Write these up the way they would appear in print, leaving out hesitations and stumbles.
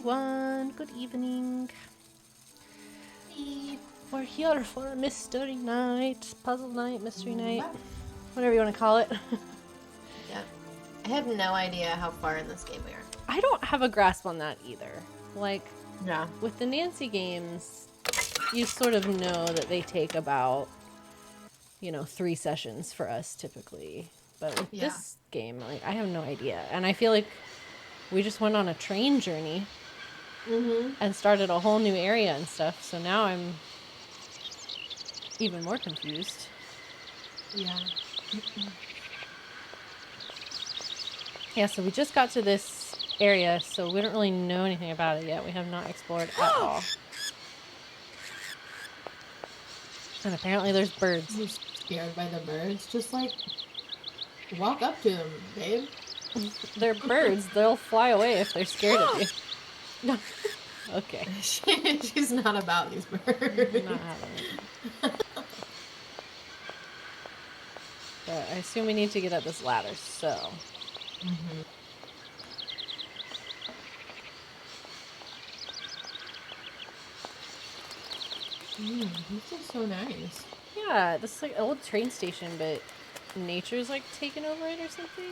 everyone. Good evening. We're here for mystery night, puzzle night, mystery night, whatever you want to call it. Yeah. I have no idea how far in this game we are. I don't have a grasp on that either. Like, Yeah. with the Nancy games, you sort of know that they take about, 3 sessions for us typically. But with this game, like, I have no idea. And I feel like we just went on a train journey and started a whole new area and stuff. So now I'm even more confused. Yeah. Yeah, so we just got to this area, so we don't really know anything about it yet. We have not explored at all. And apparently there's birds. You're scared by the birds? Just, walk up to them, babe. They're birds. They'll fly away if they're scared of you. No. Okay. She's not about these birds. Not having it. But I assume we need to get up this ladder, so... This is so nice. Yeah, this is like an old train station, but nature's like taken over it or something.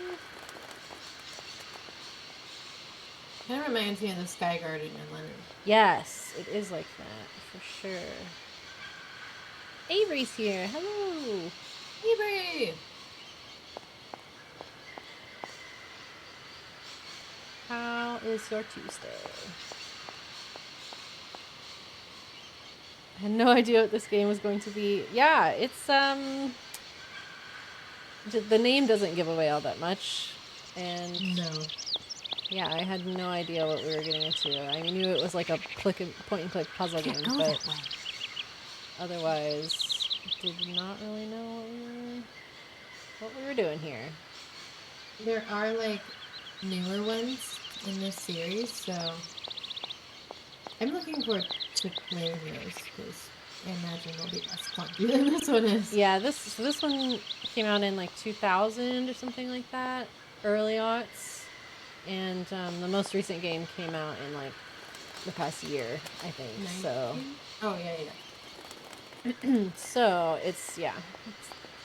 Kind of reminds me of the Sky Garden in Leonard. Yes, it is like that, for sure. Avery's here. Hello. Avery! How is your Tuesday? I had no idea what this game was going to be. Yeah, it's, the name doesn't give away all that much. And No. yeah, I had no idea what we were getting into. I knew it was like a point and click puzzle game, but otherwise did not really know what we were doing here. There are, newer ones in this series, so I'm looking forward to playing those, because I imagine they'll be less clunky than this one is. Yeah, this one came out in 2000 or something like that, early aughts, and the most recent game came out in the past year, I think. 19? So. Oh yeah. So it's I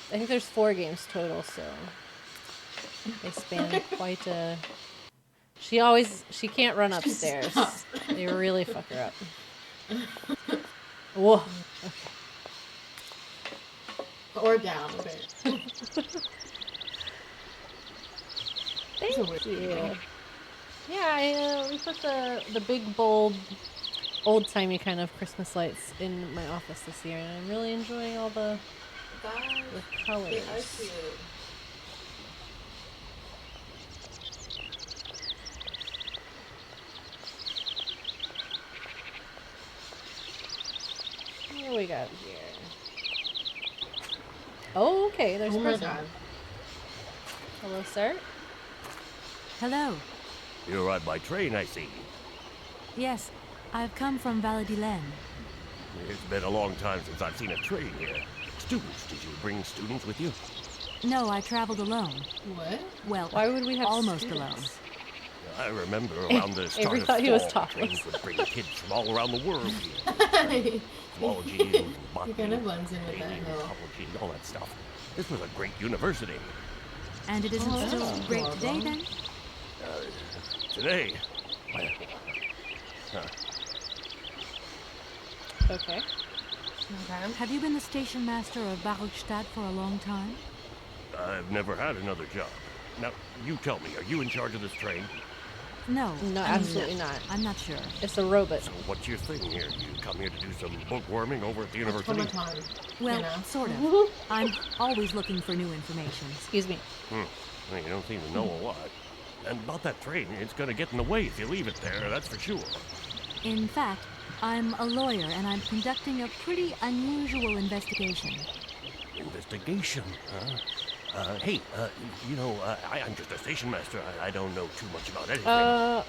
think there's 4 games total, so they span quite a. She can't run upstairs. They really fuck her up. Whoa. Okay. Or down a bit. Thank you. Yeah, we put the big, bold, old-timey kind of Christmas lights in my office this year, and I'm really enjoying all the colors. They are cute. What do we got here? Oh, okay, there's Oh my prison. god. Hello, sir. Hello. You arrived by train, I see. Yes, I've come from Valladolid. It's been a long time since I've seen a train here. Students, did you bring students with you? No, I traveled alone. What? Well, Why would we have almost students? alone. I remember around the start Avery of thought he was fall, topless. trains would bring kids from all around the world here. He Zoology and botany, kind of blends in with that alien hill. ecology and all that stuff. This was a great university. And it isn't Oh, still that's great today, adorable. then? Today, well, Okay. Okay. Have you been the station master of Barrelstadt for a long time? I've never had another job. Now, you tell me, are you in charge of this train? No. No, I mean, absolutely not. I'm not sure. It's a robot. So what's your thing here? You come here to do some bookworming over at the university? Automaton. Well, You know. sort of. I'm always looking for new information. Excuse me. Well, you don't seem to know a lot. And about that train, it's going to get in the way if you leave it there, that's for sure. In fact, I'm a lawyer and I'm conducting a pretty unusual investigation. Investigation, huh? Hey, I'm just a station master. I don't know too much about anything. Well,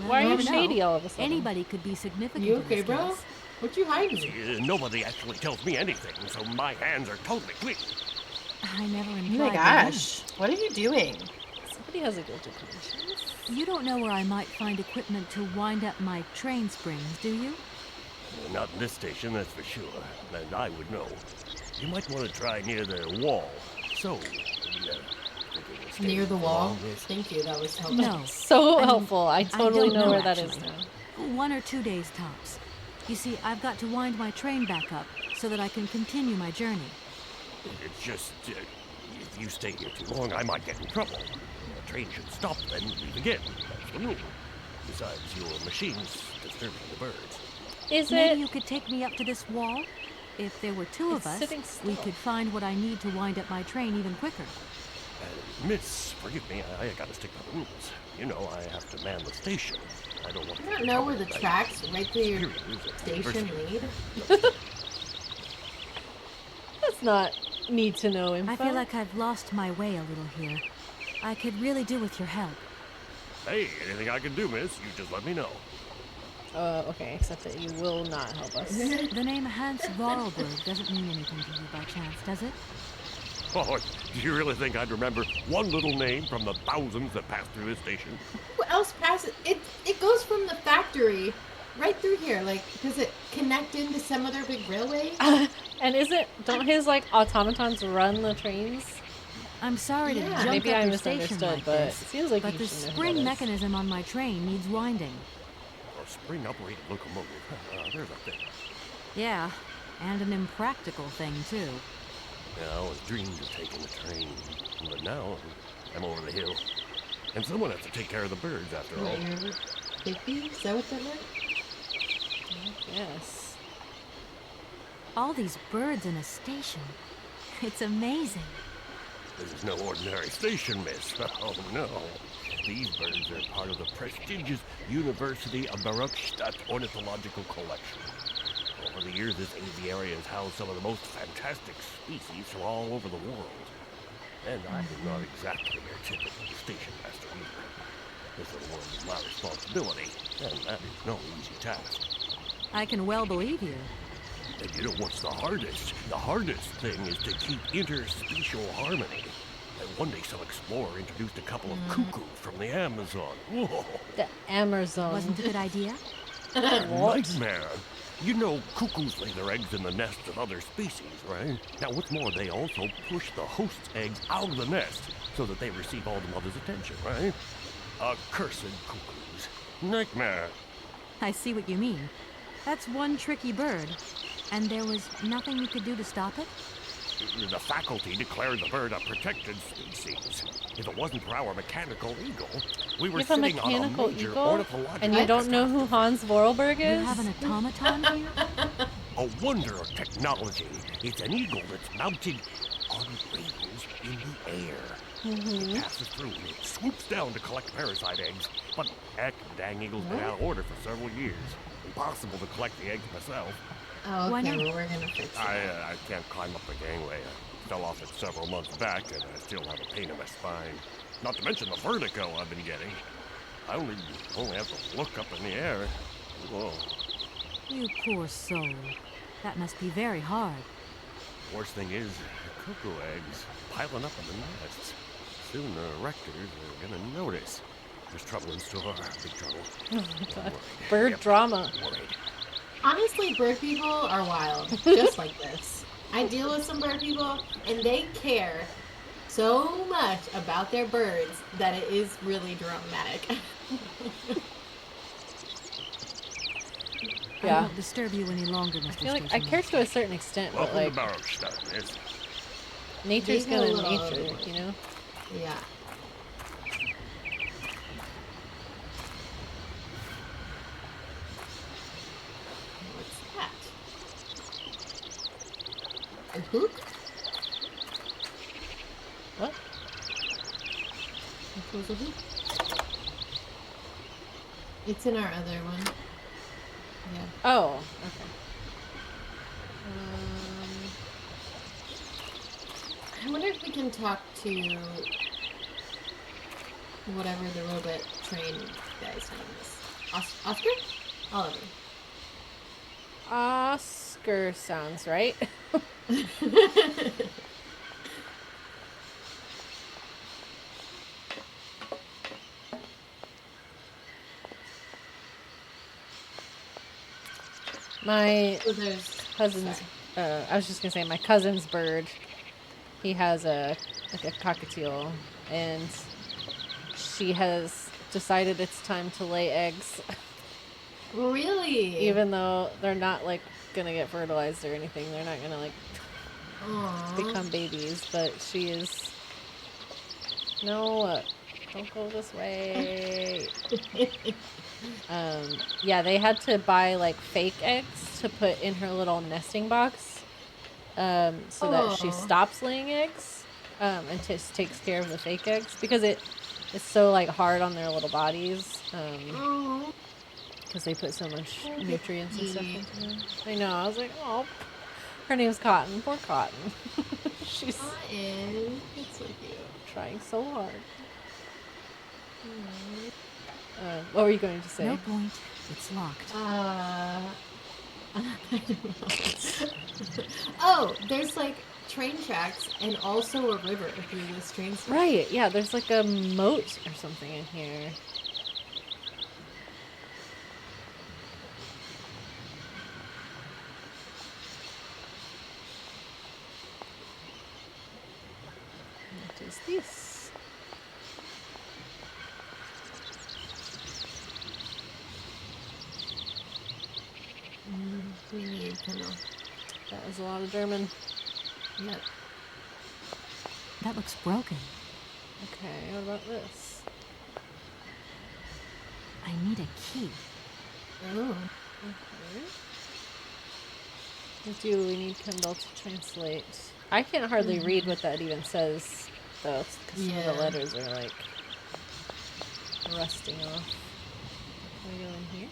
Why are you never know. shady all of a sudden? Anybody could be significant You in okay, this bro? case. What you hiding? See, nobody actually tells me anything, so my hands are totally clean. I never Oh implied my that. gosh, what are you doing? Somebody has a guilty conscience. You don't know where I might find equipment to wind up my train springs, do you? Not in this station, that's for sure. And I would know. You might want to try near the wall. So, thinking of staying Near the for wall? long, miss? Thank you, that was helpful. No. So I mean, helpful. I totally don't know where that is actually. now. 1 or 2 days tops. You see, I've got to wind my train back up so that I can continue my journey. It's just, if you stay here too long, I might get in trouble. The train should stop, then leave again. That's the rule. Besides, your machine's disturbing the birds. Is Maybe it? you could take me up to this wall? If there were 2 It's of us, sitting we still. could find what I need to wind up my train even quicker. Miss, forgive me, I gotta stick to the rules. You know, I have to man the station. I don't want I to don't know where the tracks right through your station lead. That's not need to know info. I feel like I've lost my way a little here. I could really do with your help. Hey, anything I can do, miss, you just let me know. Okay, except that you will not help us. The name Hans Vorarlberg doesn't mean anything to you by chance, does it? Oh, do you really think I'd remember one little name from the thousands that pass through this station? Who else passes? It goes from the factory right through here. Like, does it connect into some other big railway? And don't his like automatons run the trains? I'm sorry to Yeah. jump Maybe I up your station misunderstood, like but this, it seems like but you the should know who spring that is. mechanism on my train needs winding. A spring-operated locomotive. There's a thing. Yeah, and an impractical thing, too. Yeah, I always dreamed of taking the train, but now I'm over the hill. And someone has to take care of the birds, after all. What, you're Bigby? Is that what that meant? Yes. All these birds in a station. It's amazing. This is no ordinary station, miss. Oh, no. These birds are part of the prestigious University of Barockstadt Ornithological Collection. Over the years, this aviary has housed some of the most fantastic species from all over the world. And I am not exactly their typical station master either. This little one is my responsibility, and that is no easy task. I can well believe you. And you know what's the hardest? The hardest thing is to keep interspecial harmony. And one day some explorer introduced a couple of cuckoos from the Amazon. Whoa! The Amazon. Wasn't a good idea? Nightmare! You know, cuckoos lay their eggs in the nests of other species, right? Now, what's more, they also push the host's eggs out of the nest so that they receive all the mother's attention, right? Accursed cuckoos. Nightmare. I see what you mean. That's one tricky bird. And there was nothing you could do to stop it? The faculty declared the bird a protected species. If it wasn't for our mechanical eagle, we were You have a sitting on a mechanical major eagle? ornithological And you don't know who Hans Vorarlberg You is? have an automaton here? A wonder of technology. It's an eagle that's mounted on rails in the air. It passes through and it swoops down to collect parasite eggs. But heck, the dang eagle's been out of order for several years. Impossible to collect the eggs myself. Oh, Why okay, not? well, we're gonna fix it. I can't climb up the gangway. I fell off it several months back, and I still have a pain in my spine. Not to mention the vertigo I've been getting. I only have to look up in the air. Whoa. You poor soul. That must be very hard. Worst thing is, the cuckoo eggs piling up in the nests. Soon the rectors are gonna notice. There's trouble in store. Big trouble. Oh my God. Worried. Bird Yep, drama. Worried. Honestly, bird people are wild, just like this. I deal with some bird people, and they care so much about their birds that it is really dramatic. I Yeah. won't disturb you any longer, Mr. I feel like I Station care Master. to a certain extent, but Welcome like to Barrowstadt, miss. nature's They go gonna a little nature, overboard. you know? Yeah. What's that? A hook? What? Equals a hook? It's in our other one. Yeah. Oh, okay. I wonder if we can talk to whatever the robot train guy's name is. Oscar? Oliver. Oscar sounds right. My So there's cousin's, sorry. I was just gonna say, my cousin's bird, he has a cockatiel, and she has decided it's time to lay eggs, Really? even though they're not like gonna get fertilized or anything. They're not gonna like Aww. become babies, but she is. No, don't go this way. Yeah, they had to buy like fake eggs to put in her little nesting box, so that she Oh. stops laying eggs, and just takes care of the fake eggs because it's so like hard on their little bodies, Oh. because they put so much Oh, nutrients and stuff baby. into them. I know. I was like, oh, her name's Cotton. Poor Cotton. She's Cotton. That's so cute. trying so hard. What were you going to say? No point. It's locked. I don't know. Oh, there's like train tracks and also a river through this train station. Right, yeah, there's like a moat or something in here. What is this? We need to know. That was a lot of German. Yep. That looks broken. Okay, what about this? I need a key. Oh. Okay. We need Kendall to translate. I can't hardly read what that even says, though, because some of the Yeah. letters are like rusting off. Can we go in here?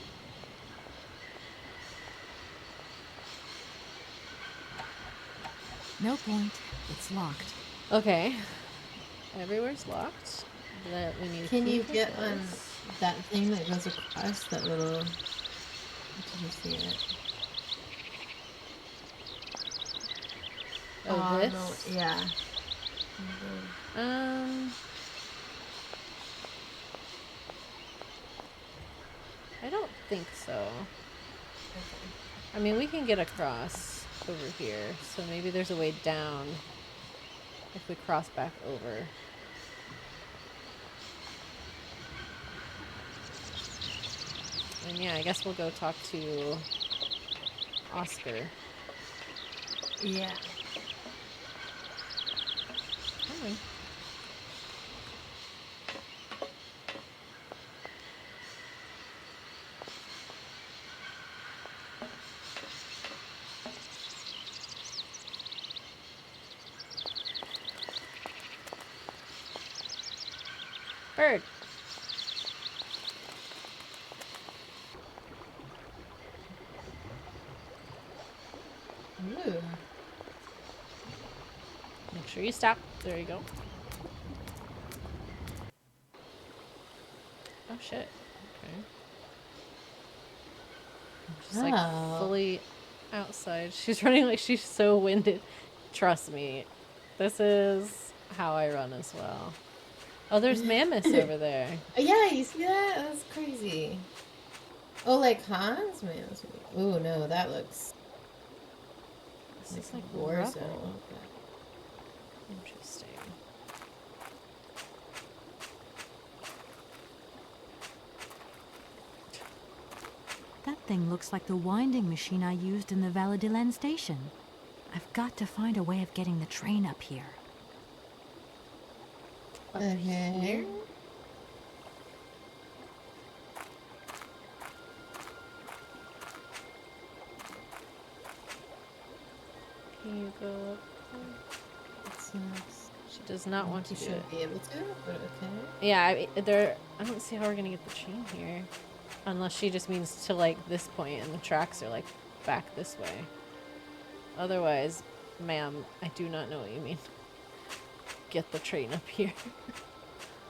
No point. It's locked. Okay. Everywhere's locked. That we need a Can key you for get this. on that thing that goes across that little? Did you see it? Oh, this? No, yeah. I don't think so. I mean, we can get across over here, so maybe there's a way down if we cross back over. And yeah, I guess we'll go talk to Oscar. Yeah. Come on. Bird. Ooh. Make sure you stop. There you go. Oh shit. Okay. She's like Oh. fully outside. She's running like she's so winded. Trust me. This is how I run as well. Oh, there's mammoths over there. Yeah, you see that? That's crazy. Oh, like Hans? Man, that's really... Ooh, no, that looks This is like a war rubble. zone. Interesting. That thing looks like the winding machine I used in the Valladolid station. I've got to find a way of getting the train up here. Up Okay. here? Can you go up? It's nice. She does not want to You do it. should be able to, but okay. Yeah, I don't see how we're gonna get the chain here. Unless she just means to like this point and the tracks are like back this way. Otherwise, ma'am, I do not know what you mean. Get the train up here.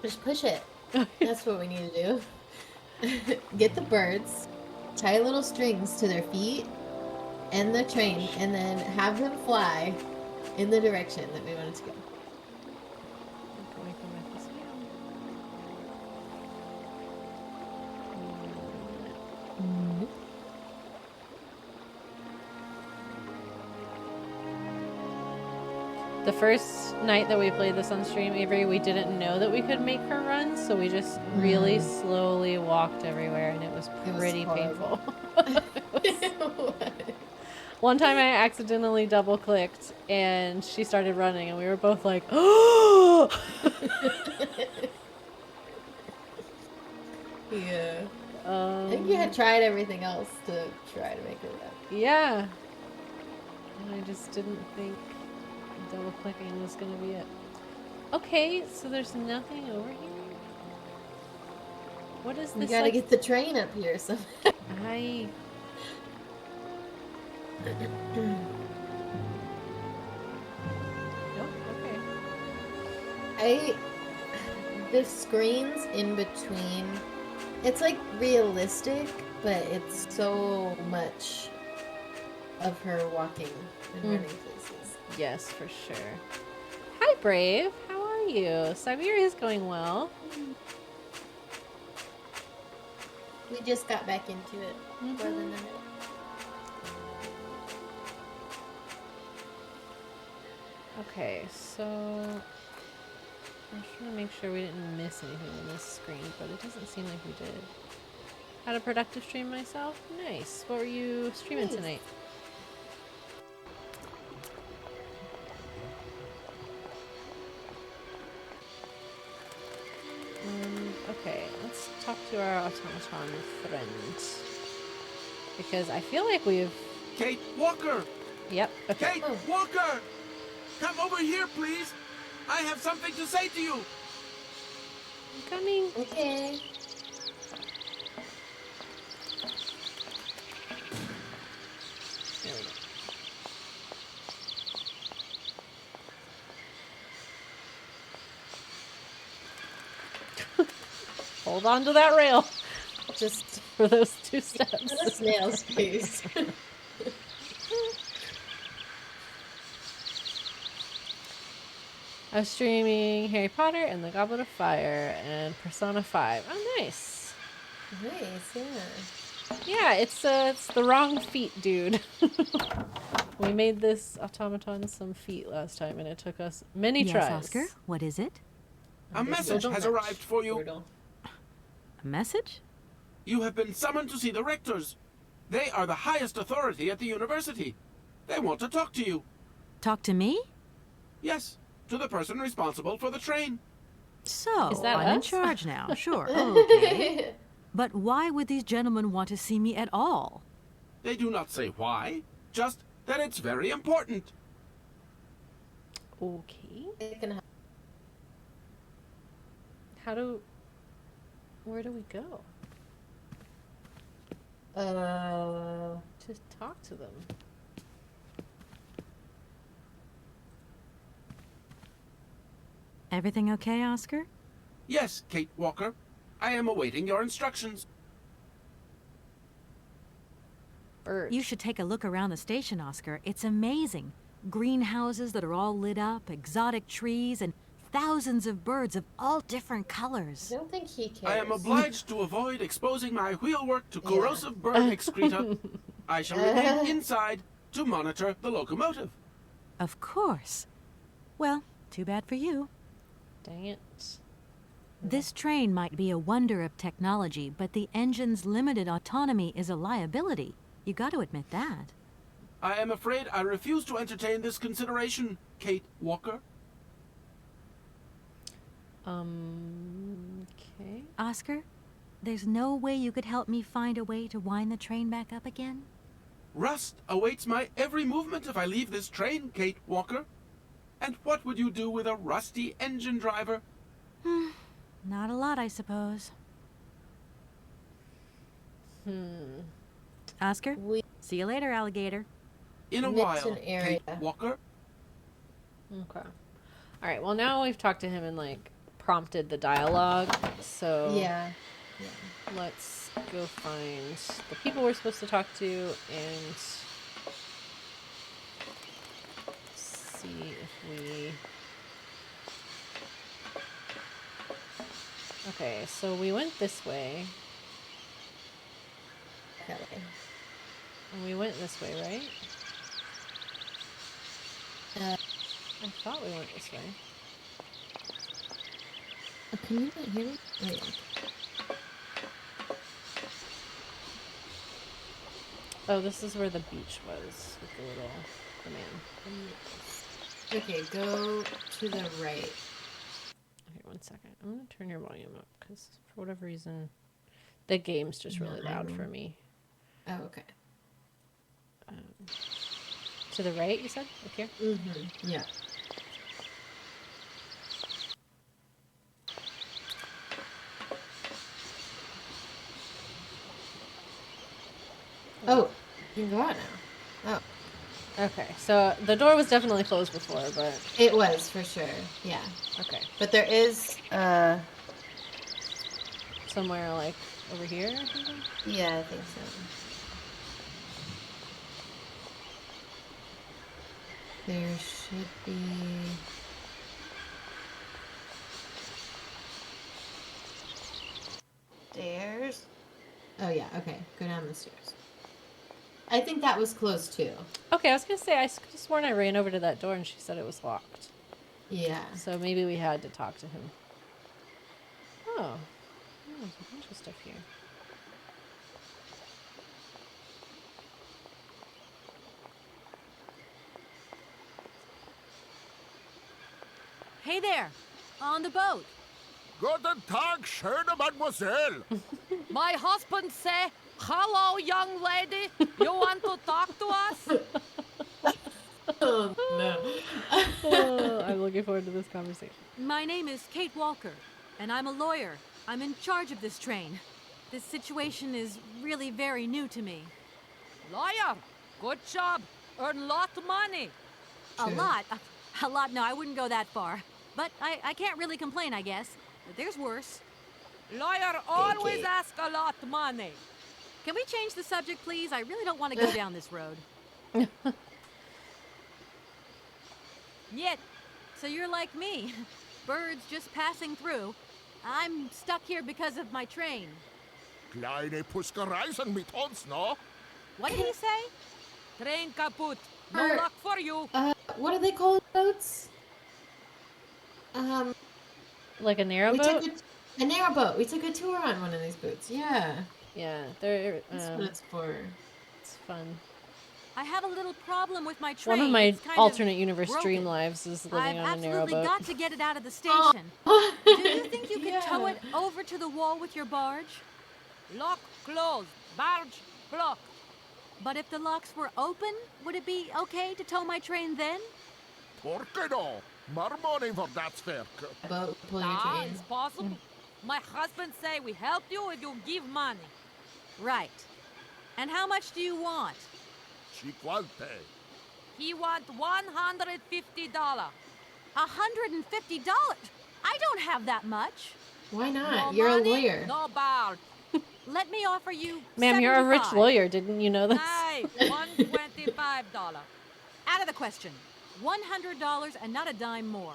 Just push it. That's what we need to do. Get the birds, tie little strings to their feet and the train, and then have them fly in the direction that we want it to go. Can we come back this way? The first night that we played this on stream, Avery, we didn't know that we could make her run, so we just really slowly walked everywhere, and it was pretty painful. One time I accidentally double clicked and she started running and we were both like, oh! Yeah. I think you had tried everything else to try to make her run. Yeah. And I just didn't think double clicking was going to be it. Okay, so there's nothing over here? What is this? We gotta get the train up here somehow. Nope, okay. The screens in between, it's like realistic, but it's so much of her walking and running places. Yes, for sure. Hi, Brave. How are you? Syberia is going well. We just got back into it for the night. Okay, so I'm just trying to make sure we didn't miss anything on this screen, but it doesn't seem like we did. Had a productive stream myself? Nice. What were you streaming tonight? Okay, let's talk to our automaton friend. Because I feel like we've... Kate Walker! Yep, okay. Kate Walker! Come over here, please! I have something to say to you! I'm coming. Okay. There we go. Hold on to that rail. Just for those 2 steps. What a snail's pace. I was streaming Harry Potter and the Goblet of Fire and Persona 5. Oh, nice. Nice, yeah. Yeah, it's the wrong feat, dude. We made this automaton some feet last time, and it took us many tries. Yes, Oscar. What is it? A message has arrived for you. A message? You have been summoned to see the rectors. They are the highest authority at the university. They want to talk to you. Talk to me? Yes, to the person responsible for the train. So, Is that I'm in us? charge now. Sure. Okay. But why would these gentlemen want to see me at all? They do not say why, just that it's very important. Okay. It can Where do we go? To talk to them. Everything okay, Oscar? Yes, Kate Walker. I am awaiting your instructions. Bird. You should take a look around the station, Oscar. It's amazing. Greenhouses that are all lit up, exotic trees, and thousands of birds of all different colors. I don't think he cares. I am obliged to avoid exposing my wheelwork to corrosive bird excreta. I shall remain inside to monitor the locomotive. Of course. Well, too bad for you. Dang it. This train might be a wonder of technology, but the engine's limited autonomy is a liability. You got to admit that. I am afraid I refuse to entertain this consideration, Kate Walker. Okay. Oscar, there's no way you could help me find a way to wind the train back up again? Rust awaits my every movement if I leave this train, Kate Walker. And what would you do with a rusty engine driver? Not a lot, I suppose. Oscar, see you later, alligator. In a Mission while, area. Kate Walker. Okay. All right. Well, now we've talked to him and prompted the dialogue. So Yeah. let's go find the people we're supposed to talk to and see if we... Okay, so we went this way. Okay. And we went this way, right? I thought we went this way. Oh, can you not hear me? Oh, yeah. Oh, this is where the beach was with the man. Okay, go to the right. Okay, 1 second. I'm gonna turn your volume up because for whatever reason, the game's just really loud for me. Oh, okay. To the right, you said? Up here? Mm-hmm. Yeah. Oh, you can go out now. Oh, Okay, so the door was definitely closed before, but it was for sure. Yeah, okay. but there is. Somewhere like over here or something? Yeah, I think so. There should be. Stairs. Oh yeah. Okay, go down the stairs. I think that was closed too. Okay, I was gonna say I could have sworn I ran over to that door and she said it was locked. Yeah. So maybe we had to talk to him. Oh, there's a bunch of stuff here. Hey there, on the boat. Guten Tag, schöne Mademoiselle. My husband say, "Hello, young lady. You want to talk to us?" Oh no. Oh, I'm looking forward to this conversation. My name is Kate Walker, and I'm a lawyer. I'm in charge of this train. This situation is really very new to me. Lawyer, good job. Earn lot of money. A True. lot. A lot, no, I wouldn't go that far. But I can't really complain, I guess. There's worse. Lawyer always Kate. ask a lot of money. Can we change the subject, please? I really don't want to go down this road. Yet, So you're like me. Birds just passing through. I'm stuck here because of my train. Kleine Puskereisen mit uns, no? What did he say? train kaput. No Her- luck for you. What are they called? Boats? Like a narrow We boat? took a narrow boat. We took a tour on one of these boats. Yeah, Yeah, they're that's what it's for. it's fun. I have a little problem with my train. One of my It's kind alternate of universe broken. dream lives is living I've on a narrow absolutely boat. got to get it out of the station. Do you think you could tow Yeah. it over to the wall with your barge? Lock closed. Barge blocked. But if the locks were open, would it be okay to tow my train then? Porke no? More money for that werk. Boat pulling a Ah, train. it's possible. My husband say we help you if you give money. Right. And how much do you want? Cinquante. He want $150. $150? I don't have that much. Why No not? You're a money, lawyer. No barge. Let me offer you Ma'am, you're a rich 75. lawyer. Didn't you know this? Hey, $125. Out of the question. $100 and not a dime more.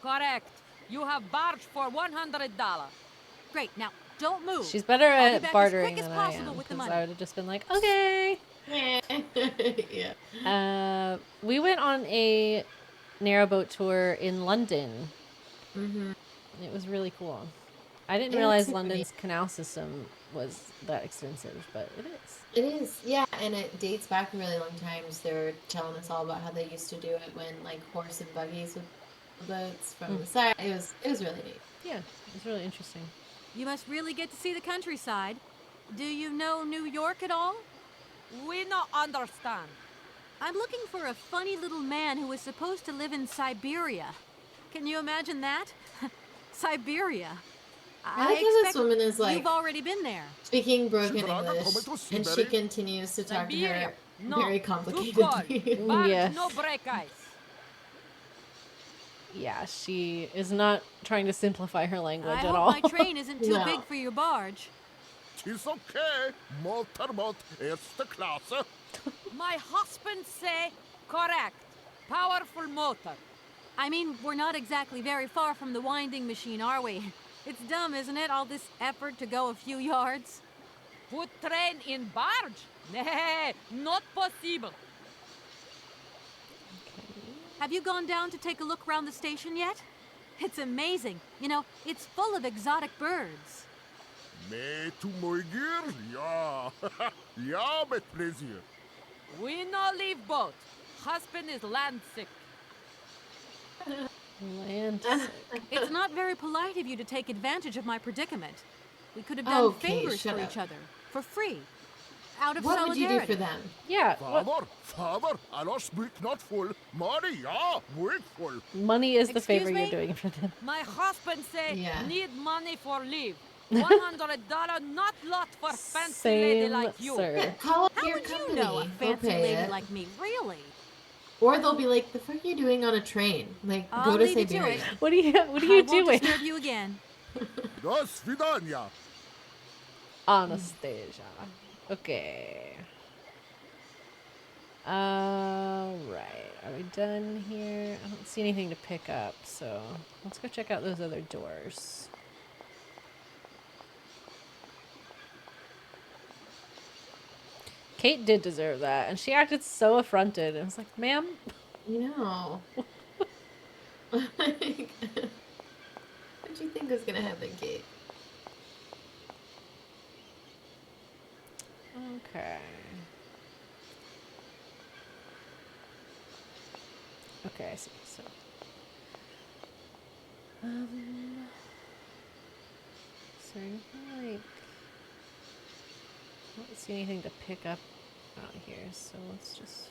Correct. You have barge for $100. Great. Now, don't move. She's better I'll be at back as bartering quick as than I possible am. with the 'Cause money. I would have just been like, okay. Yeah. We went on a narrowboat tour in London. Mm-hmm. It was really cool. I didn't It realize looks London's canal system was that extensive, but it is. It is, yeah, and it dates back a really long time. So they were telling us all about how they used to do it when like horse and buggies with boats from the side. It was really neat. Yeah, it's really interesting. You must really get to see the countryside. Do you know New York at all? We not understand. I'm looking for a funny little man who is supposed to live in Syberia. Can you imagine that? Siberia. I like how this expect woman is like You've already been there. speaking broken Sibrana, English, come to and she Syberia? continues to talk to Siberia. her No. very Too complicatedly. cold. Barge Yes. no break ice. Yeah, she is not trying to simplify her language I at hope all. my train isn't too No. big for your barge. Tis okay. Motorboat erste Klasse. My husband say correct. Powerful motor. I mean, we're not exactly very far from the winding machine, are we? It's dumb, isn't it? All this effort to go a few yards. Put train in barge? Nah, not possible. Have you gone down to take a look around the station yet? It's amazing. You know, it's full of exotic birds. Mais tu moigir? Ja. Ja, met plezier. We no leave boat. Husband is land sick. Land. It's not very polite of you to take advantage of my predicament. We could have done Okay, favors shut for up. each other, for free, out of What would you solidarity. do for them? Yeah. What? Father, alles speak not full. Money, ja, weak full. Money is the Excuse favor me? you're doing for them. My husband say Yeah. need money for leave. $100 not lot for fancy lady Same, like you. sir. Call up How your would company. you know a They'll fancy pay lady it. like me, really? Or they'll be like, "The fuck are you doing on a train? Like, I'll go to leave you to Syberia." it. What are you I won't doing? disturb you again. Do svidania. Anastasia. Okay. Right. Are we done here? I don't see anything to pick up, so let's go check out those other doors. Kate did deserve that, and she acted so affronted. I was like, ma'am? You know. Like, what do you think was gonna happen, Kate? Okay. Okay, I see. So, is there anything like? I don't see anything to pick up out here, so let's just.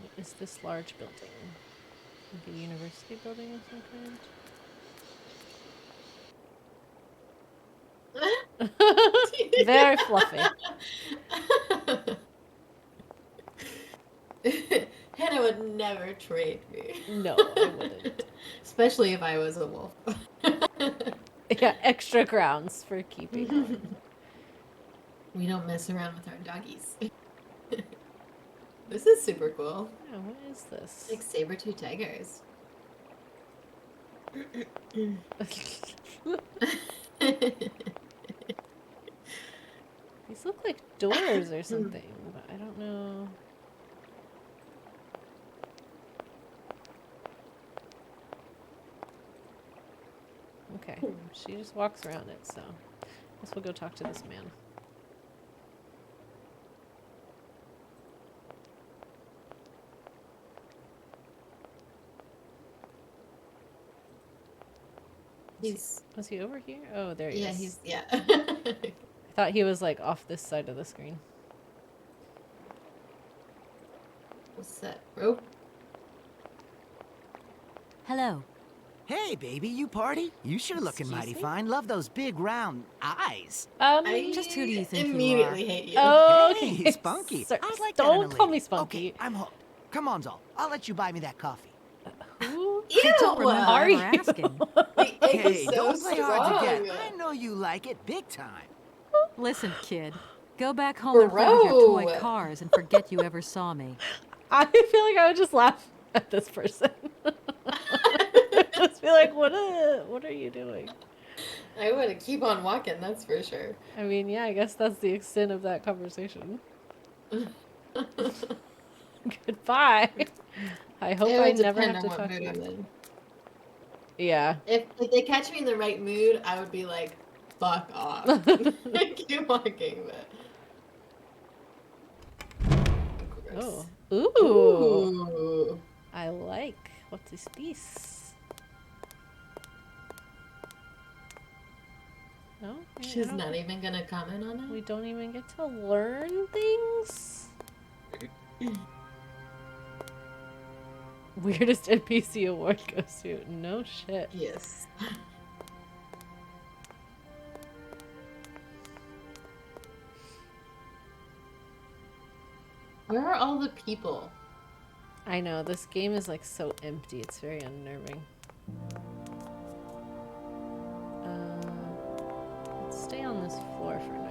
What is this large building? Like a university building of some kind? Very fluffy. Hannah would never trade me. No, I wouldn't. Especially if I was a wolf. Yeah, extra crowns for keeping on. We don't mess around with our doggies. This is super cool. Yeah, what is this? Like saber-tooth tigers. These look like doors or something, but I don't know. Okay, she just walks around it, so I guess we'll go talk to this man. Was he over here? Oh, there he is. Yeah. I thought he was like off this side of the screen. What's that? Rope? Hello. Hey, baby, you party? You sure looking Excuse mighty me? fine. Love those big round eyes. Just who do you think you immediately are? hate you. Okay. Hey, spunky. Sir, I like that in a don't call me lady. spunky. Okay, I'm hooked. Come on, Zol. I'll let you buy me that coffee. Who Ew! Don't remember are ever you? asking. The egg Hey, is so don't play hard to get. strong. I know you like it big time. Listen, kid. Go back home and play with your toy Bro. cars and forget you ever saw me. I feel like I would just laugh at this person. Just be like, what are you doing? I would keep on walking, that's for sure. I mean, yeah, I guess that's the extent of that conversation. Goodbye. I hope It I would never depend have to on what talk to mood I'm you. in. Yeah. If they catch me in the right mood, I would be like, fuck off. Keep walking, but. Oh. Gross. Ooh. Ooh. I like. What is this? No? I She's don't- not even gonna comment on We it? don't even get to learn things? Weirdest NPC award goes to. No shit. Yes. Where are all the people? I know, this game is like so empty, it's very unnerving. Let's stay on this floor for now.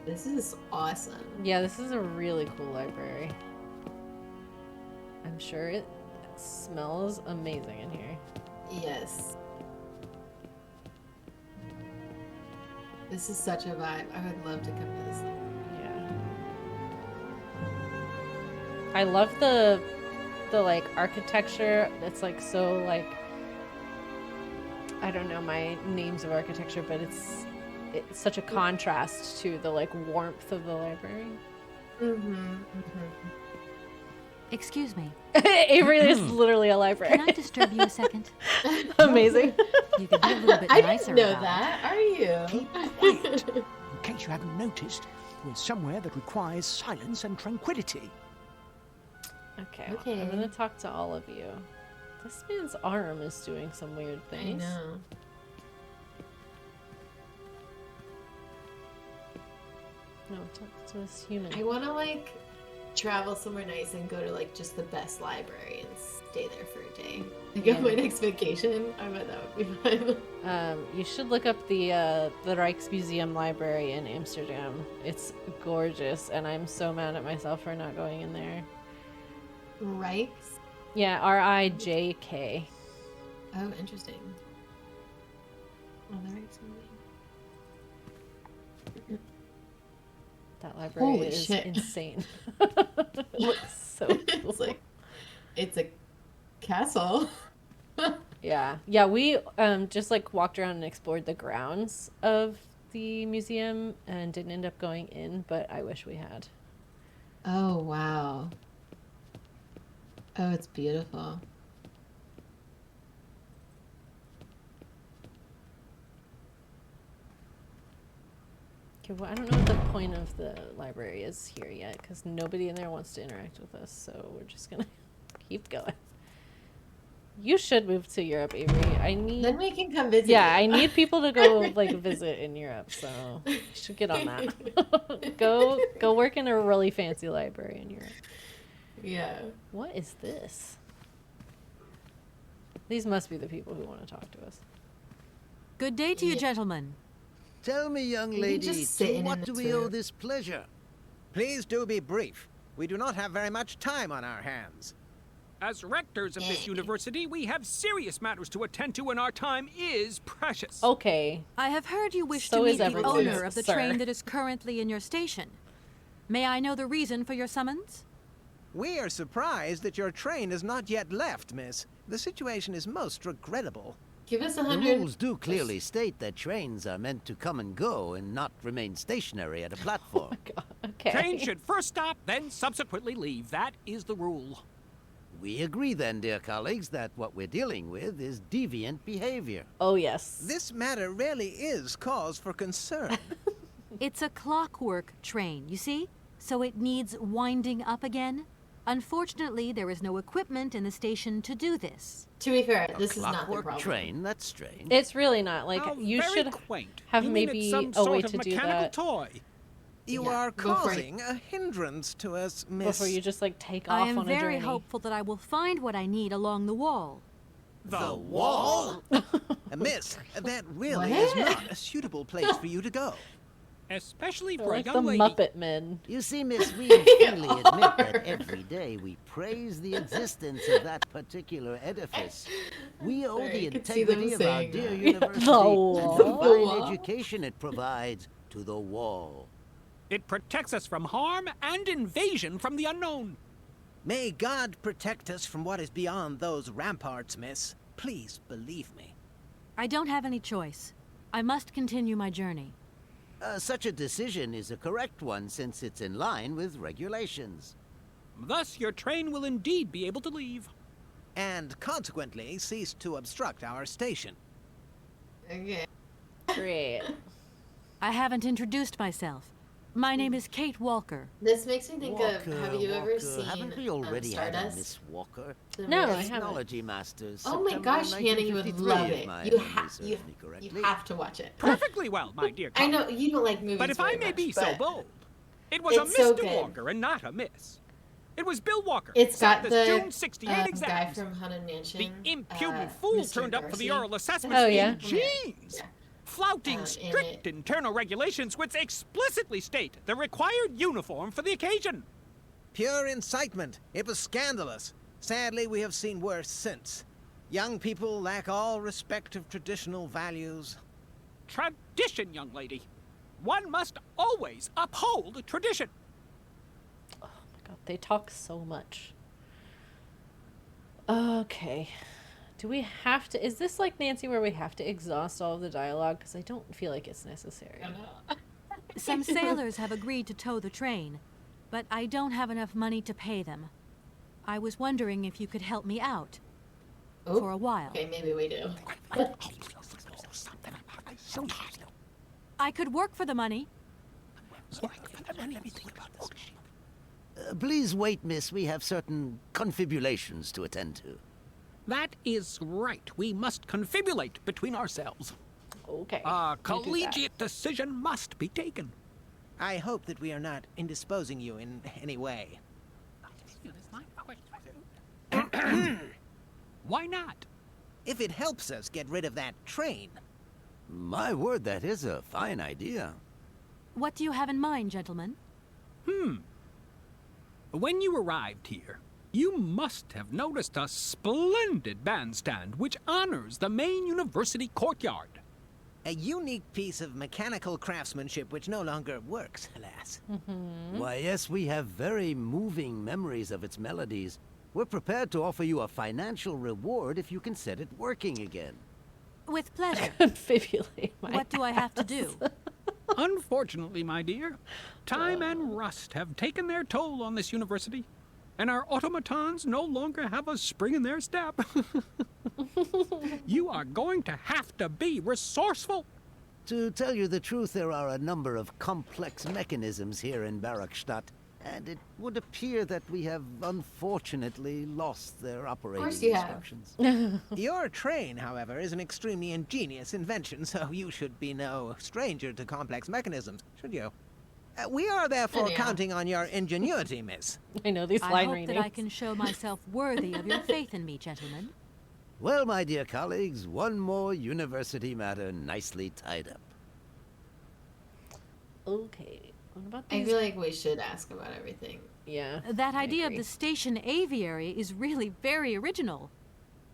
This is awesome. Yeah, this is a really cool library. I'm sure it smells amazing in here. Yes. This is such a vibe. I would love to come to this library. Yeah. I love the like architecture. It's like so like I don't know my names of architecture, but it's such a contrast to the like warmth of the library. Excuse me. Avery is literally a library. Can I disturb you a second? Amazing. You could be a little bit I nicer didn't know about that. Are you? Keep quiet. In case you haven't noticed, we're somewhere that requires silence and tranquility. Okay, Okay. I'm gonna talk to all of you. This man's arm is doing some weird I things. know. No, talk to this human. I want to like travel somewhere nice and go to like just the best library and stay there for a day. Like on my next vacation, I bet that would be fun. You should look up the Rijksmuseum library in Amsterdam. It's gorgeous, and I'm so mad at myself for not going in there. Rijks? Yeah, Rijk. Oh, interesting. Oh, the Rijksmuseum. That library Holy is shit. insane. It looks so cool. It's like it's a castle. Yeah, we just like walked around and explored the grounds of the museum and didn't end up going in, but I wish we had. Oh, wow. Oh, it's beautiful. Okay, well, I don't know what the point of the library is here yet, because nobody in there wants to interact with us, so we're just gonna keep going. You should move to Europe, Avery. I need... Then we can come visit. Yeah, you. I need people to go, like, visit in Europe, so you should get on that. Go work in a really fancy library in Europe. Yeah. What is this? These must be the people who want to talk to us. Good day to you, gentlemen. Tell me, young can lady, just sit to in what this do we owe room. this pleasure? Please do be brief. We do not have very much time on our hands. As rectors of this university, we have serious matters to attend to, and our time is precious. Okay. I have heard you wish So to is meet the everyone, owner of the sir. train that is currently in your station. May I know the reason for your summons? We are surprised that your train has not yet left, miss. The situation is most regrettable. Give us The 100. rules do clearly state that trains are meant to come and go and not remain stationary at a platform. Okay. Train should first stop, then subsequently leave. That is the rule. We agree then, dear colleagues, that what we're dealing with is deviant behavior. Oh, yes. This matter really is cause for concern. It's a clockwork train, you see? So it needs winding up again. Unfortunately, there is no equipment in the station to do this. To be fair, A this is not the clockwork problem. train? That's strange. It's really not. Like, How you very should quaint. have You mean maybe it's some a sort way of to do mechanical that toy. You Yeah, are go for it. causing a hindrance to us, miss. before you just, like, take off I am on a very journey. hopeful that I will find what I need along the wall. The wall? Miss, that really is not a suitable place for you to go. Especially They're for like a the young lady. Muppet Men. You see, miss, we freely admit that every day we praise the existence of that particular edifice. We owe Sorry, the I could see them integrity of our saying dear that. university The and wall. the The fine wall. education it provides to the wall. It protects us from harm and invasion from the unknown. May God protect us from what is beyond those ramparts, miss. Please believe me. I don't have any choice. I must continue my journey. Such a decision is a correct one since it's in line with regulations. Thus, your train will indeed be able to leave. And consequently cease to obstruct our station. Okay. Great. I haven't introduced myself. My name is Kate Walker. This makes me think of. Have you ever Walker. seen Haven't we already had a Stardust? Miss Walker? The No, movie? I haven't. Technology Masters. Oh my September gosh, Hannah, you would 1953, love if it. my You, memory have serves you, me you correctly. have to watch it. Perfectly well, my dear I Kate. know you don't like movies But if I very may much, be so but bold, it was a it's so Mr. good. Walker and not a Miss. It was Bill Walker. It's sat got this the June 68 guy exams. from Haunted Mansion. The impudent Mr. fool turned up for the Darcy. oral assessment Oh, yeah. in jeans. Yeah. flouting strict internal regulations which explicitly state the required uniform for the occasion. Pure incitement. It was scandalous. Sadly, we have seen worse since. Young people lack all respect of traditional values. Tradition, young lady. One must always uphold tradition. Oh my god, they talk so much. Okay. Do we have to... Is this like Nancy where we have to exhaust all of the dialogue? Because I don't feel like it's necessary. Some sailors have agreed to tow the train, but I don't have enough money to pay them. I was wondering if you could help me out. Oh, for a while. Okay, maybe we do. I could work for the money. Please wait, miss. We have certain confibulations to attend to. That is right. We must confibulate between ourselves. Okay. A collegiate decision must be taken. I hope that we are not indisposing you in any way. Why not? If it helps us get rid of that train. My word, that is a fine idea. What do you have in mind, gentlemen? When you arrived here, you must have noticed a splendid bandstand which honors the main university courtyard. A unique piece of mechanical craftsmanship which no longer works, alas. Why, yes, we have very moving memories of its melodies. We're prepared to offer you a financial reward if you can set it working again. With pleasure. Confibulate my What do I have to do? Unfortunately, my dear, time and rust have taken their toll on this university, and our automatons no longer have a spring in their step. You are going to have to be resourceful. To tell you the truth, there are a number of complex mechanisms here in Barakstadt, and it would appear that we have unfortunately lost their operating instructions. Your train, however, is an extremely ingenious invention, so you should be no stranger to complex mechanisms, should you? We are therefore counting on your ingenuity, miss. I know these line readings. I hope that I can show myself worthy of your faith in me, gentlemen. Well, my dear colleagues, one more university matter nicely tied up. Okay. What about I these? feel like we should ask about everything. Yeah. That idea of the station aviary is really very original.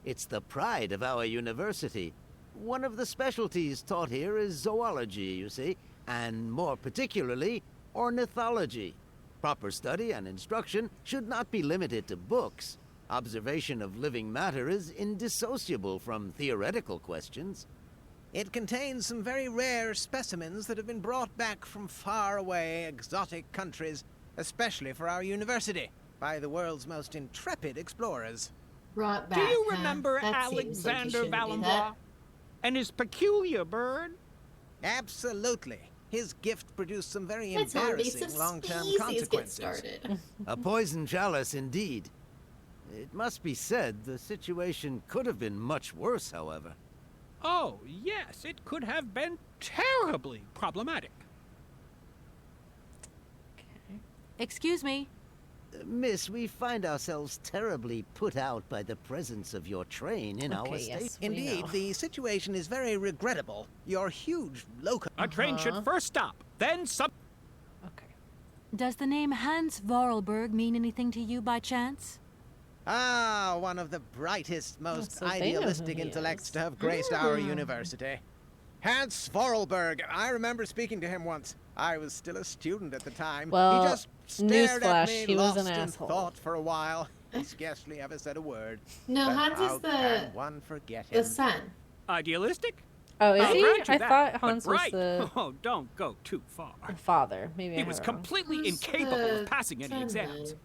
It's the pride of our university. One of the specialties taught here is zoology, you see, and more particularly, ornithology. Proper study and instruction should not be limited to books. Observation of living matter is indissociable from theoretical questions. It contains some very rare specimens that have been brought back from faraway, exotic countries, especially for our university, by the world's most intrepid explorers. Brought back, Do you remember That seems like you Alexander shouldn't do Valenbois that. and his peculiar bird? Absolutely. His gift produced some very That's how embarrassing invasive long-term species consequences. get started. A poison chalice, indeed. It must be said, the situation could have been much worse, however. Oh, yes, it could have been terribly problematic. Excuse me. Miss, we find ourselves terribly put out by the presence of your train in our state. yes, we Indeed, know. the situation is very regrettable. Your huge loco... A train should first stop, then Okay. Does the name Hans Vorarlberg mean anything to you by chance? Ah, one of the brightest, most so they know who idealistic he intellects is. to have graced our university. Hans Vorarlberg. I remember speaking to him once. I was still a student at the time. Well, he just stared at newsflash, me, he was lost an in asshole. thought for a while. He scarcely ever said a word. No, But Hans how is the can one forget him? son. Idealistic? Oh, is I'll he? grant you I that, thought but Hans was bright. the Oh, don't go too far. father. Maybe He I was have it wrong. completely Who's incapable the of passing any son, exams. then?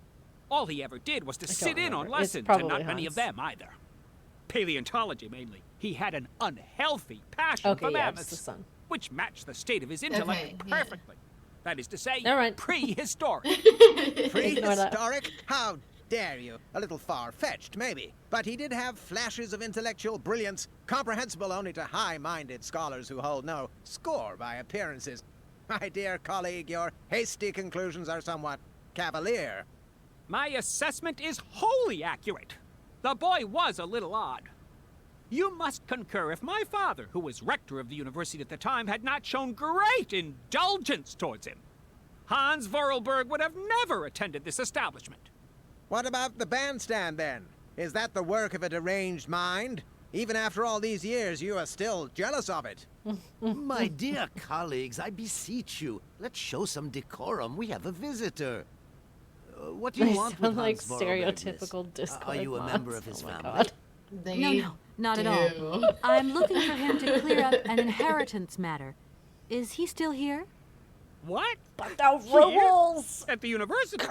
All he ever did was to don't sit in on remember. It's lessons, and probably not many of Hans. them either. Paleontology, mainly. He had an unhealthy passion Okay, for yeah, mammoths, it's the son. which matched the state of his intellect Okay, yeah. perfectly. That is to say, All right. prehistoric. Ignore that. Prehistoric? How dare you? A little far-fetched, maybe. But he did have flashes of intellectual brilliance, comprehensible only to high-minded scholars who hold no score by appearances. My dear colleague, your hasty conclusions are somewhat cavalier. My assessment is wholly accurate. The boy was a little odd. You must concur if my father, who was rector of the university at the time, had not shown great indulgence towards him. Hans Vorarlberg would have never attended this establishment. What about the bandstand, then? Is that the work of a deranged mind? Even after all these years, you are still jealous of it. My dear colleagues, I beseech you, let's show some decorum. We have a visitor. What do you They want sound with like Hans Vorarlberg, stereotypical miss? Discord Are you a mods? member of his Oh my family? God. They No, not at all. do. I'm looking for him to clear up an inheritance matter. Is he still here? What? But the Here? rules! At the university?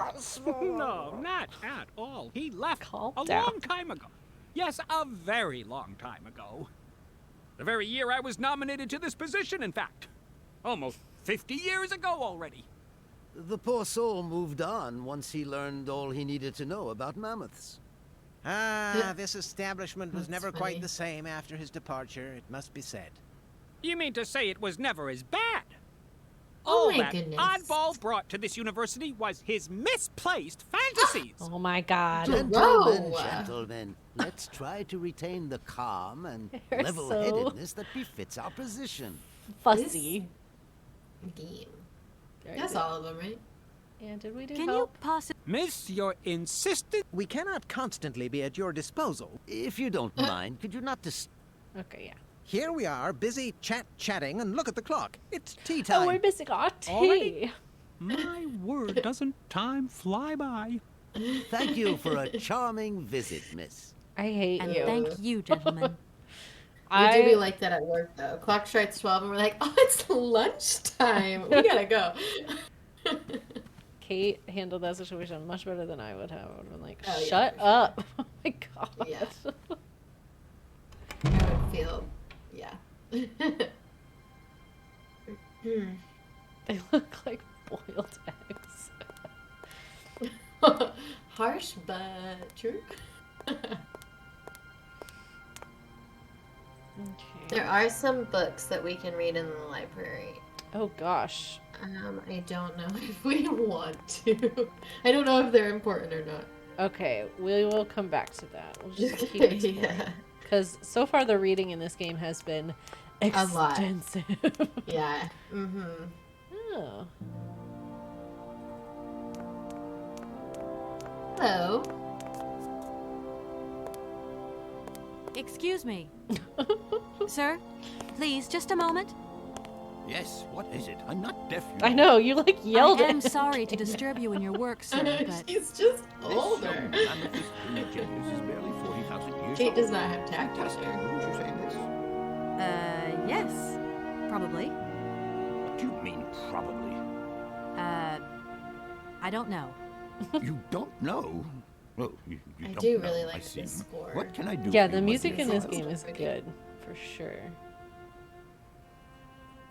No, not at all. He left Calm a down. long time ago. Yes, a very long time ago. The very year I was nominated to this position, in fact. Almost 50 years ago already. The poor soul moved on once he learned all he needed to know about mammoths. Ah, this establishment was That's never funny. quite the same after his departure, it must be said. You mean to say it was never as bad? Oh All my that goodness. oddball brought to this university was his misplaced fantasies. Oh my God. Gentlemen, Whoa. gentlemen, let's try to retain the calm and You're level-headedness that befits our position. Fussy. Game. Very That's good. all of them, right? And did we do Can you help? possibly... Miss, your insistent... We cannot constantly be at your disposal. If you don't mind, could you not Okay, yeah. Here we are, busy chatting, and look at the clock. It's tea time. Oh, we're missing our tea. Already? My word, doesn't time fly by? Thank you for a charming visit, miss. I hate And you. thank you, gentlemen. We do be like that at work, though. Clock strikes 12, and we're like, oh, it's lunchtime. We gotta go. Kate handled that situation much better than I would have. I would have been like, Oh, yeah, shut for sure. up. Oh my God. Yeah. I would feel, yeah. They look like boiled eggs. Harsh, but true. Okay. There are some books that we can read in the library. Oh gosh. I don't know if we want to. I don't know if they're important or not. Okay, we will come back to that. We'll just keep Okay, exploring. yeah. Because so far the reading in this game has been A lot. extensive. Yeah. Mm-hmm. Oh. Hello. Excuse me. Sir, please, just a moment. Yes, what is it? I'm not deaf, you I know, you like yelled I it. am sorry to disturb you in your work, sir, but... She's just This older. young mammoth is genius is barely 40,000 years Kate old. does not have tact Fantastic, either. wouldn't you say this? Yes. Probably. What do you mean, probably? I don't know. You don't know? Well, you I don't do know, really I like see. this score. What can I do Yeah, for the you, my music dear in this child? game is good, for sure.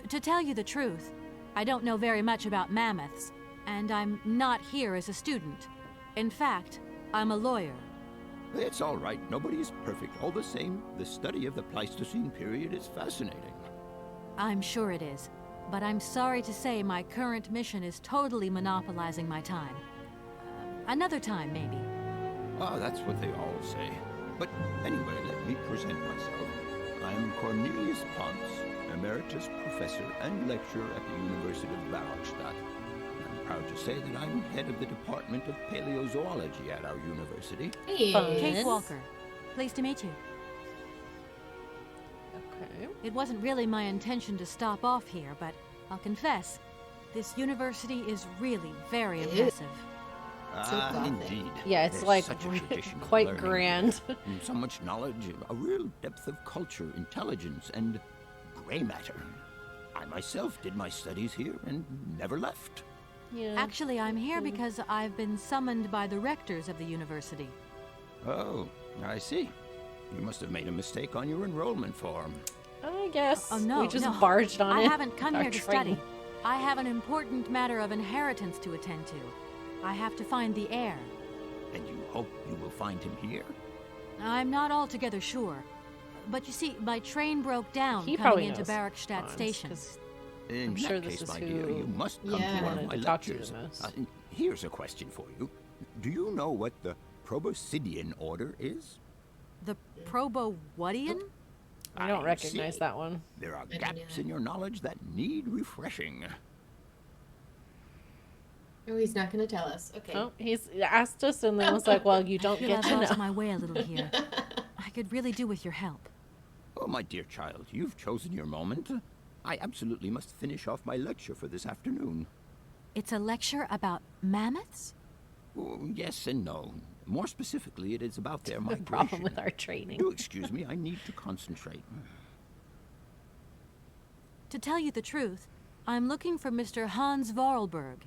To tell you the truth, I don't know very much about mammoths, and I'm not here as a student. In fact, I'm a lawyer. It's all right. Nobody is perfect. All the same, the study of the Pleistocene period is fascinating. I'm sure it is, but I'm sorry to say my current mission is totally monopolizing my time. Another time, maybe. Ah, that's what they all say. But anyway, let me present myself. I am Cornelius Ponce, Emeritus Professor and Lecturer at the University of Barrockstadt. I'm proud to say that I'm head of the Department of Paleozoology at our university. Hey. Kate Walker. Pleased to meet you. Okay. It wasn't really my intention to stop off here, but I'll confess, this university is really very It is. impressive. Ah, gothic. indeed. Yeah, it's There's like such a tradition of quite learning. grand. And so much knowledge, a real depth of culture, intelligence, and gray matter. I myself did my studies here and never left. Yeah. Actually, I'm here because I've been summoned by the rectors of the university. Oh, I see. You must have made a mistake on your enrollment form. I guess. Oh, no, We just no. barged on I it. haven't come Our here to train. study. I have an important matter of inheritance to attend to. I have to find the heir. And you hope you will find him here? I'm not altogether sure. But you see, my train broke down He coming probably into knows Barrockstadt Hans, Station. 'cause In I'm that sure this case, is my who dear, you must come Yeah. to one wanted of my to talk to lectures. the most. Here's a question for you. Do you know what the Proboscidean order is? The Probowhatian? I don't I recognize see. that one. There are don't gaps either. in your knowledge that need refreshing. Oh, he's not going to tell us. Okay. Oh, he's asked us and then was like, well, you I don't feel get I've to lost know. my way a little here. I could really do with your help. Oh, my dear child, you've chosen your moment. I absolutely must finish off my lecture for this afternoon. It's a lecture about mammoths? Oh, yes and no. More specifically, it is about their The migration. problem with our training. Do excuse me, I need to concentrate. To tell you the truth, I'm looking for Mr. Hans Vorarlberg.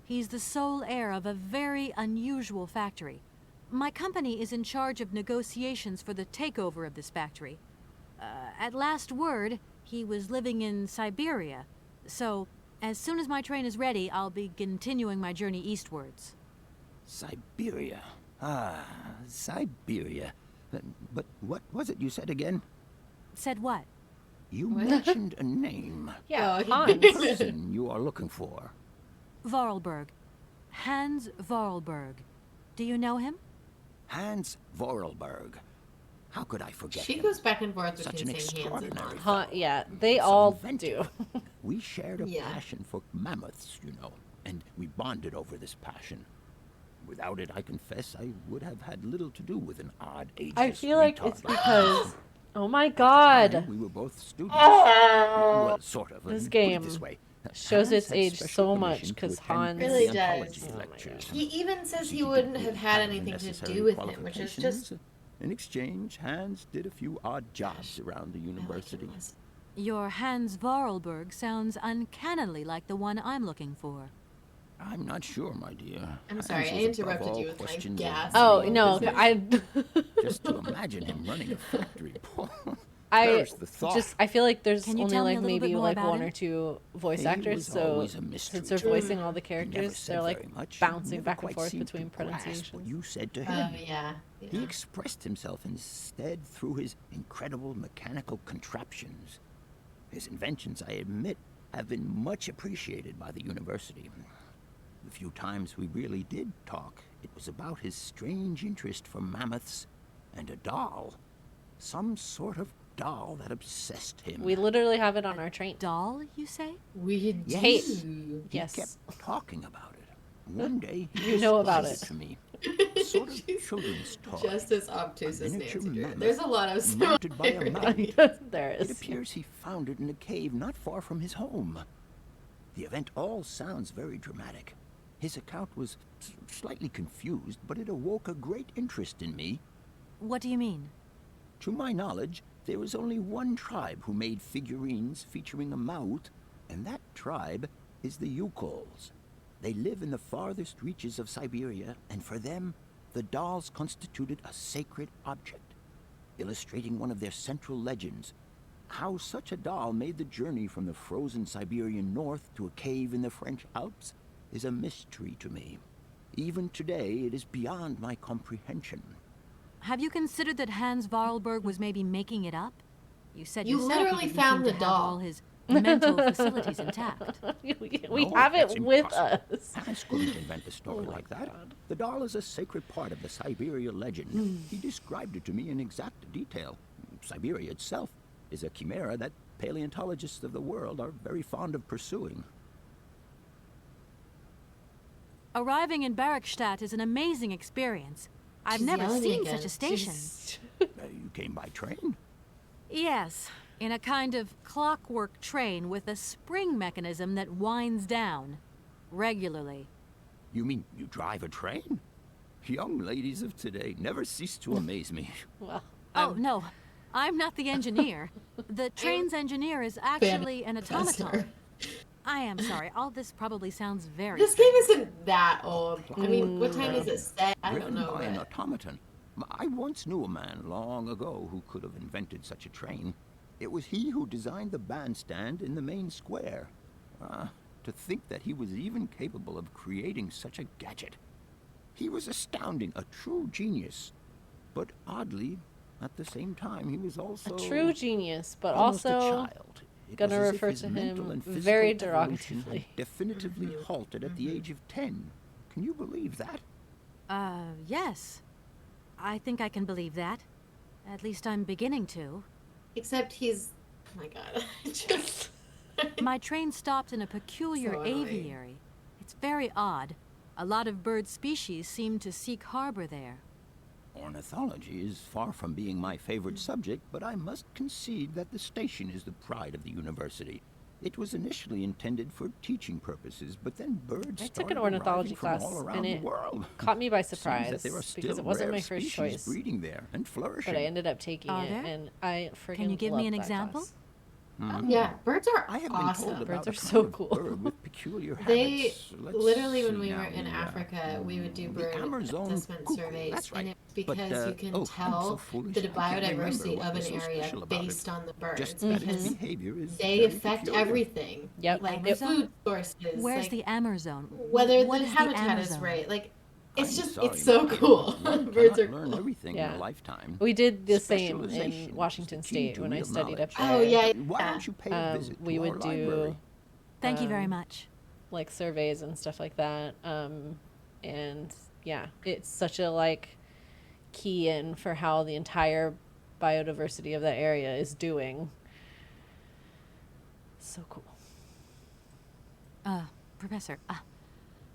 He's the sole heir of a very unusual factory. My company is in charge of negotiations for the takeover of this factory. At last word, he was living in Syberia. So, as soon as my train is ready, I'll be continuing my journey eastwards. Syberia. Ah, Syberia. But what was it you said again? Said what? You mentioned a name. Yeah, Oh, Hans. The person you are looking for. Vorarlberg. Hans Vorarlberg. Do you know him? Hans Vorarlberg. How could I forget She him? goes back and forth Such an between saying Hans and extraordinary Hans. Huh, yeah, they So all inventive. do. We shared a Yeah. passion for mammoths, you know, and we bonded over this passion. Without it, I confess, I would have had little to do with an odd ageless I feel like retard it's like because, oh my At the god, time, we were both students. Well, sort of. This Put game it this way. shows Hans its had age special so much permission to 'cause attend Hans- Really paleontology does. Oh my lectures. He even says She he wouldn't didn't have had have the anything to necessary do with him, which is just... qualifications. In exchange, Hans did a few odd jobs around the I like him university. less. Your Hans Vorarlberg sounds uncannily like the one I'm looking for. I'm not sure, my dear. I'm Hans sorry, I was above interrupted all you with my questions of gas. Oh real no, business. I Just to imagine him running a factory. I Perish the thought. just I feel like there's Can you only tell me like a little bit maybe more like about one him? or two voice He actors, was so always a mystery since they're to me. voicing all the He never characters, said they're very like much. He bouncing never back and quite forth seemed between to grasp what pronunciations. you said to Oh, him. yeah. He yeah. expressed himself instead through his incredible mechanical contraptions. His inventions, I admit, have been much appreciated by the university. The few times we really did talk, it was about his strange interest for mammoths and a doll. Some sort of doll that obsessed him. We literally have it on our train. Doll, you say? We do. Kate. He Yes. kept talking about it. One day he You know about described it. to me. A sort of children's toy. Just as obtuse A as miniature Nancy Drew. mammoth There's a lot of mounted by a similarities. mount. There It is. appears he found it in a cave not far from his home. The event all sounds very dramatic. His account was slightly confused, but it awoke a great interest in me. What do you mean? To my knowledge, there was only one tribe who made figurines featuring a mouth, and that tribe is the Yukols. They live in the farthest reaches of Syberia, and for them, the dolls constituted a sacred object, illustrating one of their central legends. How such a doll made the journey from the frozen Siberian north to a cave in the French Alps is a mystery to me. Even today, it is beyond my comprehension. Have you considered that Hans Vorarlberg was maybe making it up? You said You yourself he literally didn't found seem the to have doll. all his mental facilities intact. we No, have that's it with impossible. us. Hans couldn't invent a story Oh my like that. God. The doll is a sacred part of the Syberia legend. He described it to me in exact detail. Syberia itself is a chimera that paleontologists of the world are very fond of pursuing. Arriving in Barrackstadt is an amazing experience. I've She's never yelling seen again. such a station. You came by train? Yes, in a kind of clockwork train with a spring mechanism that winds down regularly. You mean you drive a train? Young ladies of today never cease to amaze me. Well, Oh, no. I'm not the engineer. The train's engineer is actually an automaton. I am sorry. All this probably sounds very... This game isn't that old. I mean, what time is it set? I don't Driven know. by an But... automaton. I once knew a man long ago who could have invented such a train. It was he who designed the bandstand in the main square. To think that he was even capable of creating such a gadget. He was astounding, a true genius. But oddly, at the same time, he was also... a true genius, but almost a also child. It gonna was as if refer his to mental him and physical very evolution had derogatively. definitively halted at the age of 10. Can you believe that? Yes. I think I can believe that. At least I'm beginning to. Except he's... Oh my god. Just... My train stopped in a peculiar So annoying. aviary. It's very odd. A lot of bird species seem to seek harbor there. Ornithology is far from being my favorite subject, but I must concede that the station is the pride of the university. It was initially intended for teaching purposes, but then birds I took an started ornithology arriving from class, all around and the it world. caught me by Seems surprise that there are because still it wasn't rare my first species choice. breeding there and flourishing. But I ended up taking Are it, there? and I freaking Can you give me loved an that example? class. Oh, yeah, birds are I have awesome. been told about Birds are a kind so of cool. bird with peculiar They habits. Let's literally, when see we now, were in Africa, we would do the bird Amazon assessment cuckoo, surveys, that's right. and it's because But, you can I'm so tell foolish, the I can't remember biodiversity what of was an so area special about it. based on the birds, Just that its because behavior is they very affect peculiar. everything. Yep. Like Yep. food sources. Where's like the Amazon? whether What the is habitat is Amazon? right. Like it's I'm just sorry, it's so my dear, cool. one Birds are cannot learn cool. everything in Yeah. a lifetime. We did the same Specialization in is Washington the key State to when I real studied up knowledge. there. Oh yeah, Why yeah. don't you pay a visit We to would our library? do Thank you very um, much. like surveys and stuff like that. And yeah, it's such a like key in for how the entire biodiversity of that area is doing. So cool. Professor,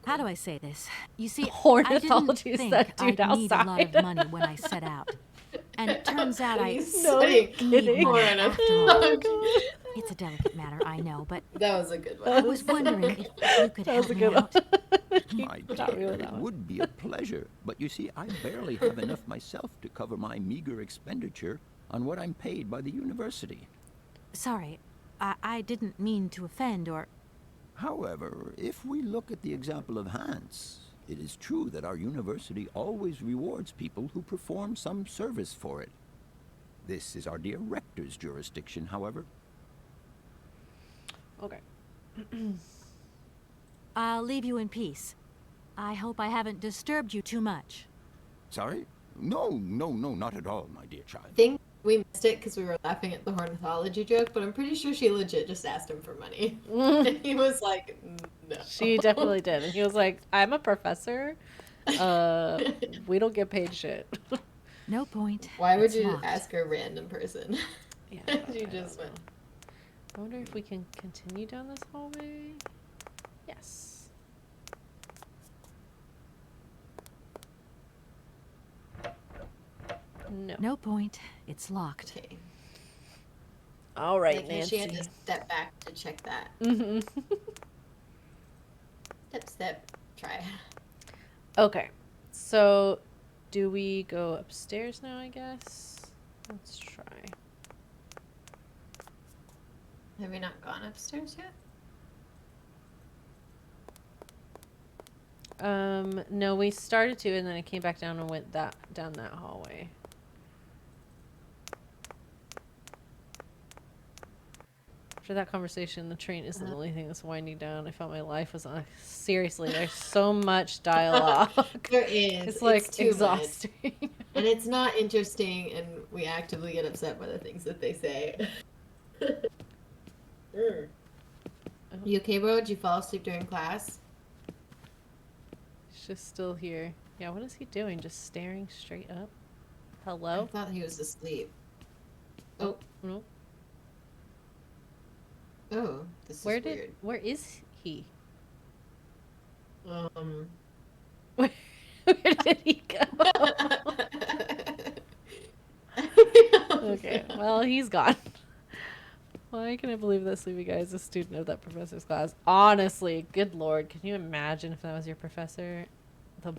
how do I say this? You see, Ornithology I is didn't that think dude I'd need a lot of outside. money when I set out. And it turns out I He's No studying kidding. for money an after all. apology. It's a delicate matter, I know, but That was a good one. I was wondering if you could That was help a me good one. out. My got me dear, with that it one. would be a pleasure. But you see, I barely have enough myself to cover my meager expenditure on what I'm paid by the university. Sorry, I didn't mean to offend or... However, if we look at the example of Hans, it is true that our university always rewards people who perform some service for it. This is our dear rector's jurisdiction, however. Okay. I'll leave you in peace. I hope I haven't disturbed you too much. Sorry? No, not at all, my dear child. I think we missed it because we were laughing at the ornithology joke, but I'm pretty sure she legit just asked him for money. And he was like, no. She definitely did. And he was like, I'm a professor. We don't get paid shit. No point. Why would It's you locked. ask a random person? Yeah, She I just don't went. know. I wonder if we can continue down this hallway. Yes. No. No point. It's locked. Okay. All right, Like how Nancy. she had to step back to check that. Mm-hmm. Step, try. Okay. So, do we go upstairs now, I guess? Let's try. Have we not gone upstairs yet? No, we started to, and then I came back down and went down that hallway. After that conversation, the train isn't the only thing that's winding down. I felt my life was on. Seriously, there's so much dialogue. There is. It's like too exhausting. much. And it's not interesting, and we actively get upset by the things that they say. You okay, bro? Did you fall asleep during class? He's just still here. Yeah, what is he doing? Just staring straight up? I Hello? thought he was asleep. Oh, no. Oh, this is Where is he? Where did he go? Okay, well, he's gone. Why can I believe that sleepy guy is a student of that professor's class? Honestly, good lord, can you imagine if that was your professor? The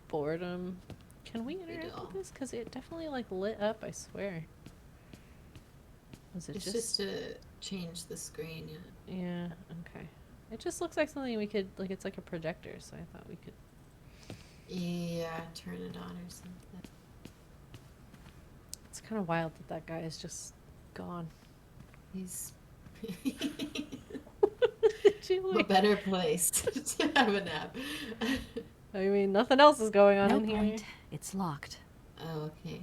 boredom. Can we interact with this? Because it definitely, like, lit up, I swear. Was it It's just to change the screen, yeah. Yeah, okay. It just looks like something we could, like, it's like a projector, so I thought we could... Yeah, turn it on or something. It's kind of wild that that guy is just gone. He's a a better place to have a nap. I mean, nothing else is going on No in here. point. It's locked. Oh, okay.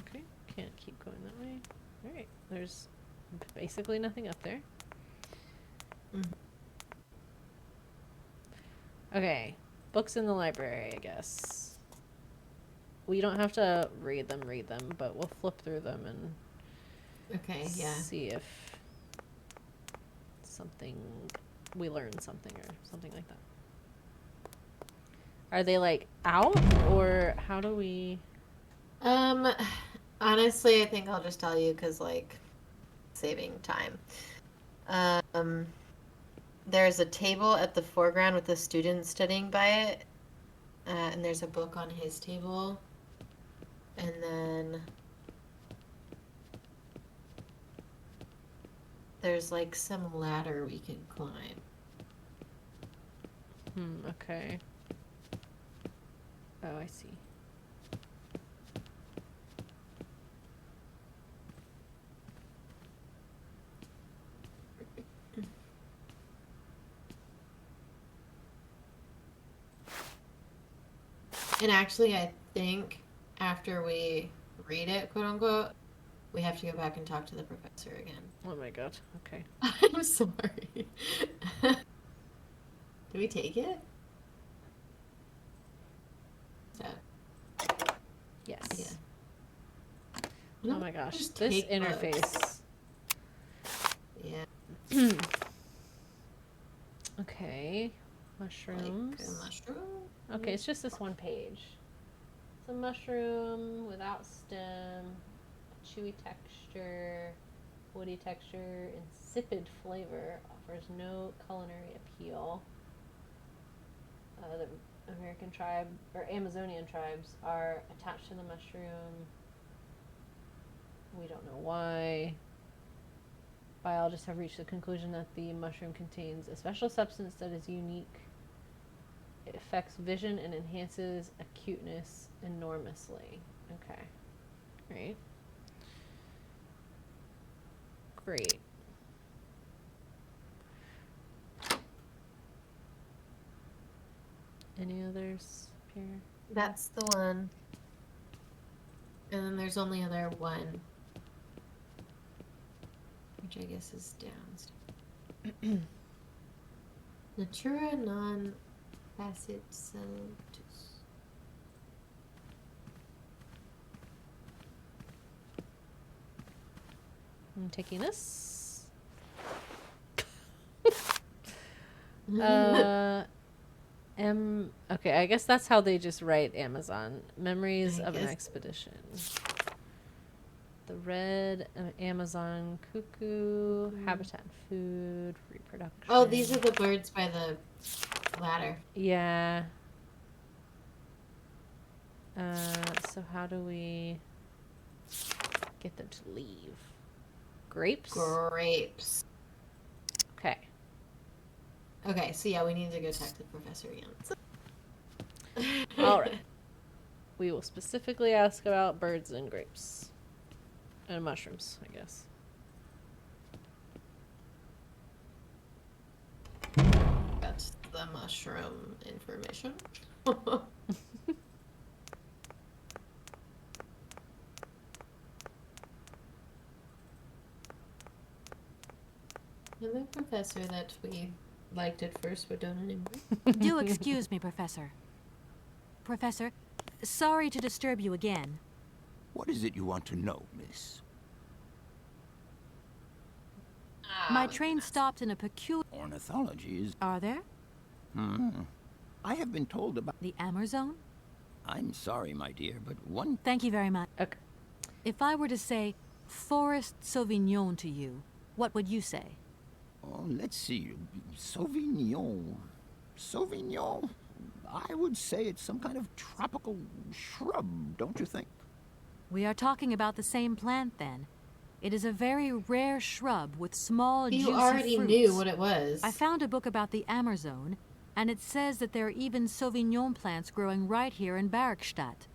Okay, can't keep going that way. Alright, there's basically nothing up there. Okay, books in the library, I guess. We don't have to read them, but we'll flip through them and see if we learn something or something like that. Are they like out, or how do we? Honestly, I think I'll just tell you because like saving time. There's a table at the foreground with a student studying by it, and there's a book on his table, and then there's like some ladder we can climb. Okay. Oh, I see. And actually, I think after we read it, quote unquote, we have to go back and talk to the professor again. Oh my god. Okay. I'm sorry. Do we take it? So. Yes. Yeah. Oh my gosh. This interface. Yeah. Okay. Mushrooms. Like a mushroom? Okay, it's just this one page. It's a mushroom without stem, chewy texture, woody texture, insipid flavor, offers no culinary appeal. The American tribe, or Amazonian tribes, are attached to the mushroom. We don't know why. Biologists have reached the conclusion that the mushroom contains a special substance that is unique. It affects vision and enhances acuteness enormously. Okay. Great. Great. Any others here? That's the one. And then there's only other one. Which I guess is downstairs. Natura non facet salutis. I'm taking this. Okay, I guess that's how they just write Amazon. Memories of an expedition. The red Amazon cuckoo, habitat and food, reproduction. Oh, these are the birds by the ladder. Yeah. So how do we get them to leave? Grapes? Grapes. Okay. Okay, so yeah, we need to go talk to the professor again. All right. We will specifically ask about birds and grapes. And mushrooms, I guess. That's the mushroom information. And the professor that we liked at first but don't anymore. Do excuse me, Professor. Professor, sorry to disturb you again. What is it you want to know, miss? My train stopped in a peculiar... Ornithology is... Are there? I have been told about... The Amazon? I'm sorry, my dear, but one... Thank you very much. Okay. If I were to say Forest Sauvignon to you, what would you say? Oh, let's see. Sauvignon. Sauvignon? I would say it's some kind of tropical shrub, don't you think? We are talking about the same plant, then. It is a very rare shrub with small, juicy fruits. You already knew what it was. I found a book about the Amazon, and it says that there are even Sauvignon plants growing right here in Barrackstadt.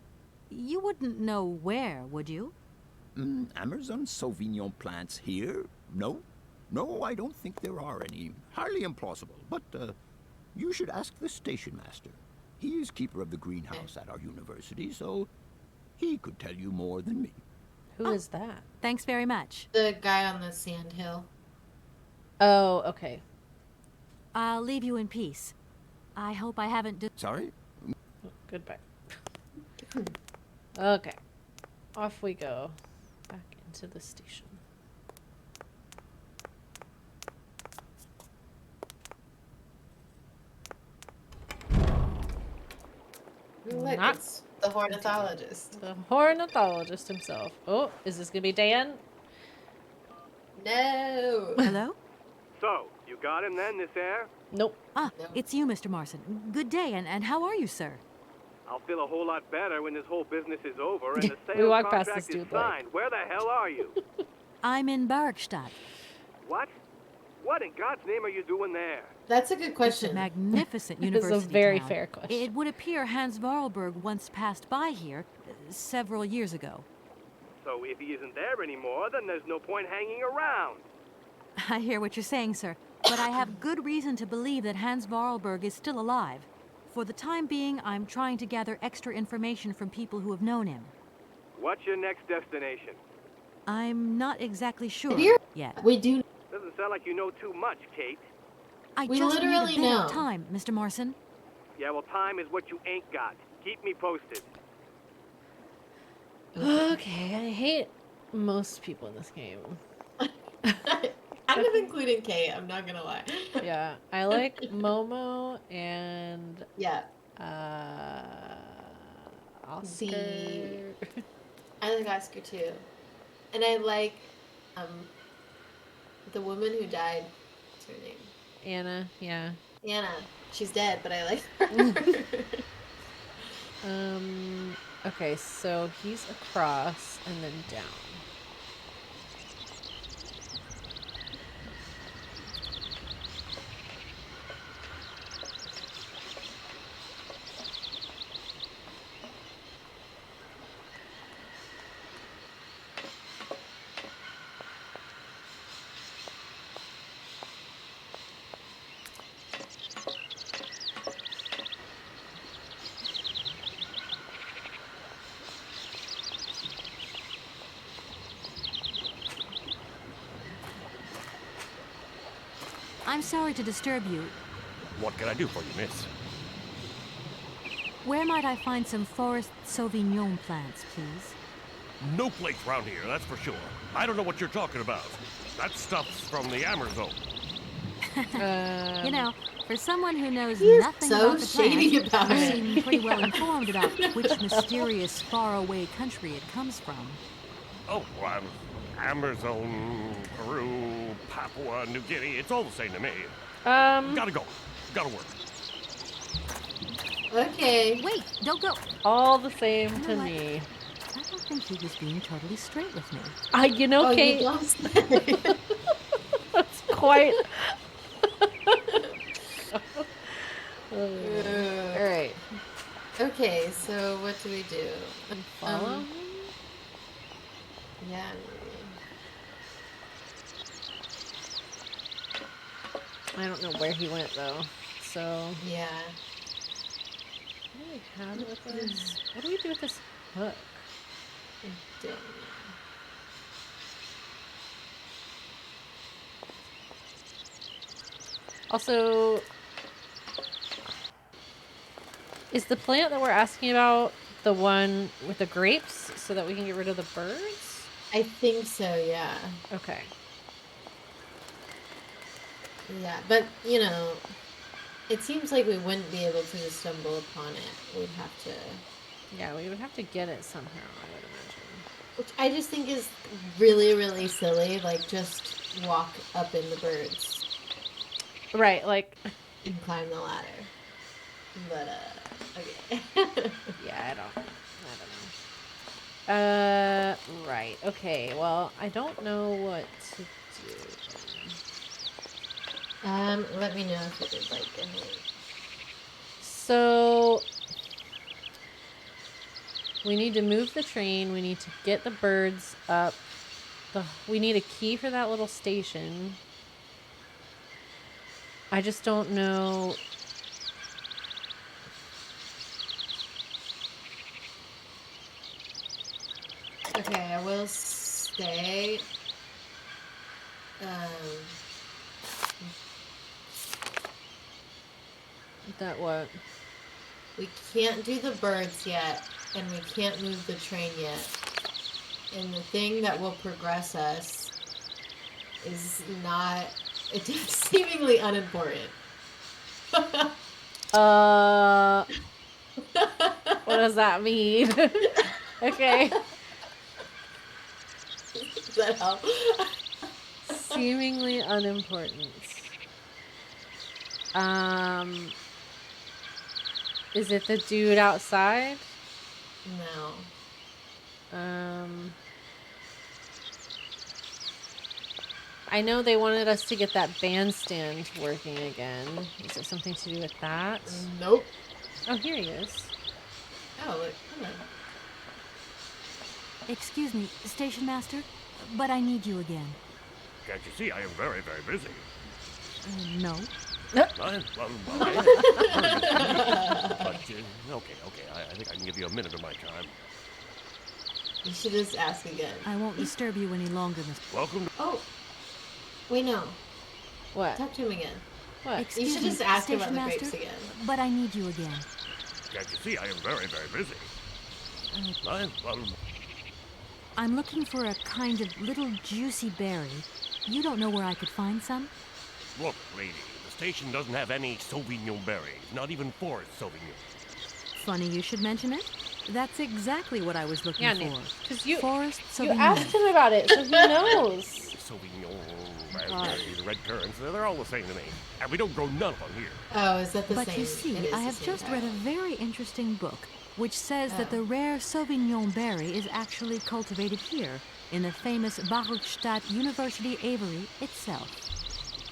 You wouldn't know where, would you? Amazon Sauvignon plants here? No. No, I don't think there are any. Highly implausible. But, you should ask the station master. He is keeper of the greenhouse at our university, so he could tell you more than me. Who is that? Thanks very much. The guy on the sand hill. Oh, okay. I'll leave you in peace. I hope I haven't... Sorry? Goodbye. Okay. Off we go. Back into the station. Look, Not it's the ornithologist. the ornithologist himself. Oh, is this gonna be Dan? No. Hello? So, you got him then, this air? Nope. Ah, it's you, Mr. Marson. Good day, and how are you, sir? I'll feel a whole lot better when this whole business is over and the We sales walked past contract this is dude, like- signed. Where the hell are you? I'm in Barkstadt. What? What in God's name are you doing there? That's a good It's a question. magnificent It's a university very town. fair question. It would appear Hans Vorarlberg once passed by here several years ago. So if he isn't there anymore, then there's no point hanging around. I hear what you're saying, sir, but I have good reason to believe that Hans Vorarlberg is still alive. For the time being, I'm trying to gather extra information from people who have known him. What's your next destination? I'm not exactly sure Here? yet. We do. Doesn't sound like you know too much, Kate. I We just need a literally bit know. of time, Mr. Marson. Yeah, well, time is what you ain't got. Keep me posted. Okay, I hate most people in this game. Kind of including Kate, I'm not gonna lie. Yeah, I like Momo and Yeah. Oscar. I like Oscar too. And I like the woman who died. What's her name? Anna, yeah. Anna. She's dead, but I like her. Okay, so he's across and then down. I'm sorry to disturb you. What can I do for you, miss? Where might I find some forest Sauvignon plants, please? No place round here, that's for sure. I don't know what you're talking about. That stuff's from the Amazon. You know, for someone who knows He's nothing so about the shady plant, about you it. seem pretty well informed about which mysterious faraway country it comes from. Oh, Amazon, Peru, Papua New Guinea. It's all the same to me. Gotta go. Gotta work. Okay. Wait, don't go. All the same You know to what? me. I don't think he was being totally straight with me. You know, Oh, Kate, you don't say. that's quite. Uh, Alright. Okay, so what do we do? Follow him? Yeah. I don't know where he went though. So Yeah. what do we have with this? What do we do with this hook? I don't know. Also, is the plant that we're asking about the one with the grapes so that we can get rid of the birds? I think so, yeah. Okay. Yeah, but, you know, it seems like we wouldn't be able to just stumble upon it. We'd have to... Yeah, we would have to get it somehow, I would imagine. Which I just think is really, really silly. Like, just walk up in the birds Right, like, and climb the ladder. But, okay. yeah, I don't know. Right, okay, well, I don't know what to do. Let me know if you did like any. So, we need to move the train, we need to get the birds up. We need a key for that little station. I just don't know. Okay, I will stay. That what? We can't do the birds yet, and we can't move the train yet. And the thing that will progress us is not... It's seemingly unimportant. What does that mean? Okay. Does that help? Seemingly unimportant. Is it the dude outside? No. I know they wanted us to get that bandstand working again. Is it something to do with that? Nope. Oh, here he is. Oh, look. Hello. Excuse me, station master, but I need you again. Can't you see I am very, very busy? No. But, okay. I think I can give you a minute of my time. You should just ask again. I won't disturb you any longer, Mr. Welcome to... Oh. Wait, no. What? Talk to him again. What? Excuse You should me, just ask him about station the master, grapes again. but I need you again. Can't you see I am very, very busy? I'm looking for a kind of little juicy berry. You don't know where I could find some? Look, lady, the station doesn't have any Sauvignon berries, not even forest Sauvignon. Funny you should mention it. That's exactly what I was looking for. Because you Sauvignon. asked him about it, so he knows. Sauvignon, raspberry, the red currants, they're all the same to me. And we don't grow none of them here. Oh, is that the same? But you see, I have just read a very interesting book which says that the Oh. rare Sauvignon berry is actually cultivated here in the famous Barukstadt University aviary itself.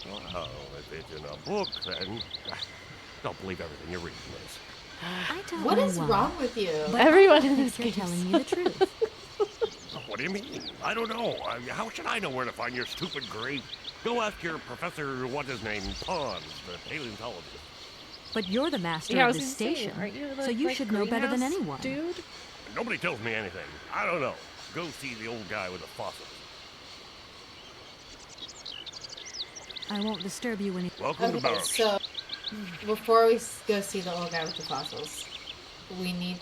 Well, if it's in a book, then don't believe everything you're reading, Liz. I don't What know is why, wrong with you? but Everyone I in think this you're case. telling me the truth. What do you mean? I don't know. How should I know where to find your stupid grape? Go ask your professor, what's his name, Pons, the paleontologist. But you're the master Yeah, I of was this gonna say, station, aren't you so you like should know better than greenhouse anyone. Dude? Nobody tells me anything. I don't know. Go see the old guy with the fossils. I won't disturb you any. Welcome to Okay, Barrow. so before we go see the old guy with the fossils, we need...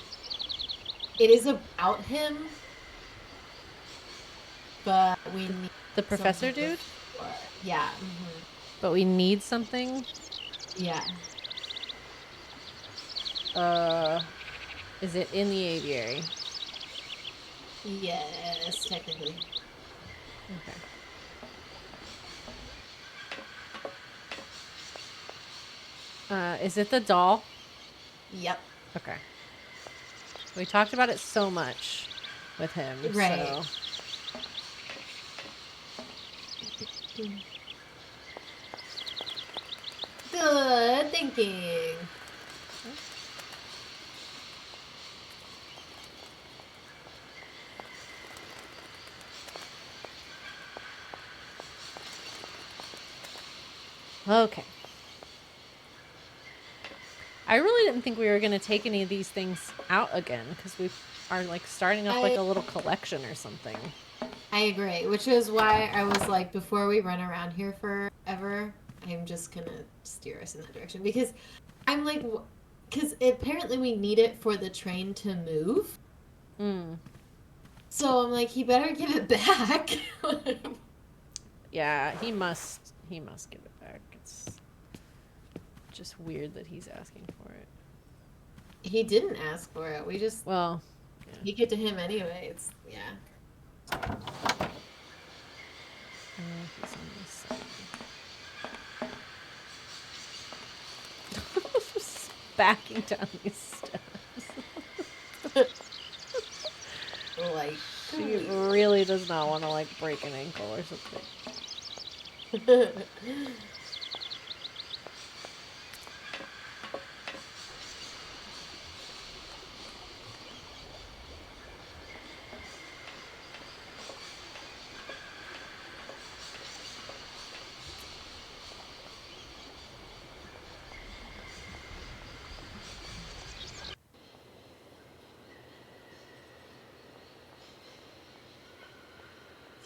It is about him, but we need... The professor something dude? before. Yeah. But we need something? Yeah. Is it in the aviary? Yes, technically. Okay. Is it the doll? Yep. Okay. We talked about it so much with him, Right. so... Good thinking. Okay. I really didn't think we were going to take any of these things out again, because we are, like, starting up, like, a little collection or something. I agree, which is why I was like, before we run around here forever, I'm just gonna steer us in that direction. Because I'm like, because apparently we need it for the train to move. So I'm like, he better give it back. Yeah, he must give it back. It's just weird that he's asking for it. He didn't ask for it. We just take it to him anyway. It's he's on this side. Just backing down these steps. like She really does not want to, like, break an ankle or something.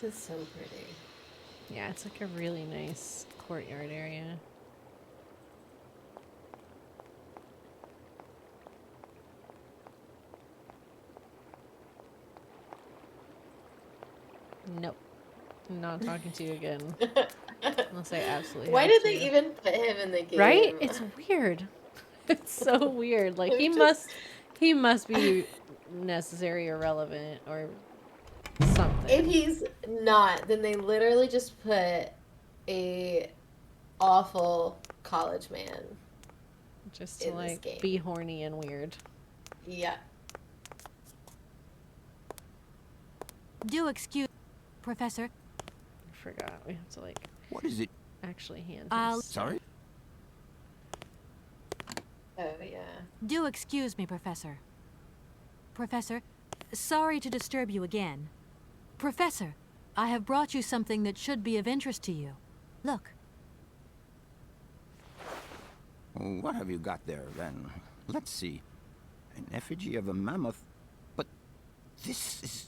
This is so pretty. Yeah, it's like a really nice courtyard area. Nope. I'm not talking to you again. Unless I absolutely Why have did to. they even put him in the game? Right? It's weird. It's so weird. Like he must be necessary or relevant or something. If he's not, then they literally just put a awful college man. Just to in this game. be horny and weird. Yeah. Do excuse, Professor. I forgot. We have to What is it? actually hand I'll- his Sorry? Oh, yeah. Do excuse me, Professor. Professor, sorry to disturb you again. Professor, I have brought you something that should be of interest to you. Look. What have you got there, then? Let's see. An effigy of a mammoth. But this is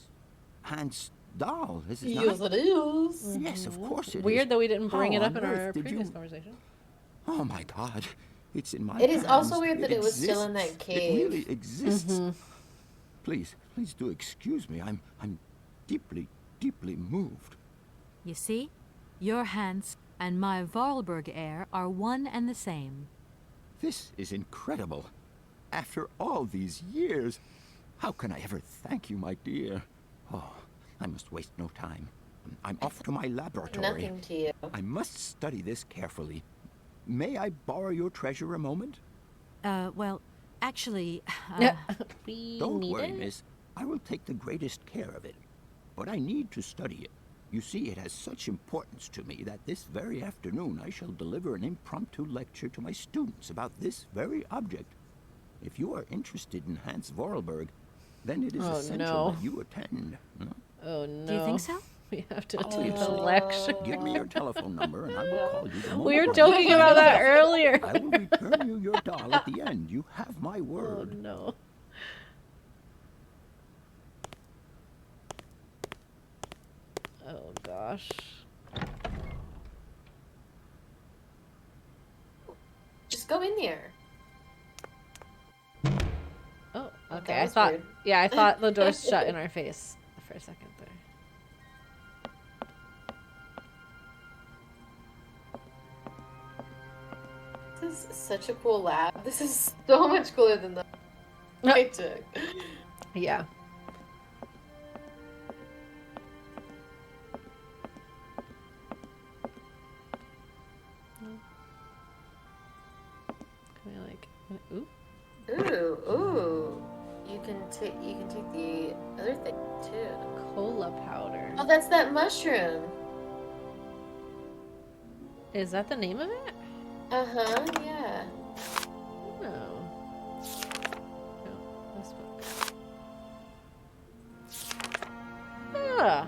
Hans' doll, is it not? Yes, it is. Yes, of course it is. Weird that we didn't bring How it up on in our earth did previous you- conversation. Oh my God. It's in my It is also hands. weird that it was still in that exists. cave. It really exists. Please do excuse me. I'm deeply, deeply moved. You see? Your Hans and my Vorarlberg heir are one and the same. This is incredible. After all these years, how can I ever thank you, my dear? Oh, I must waste no time. I'm off to my laboratory. Nothing to you. I must study this carefully. May I borrow your treasure a moment? Well, actually, Don't worry, miss. I will take the greatest care of it. But I need to study it. You see, it has such importance to me that this very afternoon I shall deliver an impromptu lecture to my students about this very object. If you are interested in Hans Vorarlberg, then it is essential that you attend. Oh no. Do you think so? We have to do the lecture. Give me your telephone number and I will call you the moment. We were I joking get about that back. earlier. I will return you your doll at the end. You have my Oh word. no. Oh gosh. Just go in there. Oh, That okay. I was thought, weird. yeah, I thought the door shut in our face for a second there. This is such a cool lab. This is so much cooler than the I took. Yeah. Can we ooh? Ooh. You can take the other thing too. Cola powder. Oh, that's that mushroom. Is that the name of it? Uh-huh, yeah. No. No, this book. Ah,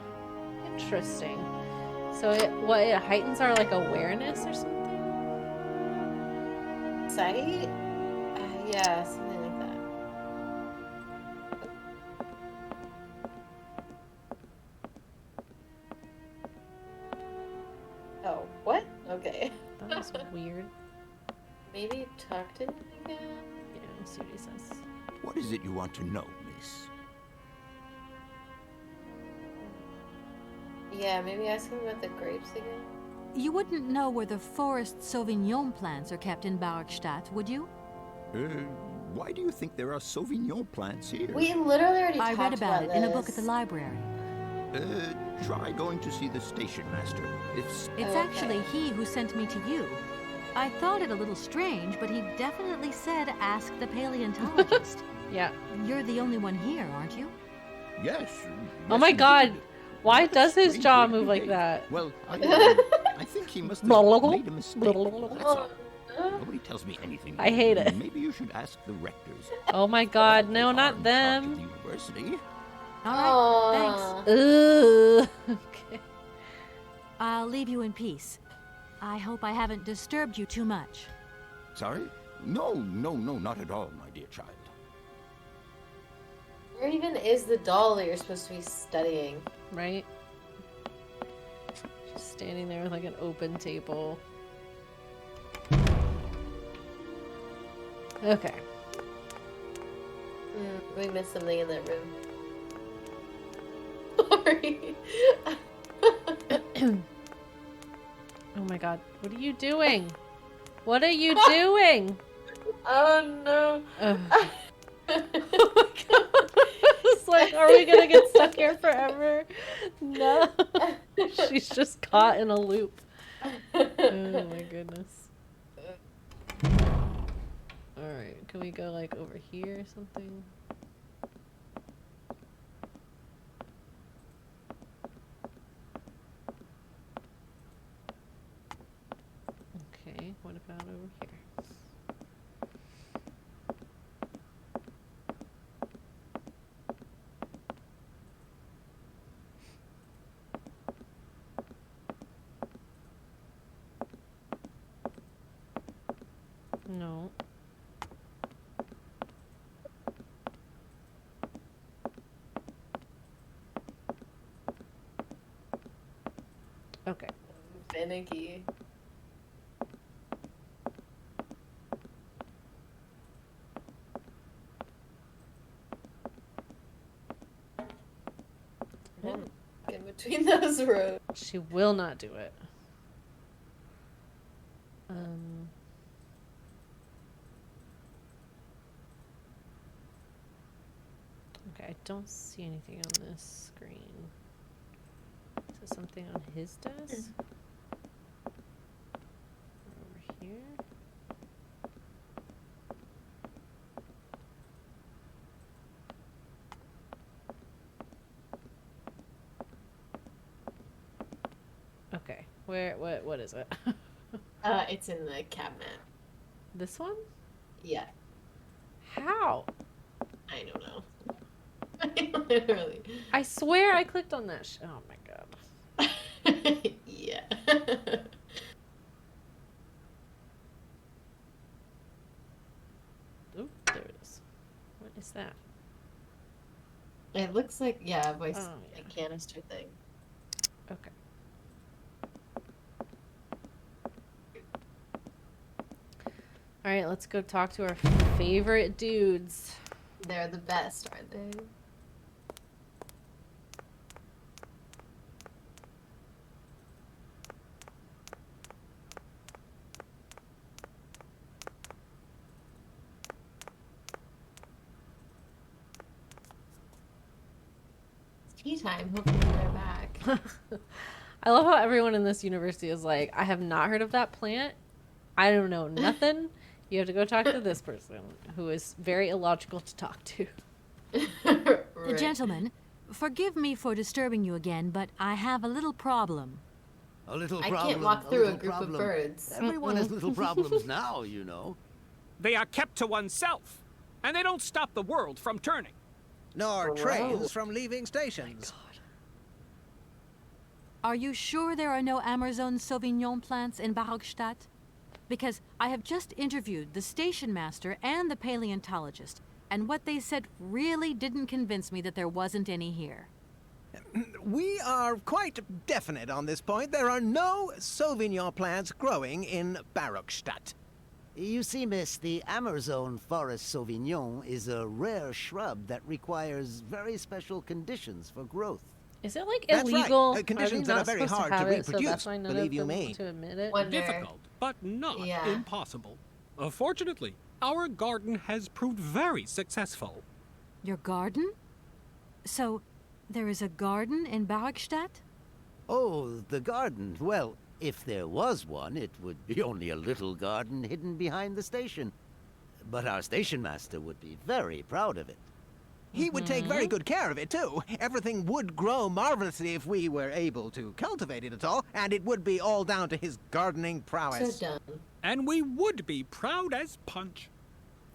interesting. So it heightens our awareness or something? Sight? Yeah, something like that. Oh, what? Okay. That was weird. Maybe talk to him again? Yeah, let's see what he says. What is it you want to know, miss? Yeah, maybe ask him about the grapes again. You wouldn't know where the forest Sauvignon plants are kept in Barkstadt, would you? Why do you think there are Sauvignon plants here? We literally already I talked read about it in a book at this. the library. Try going to see the station master. It's Okay. actually he who sent me to you. I thought it a little strange, but he definitely said ask the paleontologist. Yeah. You're the only one here, aren't you? Yes. Oh my god. indeed. Why does his Strange jaw way to move like behave. that? Well, I think he must have made a mistake. That's all. Nobody tells me anything. I hate it. Maybe you should ask the rectors. Oh my god, no, They are not in charge of them. the university. All right, Aw. thanks. Ugh. Okay. I'll leave you in peace. I hope I haven't disturbed you too much. Sorry? No, not at all, my dear child. Where even is the doll that you're supposed to be studying? Right? Just standing there with an open table. Okay. We missed something in that room. Sorry. Oh my god, what are you doing? What are you doing? Oh no. Oh my god. It's like, are we gonna get stuck here forever? No. She's just caught in a loop. Oh my goodness. Alright, can we go like over here or something? Okay, what about over here? No. Okay. Finicky. In between those roads. She will not do it. Okay, I don't see anything on this screen. Is there something on his desk? Over here? Okay, what is it? It's in the cabinet. This one? Yeah. How? I don't know. Literally. I swear I clicked on that oh my god. Yeah. Oop, there it is. What is that? It looks like, yeah, a voice Oh, yeah. a canister thing. Okay. Alright, let's go talk to our favorite dudes. They're the best, aren't they? It's tea time. Hopefully they're back. I love how everyone in this university is like, I have not heard of that plant. I don't know nothing. You have to go talk to this person who is very illogical to talk to. Right. Gentlemen, forgive me for disturbing you again, but I have a little problem. A little I problem. can't walk through a little group problem. of birds. Everyone has little problems now, you know. They are kept to oneself, and they don't stop the world from turning. Nor Gross. trains from leaving stations. Are you sure there are no Amazon Sauvignon plants in Barockstadt? Because I have just interviewed the station master and the paleontologist, and what they said really didn't convince me that there wasn't any here. We are quite definite on this point. There are no Sauvignon plants growing in Barockstadt. You see, miss, the Amazon Forest Sauvignon is a rare shrub that requires very special conditions for growth. Is it like That's illegal? right. Conditions are that they are not very supposed hard to to have it, so reproduce, that's why none believe of you them me. want to admit it? Wonder. Difficult, but not Yeah. impossible. Fortunately, our garden has proved very successful. Your garden? So, there is a garden in Barockstadt? Oh, the garden. Well, if there was one, it would be only a little garden hidden behind the station. But our station master would be very proud of it. He would take very good care of it, too. Everything would grow marvelously if we were able to cultivate it at all, and it would be all down to his gardening prowess. So done. And we would be proud as punch.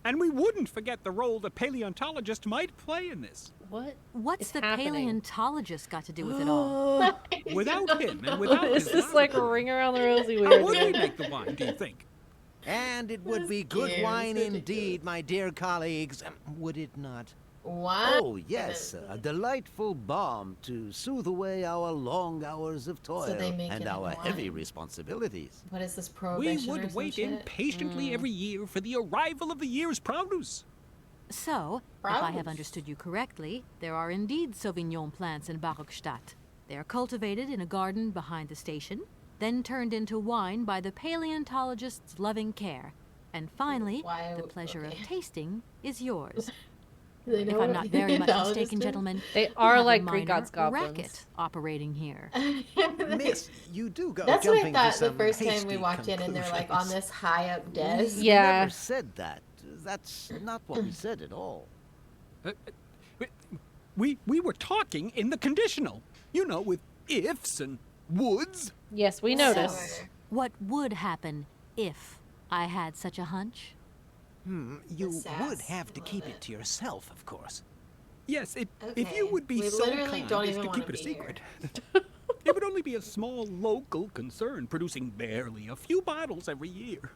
And we wouldn't forget the role the paleontologist might play in this. What's is the happening? paleontologist got to do with it all? Without him and without Is his this like a laboratory, ring around the rosy how weird? would we make the wine, do you think? And it would This be good game is wine ridiculous. indeed, my dear colleagues. Would it not? What? Oh, yes, a delightful balm to soothe away our long hours of toil they make and it in our heavy wine. responsibilities. What is this We prohibition or would some wait shit? impatiently every year for the arrival of the year's produce. So, if I have Problems. understood you correctly, there are indeed Sauvignon plants in Barockstadt. They are cultivated in a garden behind the station, then turned into wine by the paleontologist's loving care. And finally, the pleasure of tasting is yours. If I'm not very much mistaken, gentlemen, they you are have like a Greek minor gods goblins racket operating here. Miss, you do go That's what I jumping to thought the some first time we hasty walked in, and they're like on conclusions. this high up desk. We Yeah. never said that. That's not what we said at all. We were talking in the conditional. You know, with ifs and woulds. Yes, we noticed. What would happen if I had such a hunch? You would have to keep it to yourself, of course. Yes, if you would be We so literally kind don't as even to wanna keep it a be secret. It would only be a small local concern producing barely a few bottles every year.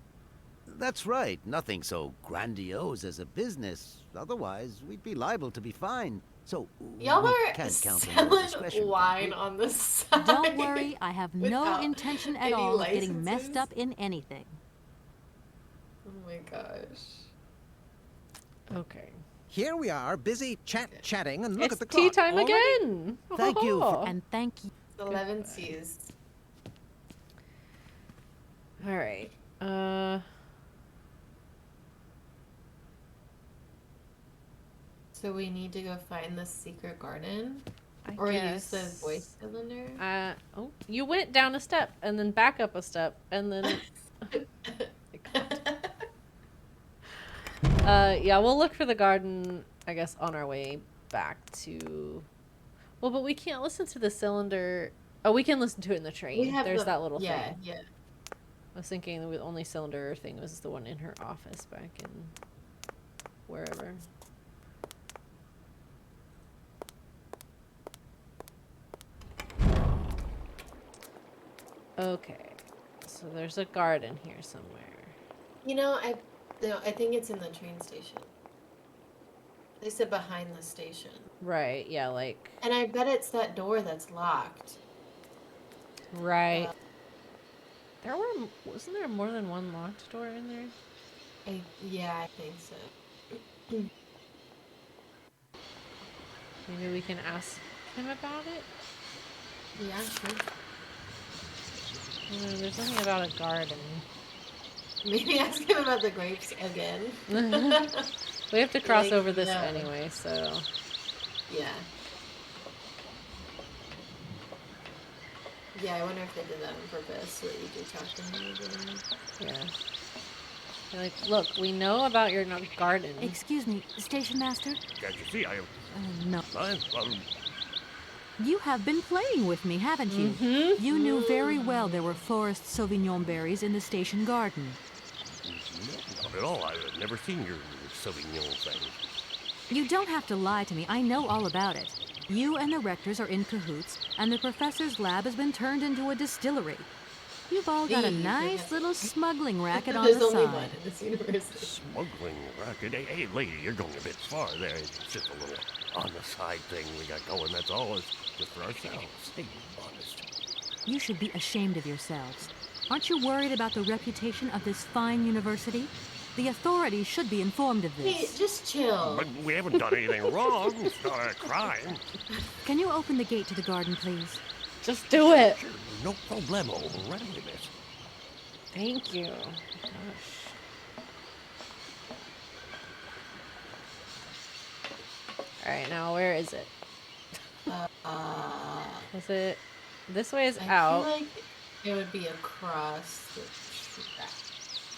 That's right. Nothing so grandiose as a business. Otherwise, we'd be liable to be fined. So Y'all we are can't count on your discretion. selling wine on the side. Don't worry, I have no without intention at any all of getting messed licenses? up in anything. Oh my gosh. Okay. Here we are, busy chatting, and look It's at the tea clock. time Already? again. Thank you for- And thank you. 11 C's. All right. So we need to go find the secret garden? I Or guess. use the voice cylinder? Oh, you went down a step and then back up a step and then. Yeah, we'll look for the garden, I guess, on our way back to. Well, but we can't listen to the cylinder. Oh, we can listen to it in the train. There's that little thing. Yeah. I was thinking the only cylinder thing was the one in her office back in wherever. Okay, so there's a garden here somewhere. You know, I think it's in the train station. They said behind the station. Right, yeah, like. And I bet it's that door that's locked. Right. Wasn't there more than one locked door in there? Yeah, I think so. Maybe we can ask him about it? Yeah, sure. There's nothing about a garden. Maybe ask him about the grapes again. We have to cross Like, over this no. anyway, so. Yeah. Yeah, I wonder if they did that on purpose so that you do talk to him again. Yeah. They're like, look, we know about your garden. Excuse me, station master? Can't you see I am... No. I'm... You have been playing with me, haven't you? Mm-hmm. You knew very well there were forest Sauvignon berries in the station garden. Not at all. I've never seen your Sauvignon thing. You don't have to lie to me. I know all about it. You and the rectors are in cahoots, and the professor's lab has been turned into a distillery. You've all got a nice little smuggling racket on the There's only side. one in this university. Smuggling racket? Hey, lady, you're going a bit far there. It's just a little on-the-side thing we got going, that's all. It's just for ourselves. Hey, honest. You should be ashamed of yourselves. Aren't you worried about the reputation of this fine university? The authorities should be informed of Hey, this. just chill. But we haven't done anything wrong. It's not a crime. Can you open the gate to the garden, please? Just do it. Sure, no problemo. Right away, miss. Thank you. Gosh. Alright, now where is it? Is it... This way is out. I feel like it would be across the track.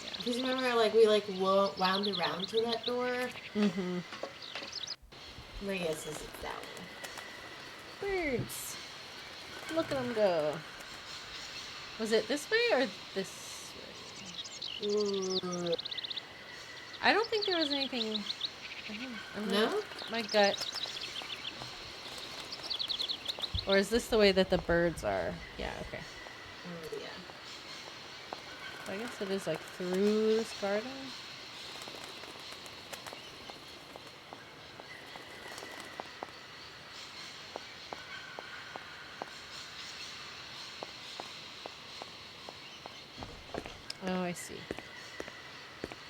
Yeah. Because remember, like, we, like, wound around to that door? Mm-hmm. My guess is it's that one. Birds. Look at them go. Was it this way or this way? I don't think there was anything... No? My gut. Or is this the way that the birds are? Yeah, okay. Oh, yeah. So I guess it is like through this garden. Oh, I see.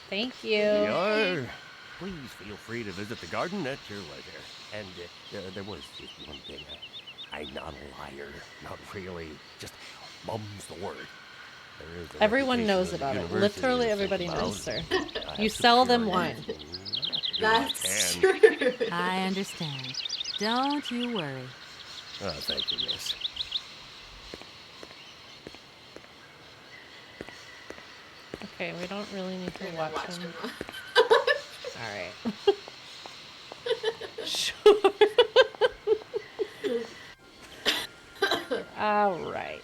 Thank you. Yar. Please feel free to visit the garden at your leisure. And there was just one thing. I'm not a liar. Not really. Just mum's the word. There is a Everyone reputation knows of the about it. university Literally to everybody think knows, about. sir. I You have sell them superior wine. do what I That's can. true. I understand. Don't you worry. Oh, thank you, miss. Okay, we don't really need to watch him. All right. Sure. All right.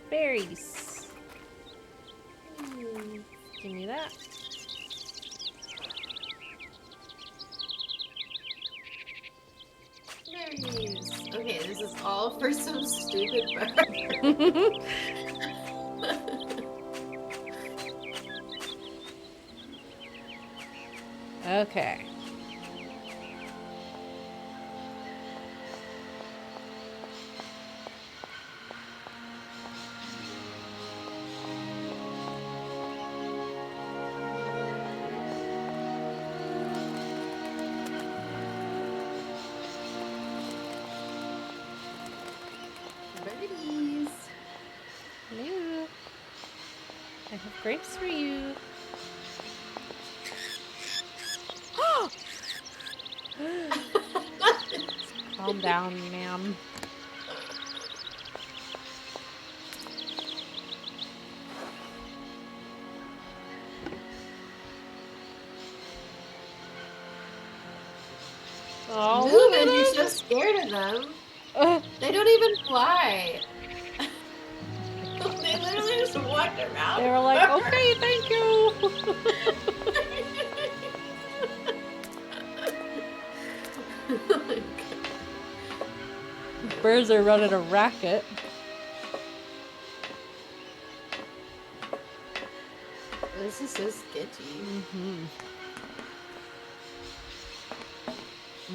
Berries. Give me that. Berries. Okay, this is all for some stupid burger. Okay. Birdies. Hello. I have grapes for you. Calm down, ma'am. Oh, Move it, you're so scared of them. They don't even fly. They literally just walked around. They were like, okay, thank you. Birds are running a racket. This is so sketchy.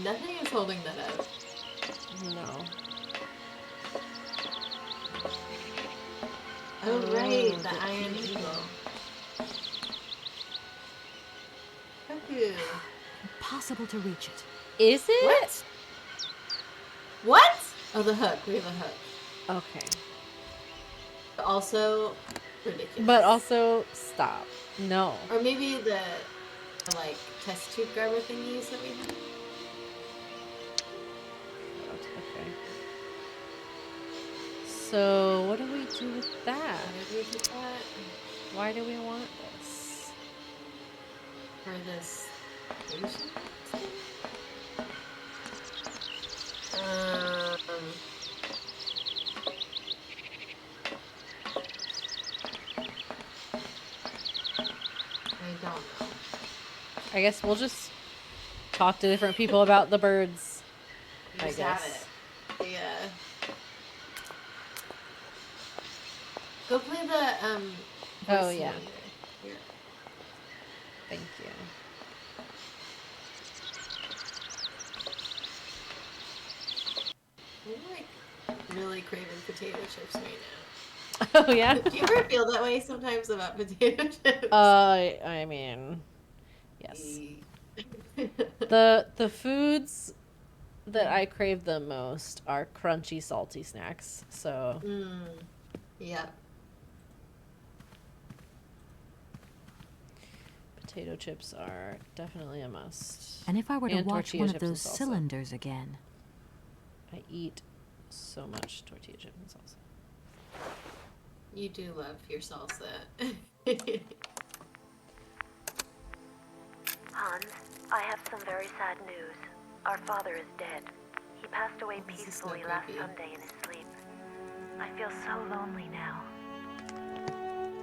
Nothing is holding that up. No. Oh, right, the Iron Eagle. Cuckoo. Impossible to reach it. Is it? What? What? Oh, the hook. We have a hook. Okay. But also ridiculous. But also, stop. No. Or maybe the like test tube grabber thingies that we have. Okay. So, what do we do with that? Why did we do that? Why do we want this? For this patient? I don't know. I guess we'll just talk to different people about the birds. You just have it. Yeah. Go play the Oh, voice yeah. monitor. Here. Thank you. I'm like really craving potato chips right now. Oh, yeah? Do you ever feel that way sometimes about potato chips? I mean, yes. The foods that I crave the most are crunchy, salty snacks. So, Yeah. potato chips are definitely a must. And if I were to And watch tortilla one of chips and those salsa. cylinders again. I eat so much tortilla chip and salsa. You do love your salsa. Hans, I have some very sad news. Our father is dead. He passed away peacefully last Sunday in his sleep. I feel so lonely now.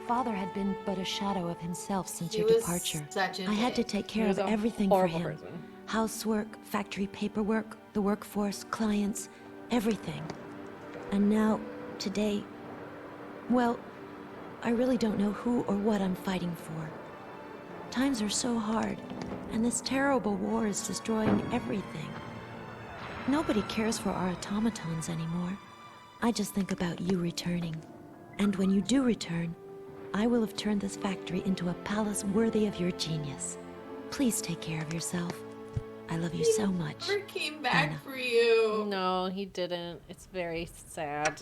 Father had been but a shadow of himself since He your was departure. such a I had to dick. take He care was of a everything for horrible him. person. Housework, factory paperwork, the workforce, clients, everything. And now, today, well, I really don't know who or what I'm fighting for. Times are so hard, and this terrible war is destroying everything. Nobody cares for our automatons anymore. I just think about you returning. And when you do return, I will have turned this factory into a palace worthy of your genius. Please take care of yourself. I love you so much. Never came back Anna. for you. No, he didn't. It's very sad.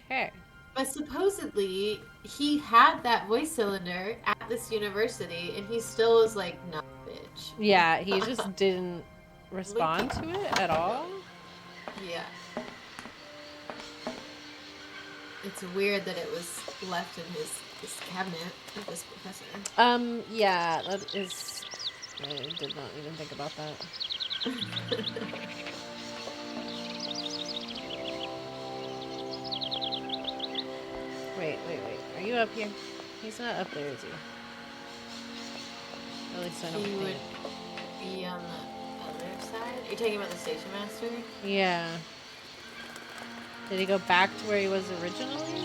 Okay. But supposedly, he had that voice cylinder at this university, and he still was like, no, bitch. Yeah, he just didn't respond to it at all. Yeah. It's weird that it was left in his cabinet of this professor. Yeah, that is... I did not even think about that. Wait. Are you up here? He's not up there, is he? At least I don't He think. would be on the other side? Are you talking about the station master? Yeah. Did he go back to where he was originally?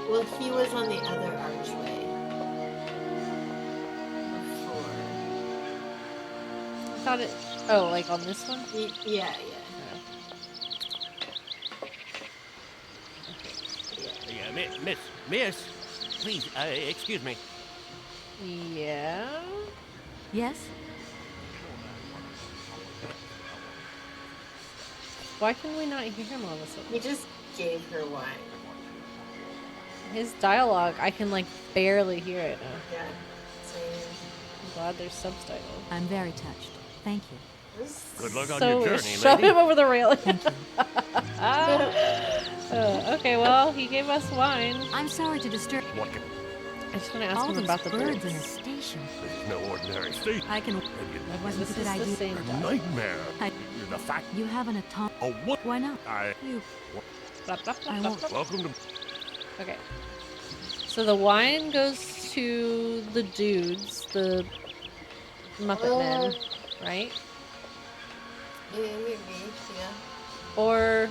Well, he was on the other archway. Before. I thought it... Oh, like on this one? Yeah. Yeah, miss, please, excuse me. Yeah? Yes? Why can we not hear him all of a sudden? He just gave her wine. His dialogue, I can like barely hear it now. Yeah, same. I'm glad there's subtitles. I'm very touched. Thank you. Good luck on So your journey, shove lady. him over the railing. Okay, well, he gave us wine. I'm sorry to disturb. What can... I just want to ask All him these about the birds birds. in a station. This is no ordinary station. I can. This What is did I the do? same A guy. nightmare. I- The fact... You have an atom. Oh, what? Why not? You. Blah, blah, blah, I blah, won't. blah. Welcome to... Okay. So the wine goes to the dudes, the Muppet Men, right? Yeah, maybe, yeah. Or... I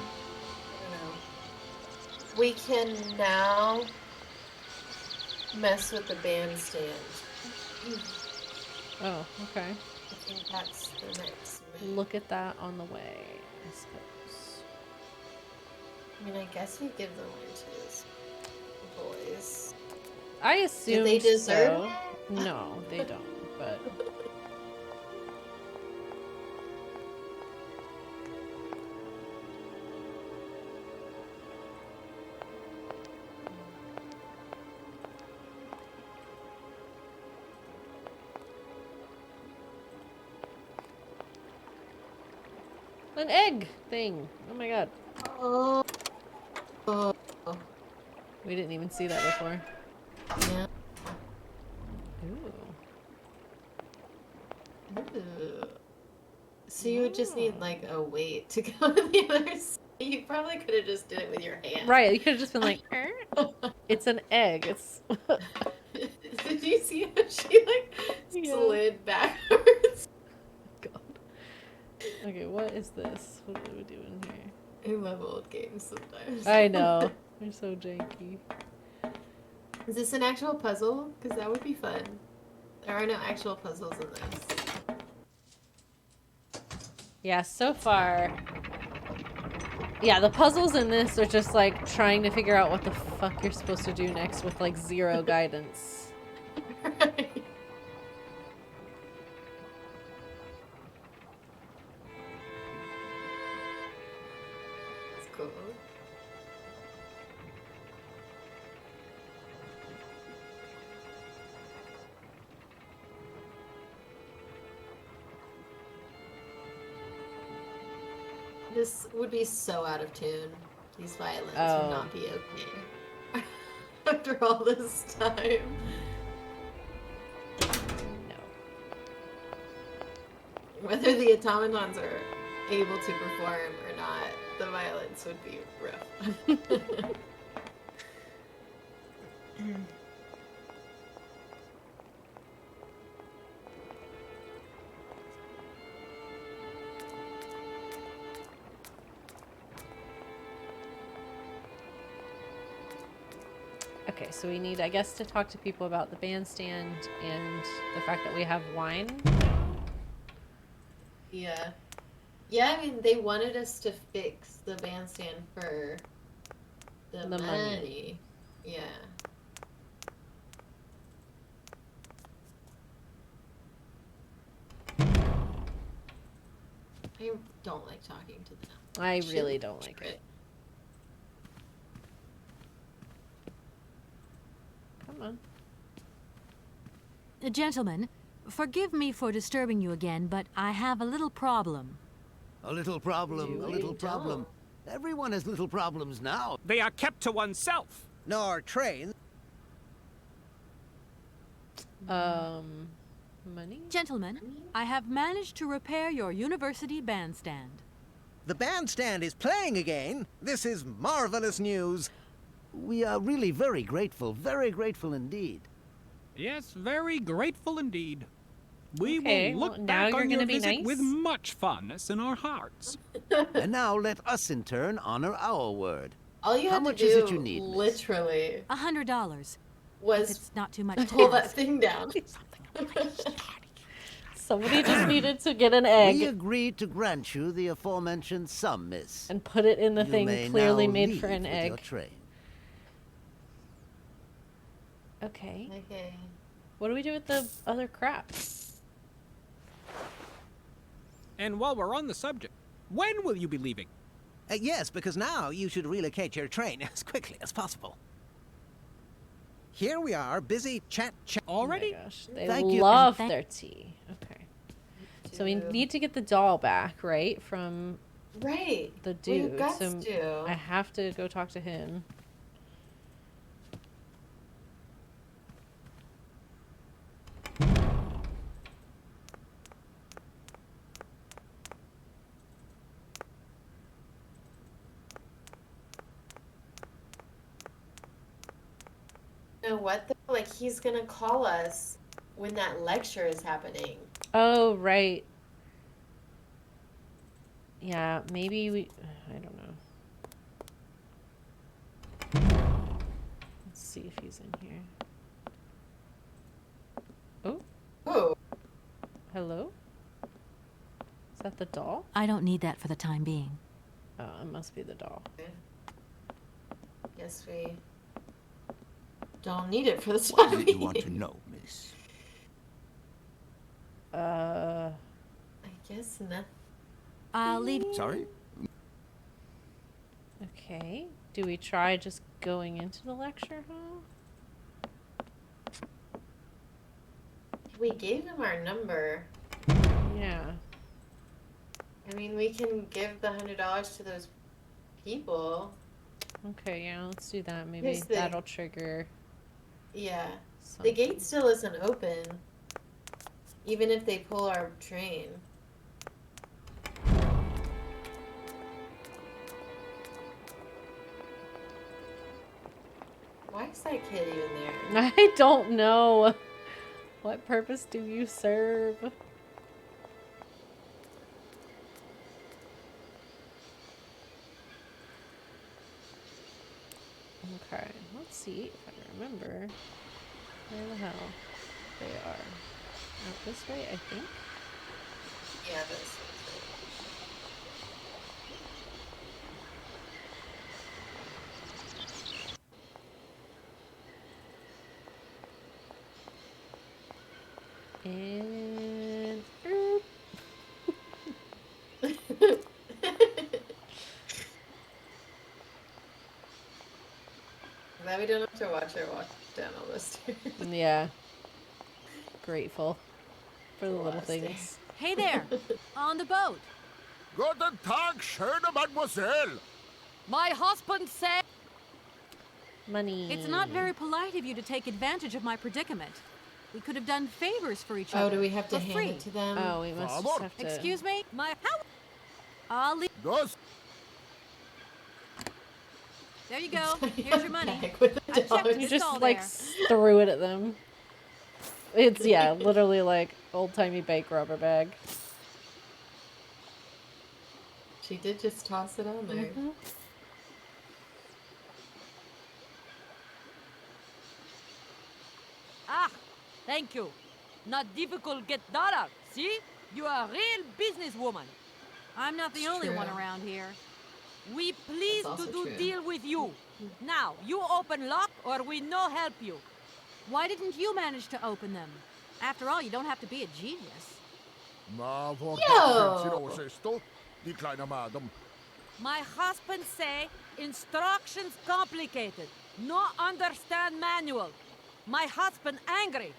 don't know. We can now mess with the bandstand. Oh, okay. I think that's the next move. Look at that on the way, I suppose. I mean, I guess we give the wine to his boys. I assume they deserve so. No, they don't, but... An egg thing. Oh my god. Oh. We didn't even see that before. Yeah. Ooh. Ooh. So you would just need like a weight to go on the other side. You probably could have just did it with your hand. Right, you could have just been like, it's an egg. It's. Did you see how she like slid backwards? God. Okay, what is this? What are we doing here? I love old games sometimes. I know. They're so janky. Is this an actual puzzle? Because that would be fun. There are no actual puzzles in this. Yeah, so far. Yeah, the puzzles in this are just like trying to figure out what the fuck you're supposed to do next with like zero guidance. It's cool. This would be so out of tune. These violins would not be okay. After all this time. No. Whether the automatons are able to perform or not, the violence would be rough. Okay, so we need, I guess, to talk to people about the bandstand and the fact that we have wine. Yeah. Yeah, I mean, they wanted us to fix the bandstand for the money. Yeah. I don't like talking to them. I really don't like it. Come on. Gentlemen, forgive me for disturbing you again, but I have a little problem. A little problem, a little problem. Everyone has little problems now. They are kept to oneself. Nor trained. Money? Gentlemen, I have managed to repair your university bandstand. The bandstand is playing again. This is marvelous news. We are really very grateful indeed. Yes, very grateful indeed. We Okay, will look well, now back you're on gonna your be visit nice? with much fondness in our hearts. And now let us in turn honor our word. All you How had much to do, is it you need, miss? literally, $100. was If it's not too much to pull that ask. thing down. Somebody just needed to get an egg. We agreed to grant you the aforementioned sum, miss. And put it in the You thing may clearly now made for leave an with egg. your train. Okay. Okay. What do we do with the other crap? And while we're on the subject, when will you be leaving? Yes, because now you should relocate your train as quickly as possible. Here we are, busy chat. Already? Oh my gosh, they Thank you. love their tea. Okay. So we need to get the doll back, right? From Right. the dude. We've got So to. I have to go talk to him. You know what, though? Like, he's gonna call us when that lecture is happening. Oh, right. Yeah, maybe we... I don't know. Let's see if he's in here. Oh. Oh. Hello? Is that the doll? I don't need that for the time being. Oh, it must be the doll. Guess we don't need it for the What time do you want to being. know, miss? I guess not. I'll leave. Sorry? Okay. Do we try just going into the lecture hall? We gave him our number. Yeah. I mean, we can give the $100 to those people. Okay, yeah, let's do that. Maybe Here's the- that'll trigger. Yeah. The something. gate still isn't open. Even if they pull our train. Why is that kid even there? I don't know. What purpose do you serve? Okay, let's see if I remember where the hell they are. Out this way, I think. Yeah, that's And Glad we don't have to watch her walk down all those stairs. yeah, grateful for the little Last day. things. Hey there, on the boat. Guten Tag, schöne Mademoiselle. My husband said... Money. It's not very polite of you to take advantage of my predicament. We could have done favors for each Oh, other. do we have to for hand free. it to them? Oh, we must just have to. Excuse me? My how? I'll leave. Dos. There you go. Here's your money. Bag with the I checked dollars. You It's just all like there. threw it at them. It's yeah, literally like old timey bank robber bag. She did just toss it on there. Thank you. Not difficult get dollar. See? You are a real businesswoman. I'm not the only one around here. We pleased to also do true. deal with you. Now, you open lock or we no help you. Why didn't you manage to open them? After all, you don't have to be a genius. Ma vor Yo. esto, di kleine madam. My husband say instructions complicated. No understand manual. My husband angry.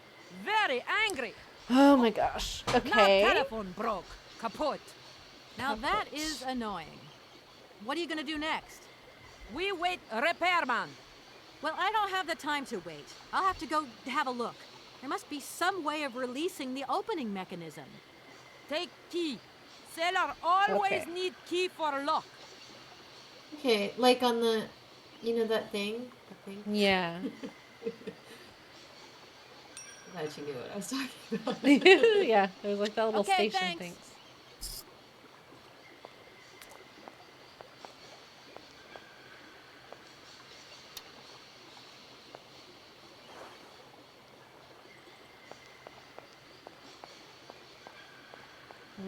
Very angry. Oh my gosh. Now Okay. telephone broke. Kaput. Now that is annoying. What are you gonna do next? We wait repairman. Well, I don't have the time to wait. I'll have to go have a look. There must be some way of releasing the opening mechanism. Take key. Sailor always Okay. need key for lock. Okay, like on the, you know that thing? That thing? Yeah. Glad you knew what I was talking about. Yeah, there's like that little Okay, station thanks. things.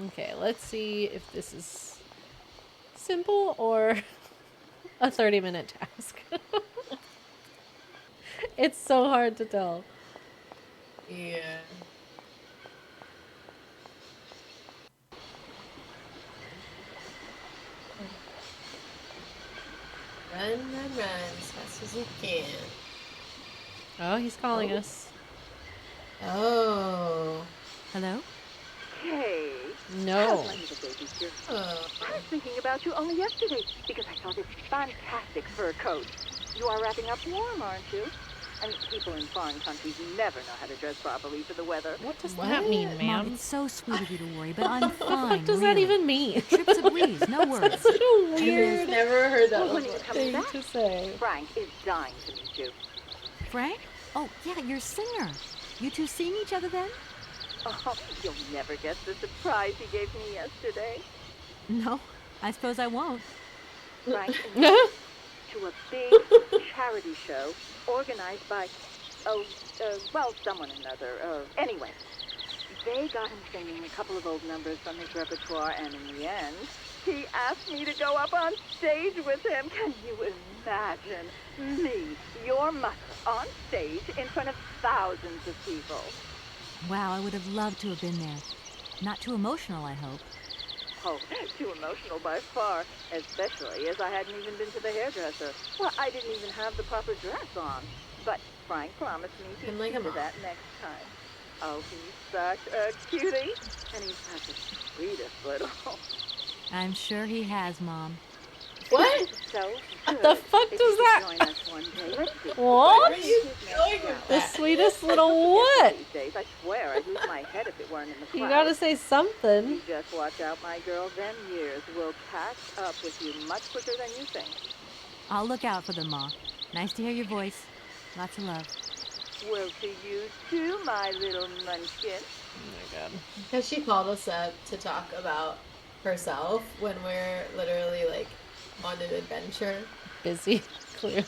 Okay, let's see if this is simple or a 30-minute task. It's so hard to tell. Yeah. Run, as fast as you can. Oh, he's calling us. Oh. Hello? Hey. No. How's my little baby here? Oh. I was thinking about you only yesterday because I saw this fantastic fur coat. You are wrapping up warm, aren't you? I mean, people in foreign countries never know how to dress properly for the weather. What does that mean, Mom, ma'am? it's so sweet of you to worry, but I'm What the fine. fuck does that really. even mean? Trips a breeze, no worries. That's such a weird I've never heard that Well, when are you before. coming thing back? to say. Frank is dying to meet you. Frank? Oh, yeah, your singer. You two seeing each other then? Oh, you'll never guess the surprise he gave me yesterday. No, I suppose I won't. Frank invited to a big charity show organized by, well, someone or another. Anyway, they got him singing a couple of old numbers from his repertoire, and in the end, he asked me to go up on stage with him. Can you imagine me, your mother, on stage in front of thousands of people? Wow, I would have loved to have been there. Not too emotional, I hope. Oh, too emotional by far, especially as I hadn't even been to the hairdresser. Well, I didn't even have the proper dress on. But Frank promised me he'd I'm like see a to mom. that next time. Oh, he's such a cutie, and he's such the sweetest little. I'm sure he has, Mom. What? So What the fuck if does you could that? join us one day, let's see. What? Where are you going with The that? sweetest little what? These days, I swear I'd lose my head if it weren't in the You clouds. gotta say something. You just watch out, my girl. Them years will catch up with you much quicker than you think. I'll look out for them, Ma. Nice to hear your voice. Lots of love. Well, to you too, my little munchkin. Oh my god. Has she called us up to talk about herself when we're literally like on an adventure? Busy, clearly.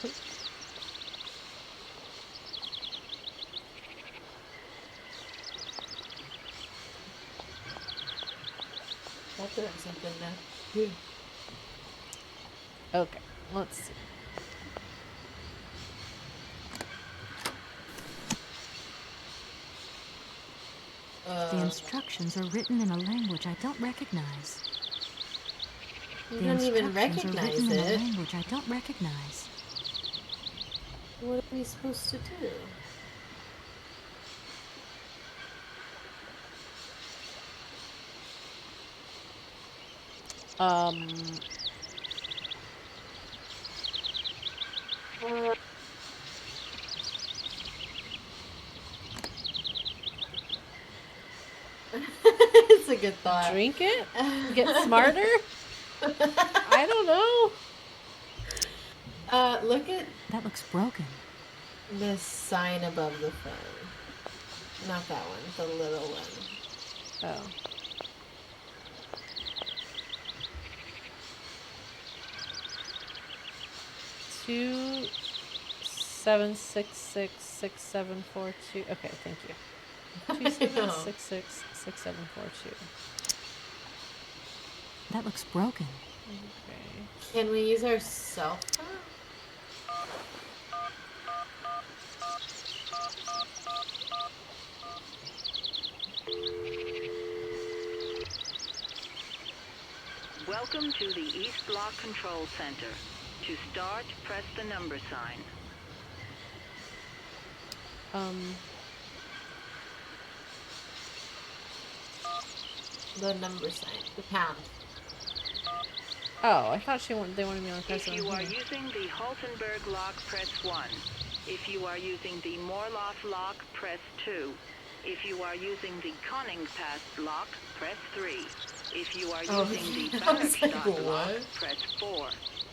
I'll throw something now. Okay, let's see. The instructions are written in a language I don't recognize. You The don't even instructions are recognize written in a it. language I don't recognize. What are we supposed to do? Um, It's a good thought. drink it? Get smarter? I don't know. Look at That looks broken. this sign above the phone. Not that one, the little one. Oh. Two 7666742. Okay, thank you. 27666742. That looks broken. Okay. Can we use our cell phone? Welcome to the East Block Control Center. To start, press the number sign. The number sign. The pound. Oh, I thought they wanted me on press If you on are here. using the Haltenberg lock, press 1. If you are using the Morloff lock, press 2. If you are using the Koningpass lock, press 3. If you are using the Barracks lock, press 4.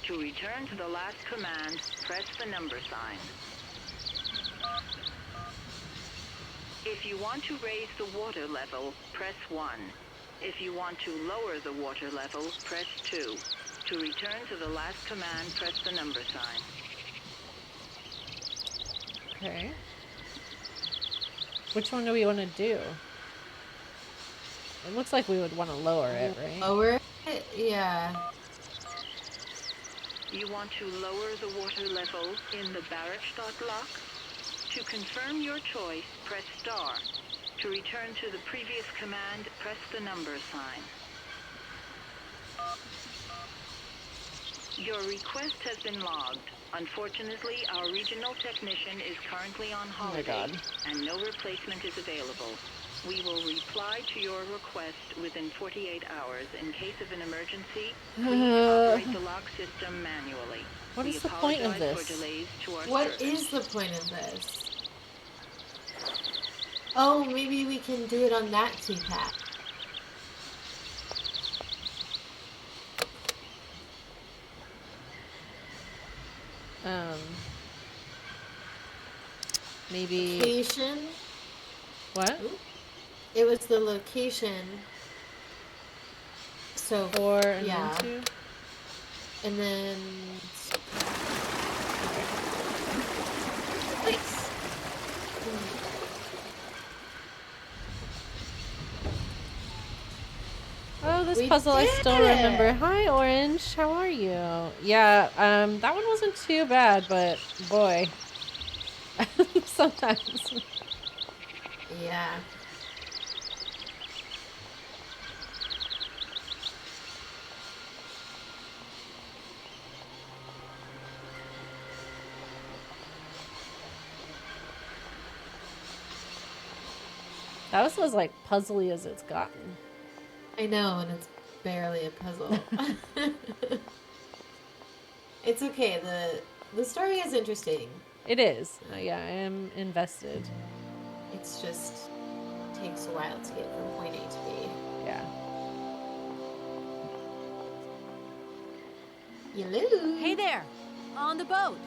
To return to the last command, press the number sign. If you want to raise the water level, press 1. If you want to lower the water level, press 2. To return to the last command, press the number sign. Okay. Which one do we want to do? It looks like we would want to lower it, right? Lower it? Yeah. You want to lower the water level in the Barracks lock? To confirm your choice, press star. To return to the previous command, press the number sign. Your request has been logged. Unfortunately, our regional technician is currently on holiday, and no replacement is available. We will reply to your request within 48 hours. In case of an emergency, please operate the lock system manually. What is the point of this? For delays to our What service. is the point of this? Oh, maybe we can do it on that keypad. Maybe. Location. What? It was the location. So for and yeah. into. And then. Nice. Oh, this We puzzle I did still it! remember. Hi, Orange. How are you? Yeah, that one wasn't too bad, but boy, sometimes. Yeah. That was as like puzzly as it's gotten. I know, and it's barely a puzzle. It's okay. The story is interesting. It is. Yeah, I am invested. It's just takes a while to get from point A to B. Yeah. Hello. Hey there, on the boat.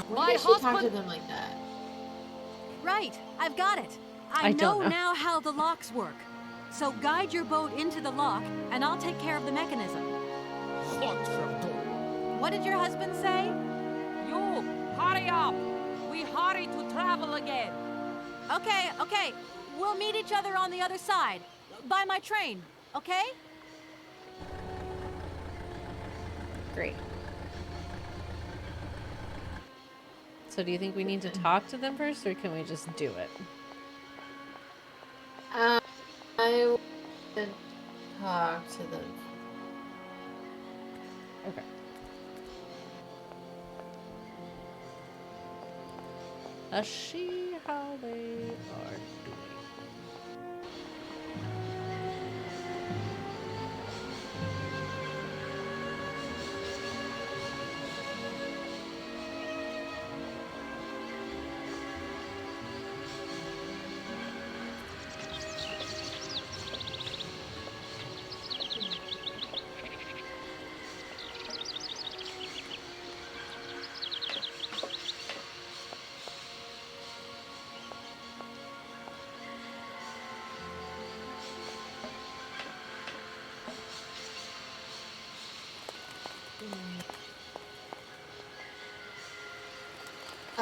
Why did she talk to them like that? Right, I've got it. I know now how the locks work. So guide your boat into the lock, and I'll take care of the mechanism. What did your husband say? You, hurry up. We hurry to travel again. Okay. We'll meet each other on the other side. By my train, okay? Great. So do you think we need to talk to them first, or can we just do it? I would talk to them. Okay. Let's see how they are doing.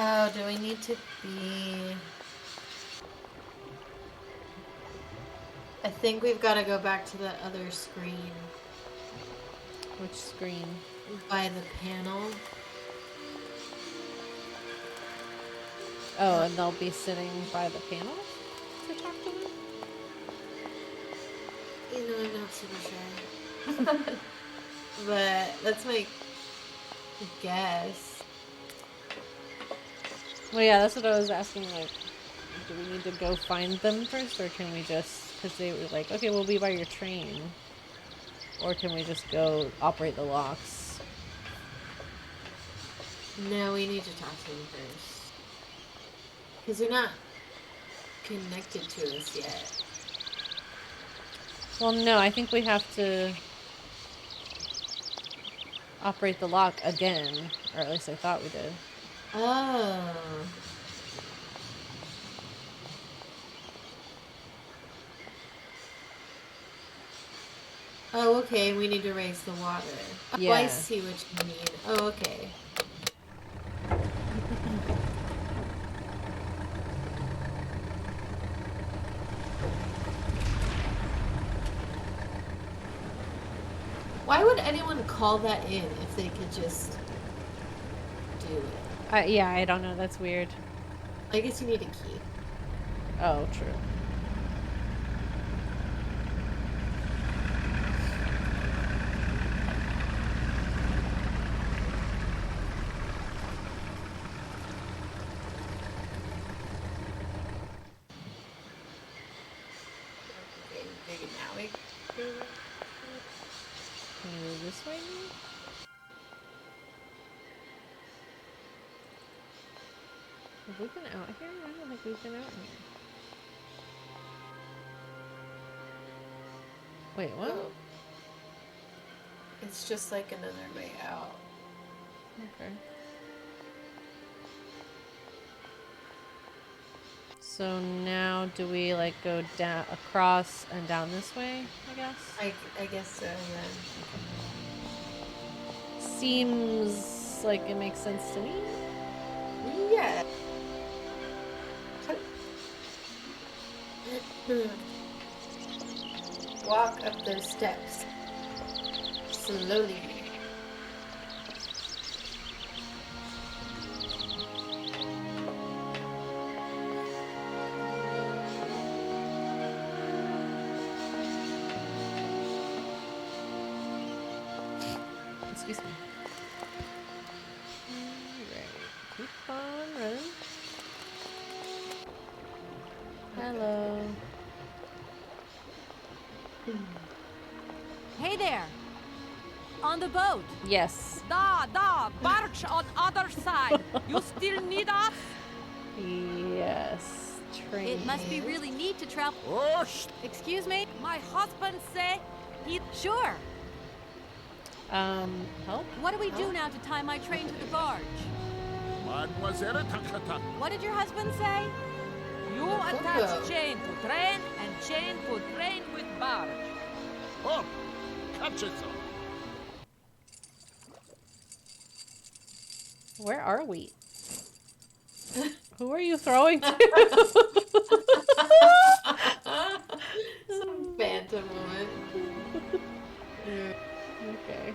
Oh, do we need to be... I think we've got to go back to that other screen. Which screen? By the panel. Oh, and they'll be sitting by the panel to talk to them? You know, I'm not super sure. But that's my guess. Well, yeah, that's what I was asking. Like, do we need to go find them first, or can we just... Because they were like, okay, we'll be by your train. Or can we just go operate the locks? No, we need to talk to them first. Because they're not connected to us yet. Well, no, I think we have to operate the lock again. Or at least I thought we did. Oh. Oh, okay, we need to raise the water. Yeah. Oh, I see what you mean. Oh, okay. Why would anyone call that in if they could just do it? Yeah, I don't know. That's weird. I guess you need a key. Oh, true. Okay, maybe now we go back. Can we go this way now? Have we been out here? I don't think we've been out here. Wait, what? Oh. It's just like another way out. Okay. So now do we like go down across and down this way, I guess? I guess so, yeah. Seems like it makes sense to me. Yeah. Walk up those steps. Slowly. Excuse me. Alright. Keep on running. Hello. Hey there! On the boat! Yes. Da, barge on other side. You still need us? Yes. Train. It must be really neat to travel. Oh, Excuse me? My husband say he... Sure. Help? What do we do now to tie my train to the barge? Mademoiselle Takata. What did your husband say? You attach chain to train and chain to train with barge. Oh, catch it, son. Where are we? Who are you throwing to? Some phantom woman. Okay.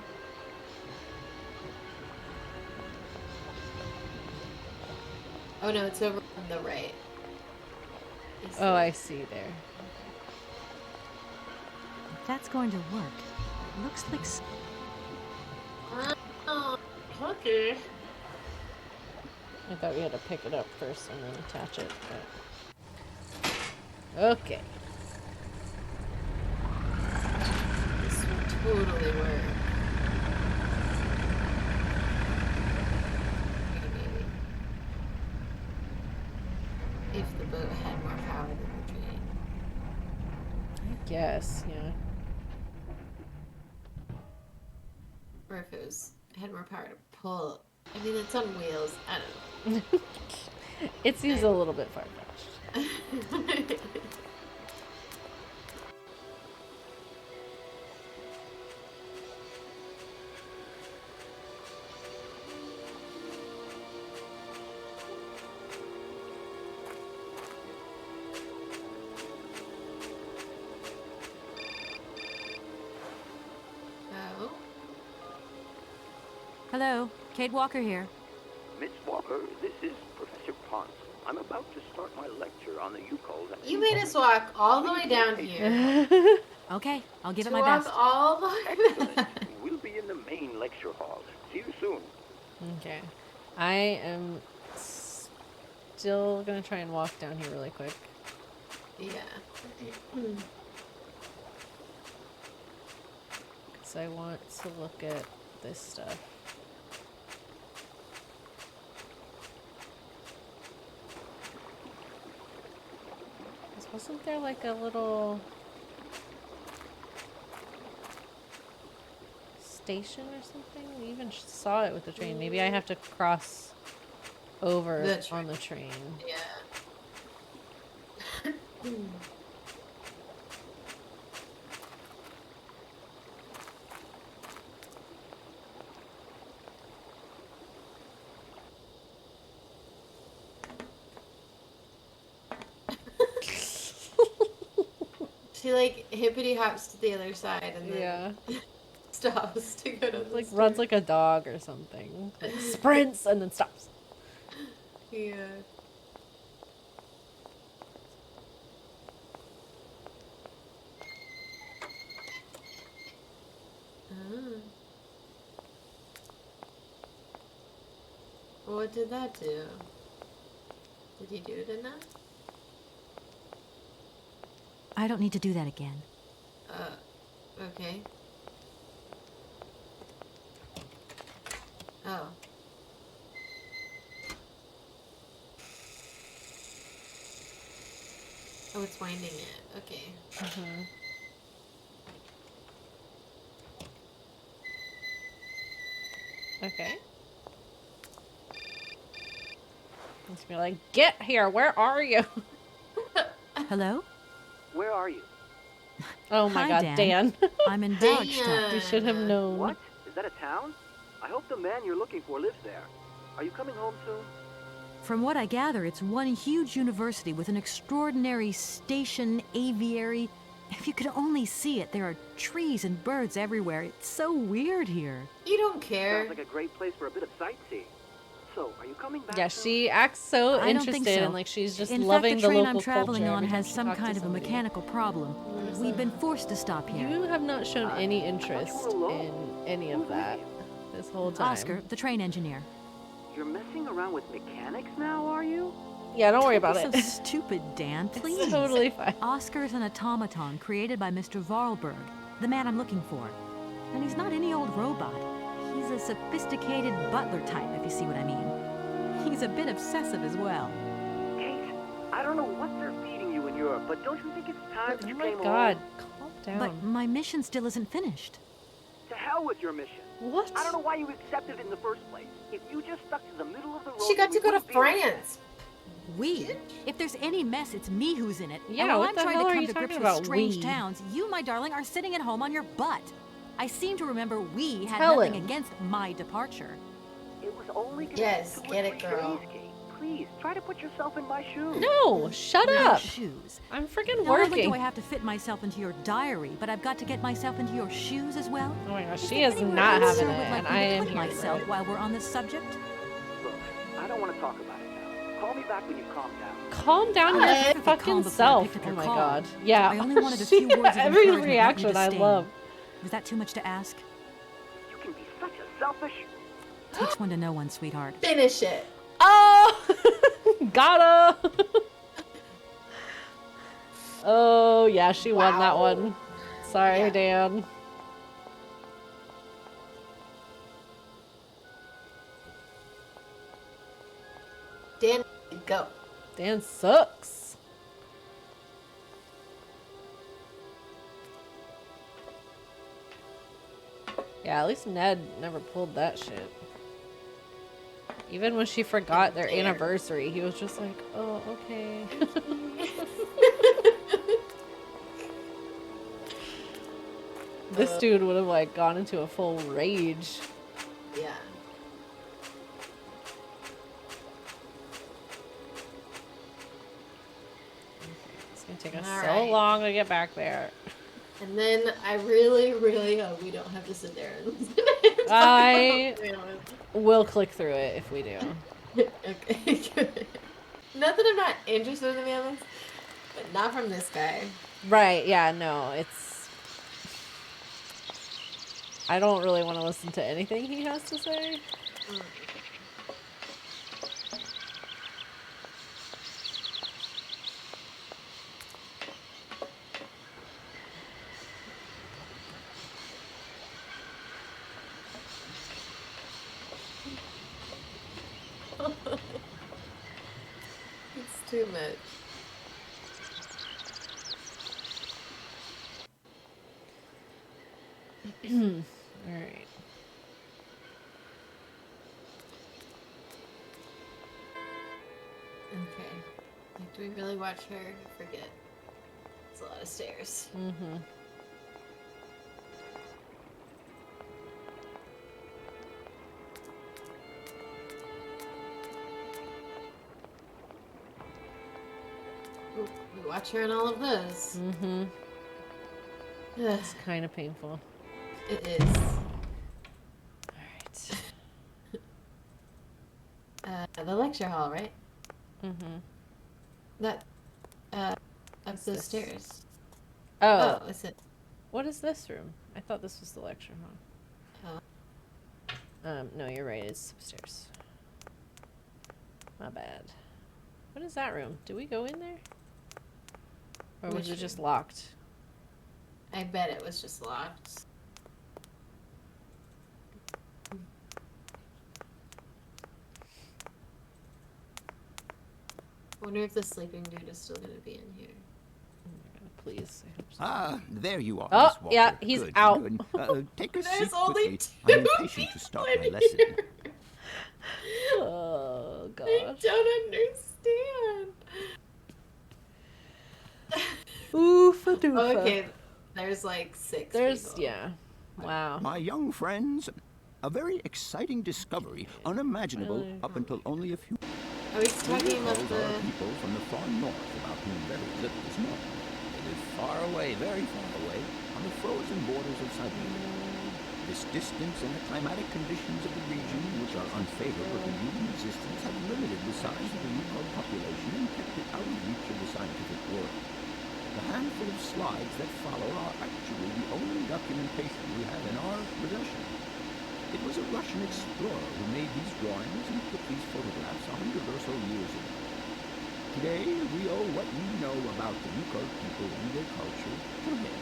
Oh no, it's over on the right. Oh, I see there. If that's going to work, it looks like... Oh, okay. I thought we had to pick it up first and then attach it, but... Okay. This would totally work. Maybe. If the boat had more power than the train. I guess, yeah. Or if it had more power to pull. I mean, it's on wheels. I don't know. It seems a little bit far-fetched. Hello, Kate Walker here. Miss Walker, this is Professor Ponce. I'm about to start my lecture on the Yukols. You made us walk all the way down here. Okay, I'll give it To my walk best. all the way back. We'll be in the main lecture hall. See you soon. Okay. I am still gonna try and walk down here really quick. Yeah. Because I want to look at this stuff. Wasn't there like a little station or something? We even saw it with the train. Maybe I have to cross over on the train. Yeah. She like hippity hops to the other side and then stops to go to the Like store. runs like a dog or something. Like sprints and then stops. Yeah. What did that do? Did he do it in that? I don't need to do that again. Okay. Oh. Oh, it's winding it. Okay. Okay. Let's be like, get here, where are you? Hello? Where are you? Oh my Hi, god, Dan. I'm in Bergstadt. We should have known. What? Is that a town? I hope the man you're looking for lives there. Are you coming home soon? From what I gather, it's one huge university with an extraordinary station aviary. If you could only see it, there are trees and birds everywhere. It's so weird here. You don't care. Sounds like a great place for a bit of sightseeing. So, are you coming back? Yeah, she acts so I don't interested think so. and like she's just In loving fact, the the train local I'm traveling culture on every time has she some talks to kind of a somebody. mechanical problem. We've been forced to stop here. You have not shown any interest in any of that this whole time. Oscar, the train engineer. You're messing around with mechanics now, are you? Yeah, don't worry about Don't it. be so stupid, Dan. Please. It's totally fine. Oscar is an automaton created by Mr. Vorarlberg, the man I'm looking for. And he's not any old robot. He's a sophisticated butler type, if you see what I mean. He's a bit obsessive as well. Kate, I don't know what they're feeding you in Europe, but don't you think it's time that you Oh my came god, home? calm down. But my mission still isn't finished. To hell with your mission. What? I don't know why you accepted it in the first place. If you just stuck to the middle of the road... She got we to go to wouldn't be here. France. We? If there's any mess, it's me who's in it. Yeah, and while what I'm the trying hell to are come you to grips talking with about, strange we? towns, you, my darling, are sitting at home on your butt. I seem to remember we had Tell nothing him. against my departure. It was only gonna Yes, be 2 get or it, 3 girl. days, Kate. Please, try to put yourself in my shoes. No, shut No up. shoes. I'm freaking Not only working. do I have to fit myself into your diary, but I've got to get myself into your shoes as well. Oh my gosh, Is she there is anywhere not else having Sir it, would like and me I to am put here for myself it. while we're on this subject? Look, I don't want to talk about it now. Call me back when you calm down. Calm down I your was perfectly calm fucking before I self. picked up Oh your my call. god. Yeah. I only wanted a few words of Every encouragement, not you reaction to I stay. love. Was that too much to ask? You can be such a selfish... Takes one to know one, sweetheart. Finish it. Oh! Gotta! Oh, yeah, she won that one. Sorry, Yeah. Dan. Dan, go. Dan sucks. Yeah, at least Ned never pulled that shit. Even when she forgot their anniversary, he was just like, oh, okay. This dude would have like gone into a full rage. Yeah. It's gonna take us All so right. long to get back there. And then I really, really hope we don't have to sit there and listen to him I talk about We'll click through it if we do. Okay, good. Not that I'm not interested in the mammoths, but not from this guy. Right, yeah, no, it's... I don't really want to listen to anything he has to say. It's too much. Alright. Okay. Like, do we really watch her? I forget. It's a lot of stairs. Mm-hmm. Ooh, we watch her in all of those. Mm-hmm. It's kind of painful. It is. Alright. The lecture hall, right? Mm-hmm. That, up those stairs. Oh. Oh, is it? What is this room? I thought this was the lecture hall. Oh. No, you're right. It's upstairs. My bad. What is that room? Did we go in there? Or was it just locked? I bet it was just locked. I wonder if the sleeping dude is still gonna be in here. Please. I hope so. Ah, there you are. Oh, Miss Walker. yeah, he's Good, out. good. Take a There's seat only quickly. I'm two impatient to start people my in lesson. here. Oh, gosh. I don't understand. Oofa doofa. Okay, there's like 6 people. Yeah. Wow. My young friends, a very exciting discovery, unimaginable up until only a few... Are we talking about Yukos the... are people from the far north about whom very little is known. They live far away, very far away, on the frozen borders of Syberia. This distance and the climatic conditions of the region, which are unfavorable to human existence, have limited the size of the Yukon population and kept it out of reach of the scientific world. The handful of slides that follow are actually the only documentation we have in our possession. It was a Russian explorer who made these drawings and took these photographs 100 or so years ago. Today, we owe what we know about the Yukon people and their culture to him.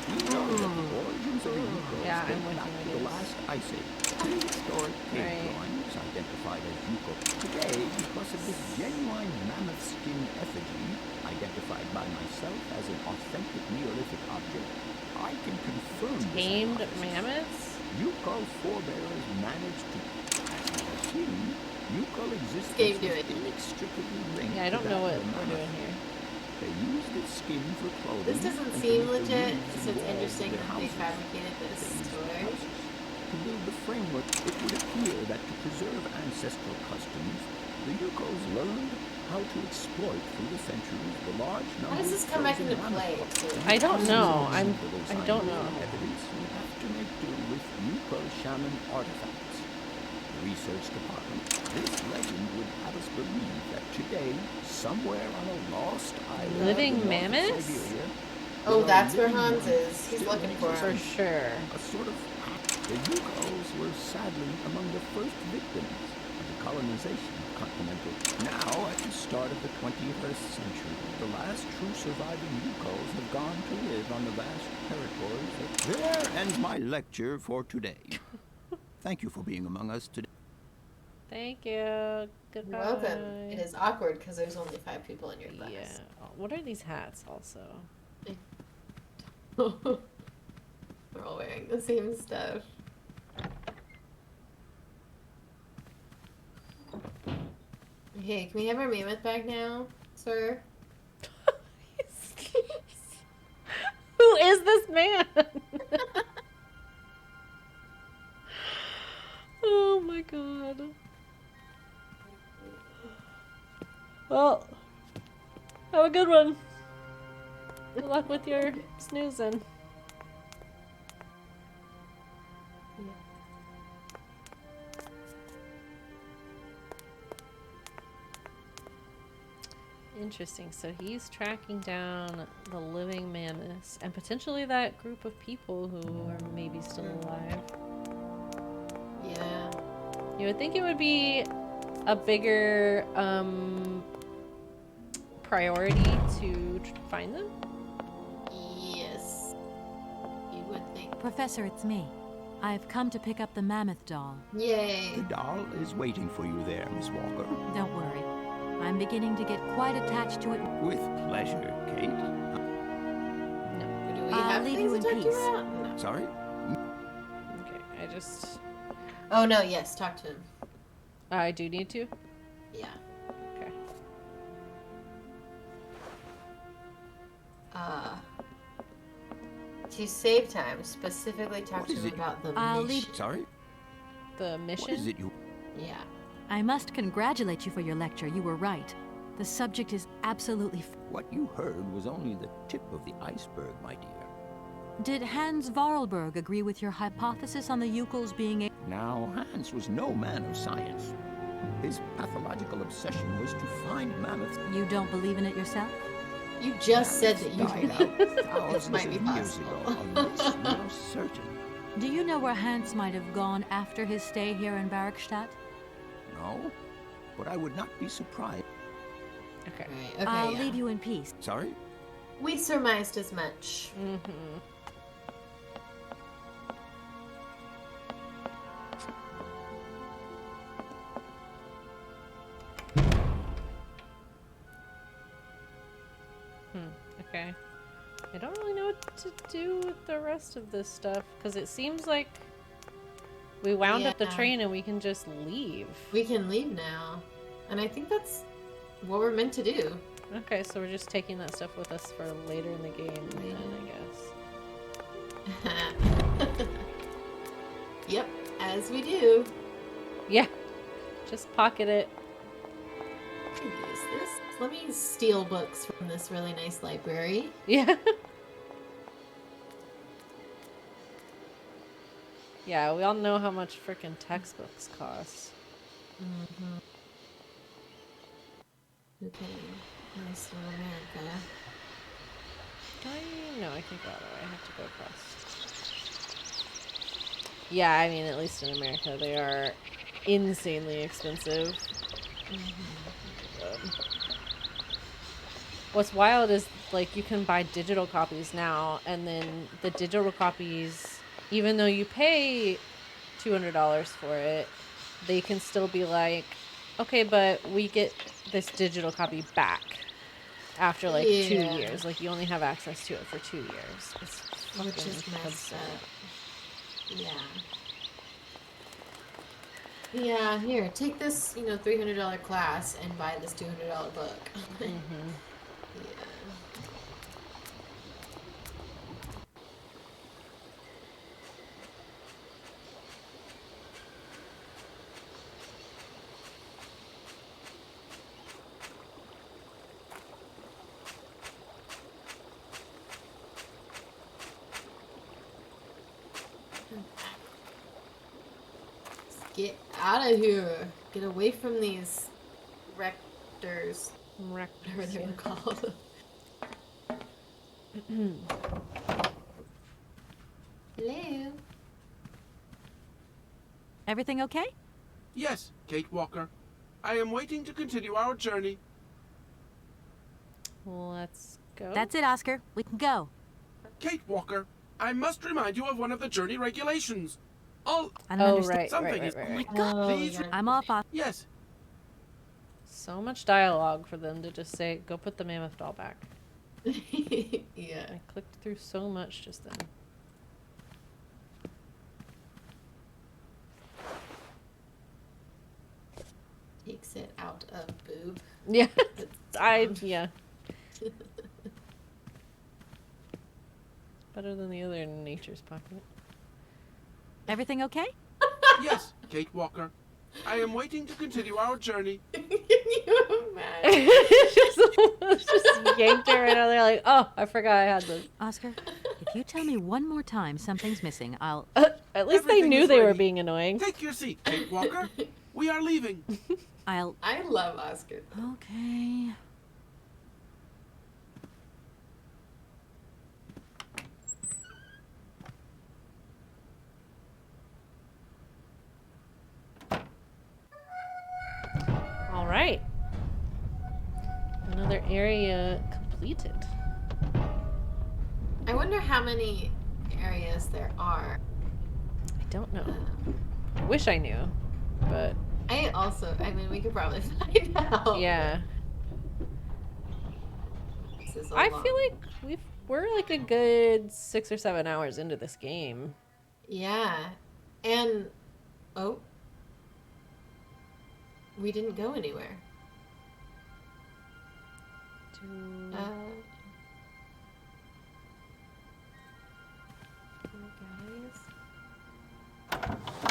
We know that the origins of the Yukos date back to the last ice age. Prehistoric cave drawings identified as Yukon. Today, because of this genuine mammoth skin effigy, identified by myself as an authentic Neolithic object, I can confirm Tamed this mammoths? Yukon forebears managed to, as we have seen, Yukon existence Game was doing. inextricably linked Yeah, I don't to know that what of the we're doing mammoth. here. They used its skin for clothing. This doesn't and to seem make the legit, roofs so and it's walls interesting of their that they houses. fabricated this They used story. houses. To build the framework, it would appear that to preserve ancestral customs, the Yukos learned how to exploit through the centuries the large number How does this come back into play? I don't know. I don't know. Evidence we have to make do with Yuko shaman artifacts. The research department. This legend would have us believe that today, somewhere on a lost island, Living in the north of mammoths? Siberia, Oh, there are that's where living Hans ones is. He's still looking in for existence. For sure. A sort of the Yukos were sadly among the first victims of the colonization of continental. Now, at the start of the 21st century, the last true surviving Yukos have gone to live on the vast territories of... There ends my lecture for today. Thank you for being among us today. Thank you. Goodbye. You're welcome. It is awkward because there's only 5 people in your class. Yeah. What are these hats also? We're all wearing the same stuff. Hey, can we have our mammoth back now, sir? Who is this man? Oh my god. Well, have a good one. Good luck with your snoozing. Interesting. So he's tracking down the living mammoths and potentially that group of people who are maybe still alive. Yeah. You would think it would be a bigger priority to find them? Yes. You would think. Professor, it's me. I've come to pick up the mammoth doll. Yay. The doll is waiting for you there, Miss Walker. Don't worry. I'm beginning to get quite attached to it. With pleasure, Kate. Do we I'll have leave things you to in talk to peace. about? No. Sorry? Okay, I just... Oh, no, yes, talk to him. I do need to? Yeah. Okay. To save time, specifically talk to him about the I'll mission. Sorry? The mission? What is it you... Yeah. I must congratulate you for your lecture. You were right. The subject is absolutely... What you heard was only the tip of the iceberg, my dear. Did Hans Vorarlberg agree with your hypothesis on the Ukels being a... Now, Hans was no man of science. His pathological obsession was to find mammoths. You don't believe in it yourself? You just said that you died out it thousands might be of years possible. ago. Of this we are certain. Do you know where Hans might have gone after his stay here in Barrackstadt? No, but I would not be surprised. Okay. Right, okay, I'll yeah. leave you in peace. Sorry? We surmised as much. Mm-hmm. Okay. I don't really know what to do with the rest of this stuff, because it seems like we wound up the Yeah. train and we can just leave. We can leave now. And I think that's what we're meant to do. Okay, so we're just taking that stuff with us for later in the game, then, I guess. Yep, as we do. Yeah. Just pocket it. I can use this. Let me steal books from this really nice library. Yeah. Yeah, we all know how much frickin' textbooks cost. Mm-hmm. Okay. Nice little America. No, I can go that way. I have to go across. Yeah, I mean, at least in America, they are insanely expensive. What's wild is, like, you can buy digital copies now, and then the digital copies, even though you pay $200 for it, they can still be like, okay, but we get this digital copy back after, like, 2 years. Like, you only have access to it for 2 years. It's Which is fucking messed absurd. up. Yeah. Yeah, here, take this, $300 class and buy this $200 book. Mm-hmm. Yeah. Get out of here. Get away from these rectors. Whatever they were called. Hello. Everything okay? Yes, Kate Walker. I am waiting to continue our journey. Let's go. That's it, Oscar. We can go. Kate Walker, I must remind you of one of the journey regulations. All I don't understand. something is. Oh my God, please. I'm off. Yes. So much dialogue for them to just say, go put the mammoth doll back. Yeah. I clicked through so much just then. Takes it out of boob. Yeah. Yeah. Better than the other in nature's pocket. Everything okay? Yes, Kate Walker. I am waiting to continue our journey. just yanked it right out there like, oh, I forgot I had this. Oscar, if you tell me one more time something's missing, I'll... At least they Everything knew is they were ready. being annoying. Take your seat, Kate Walker. We are leaving. I love Oscar. Okay. area completed. I wonder how many areas there are. I don't know. I wish I knew, but I mean, we could probably find out. yeah. This is I feel like we're like a good 6 or 7 hours into this game. Yeah. And we didn't go anywhere.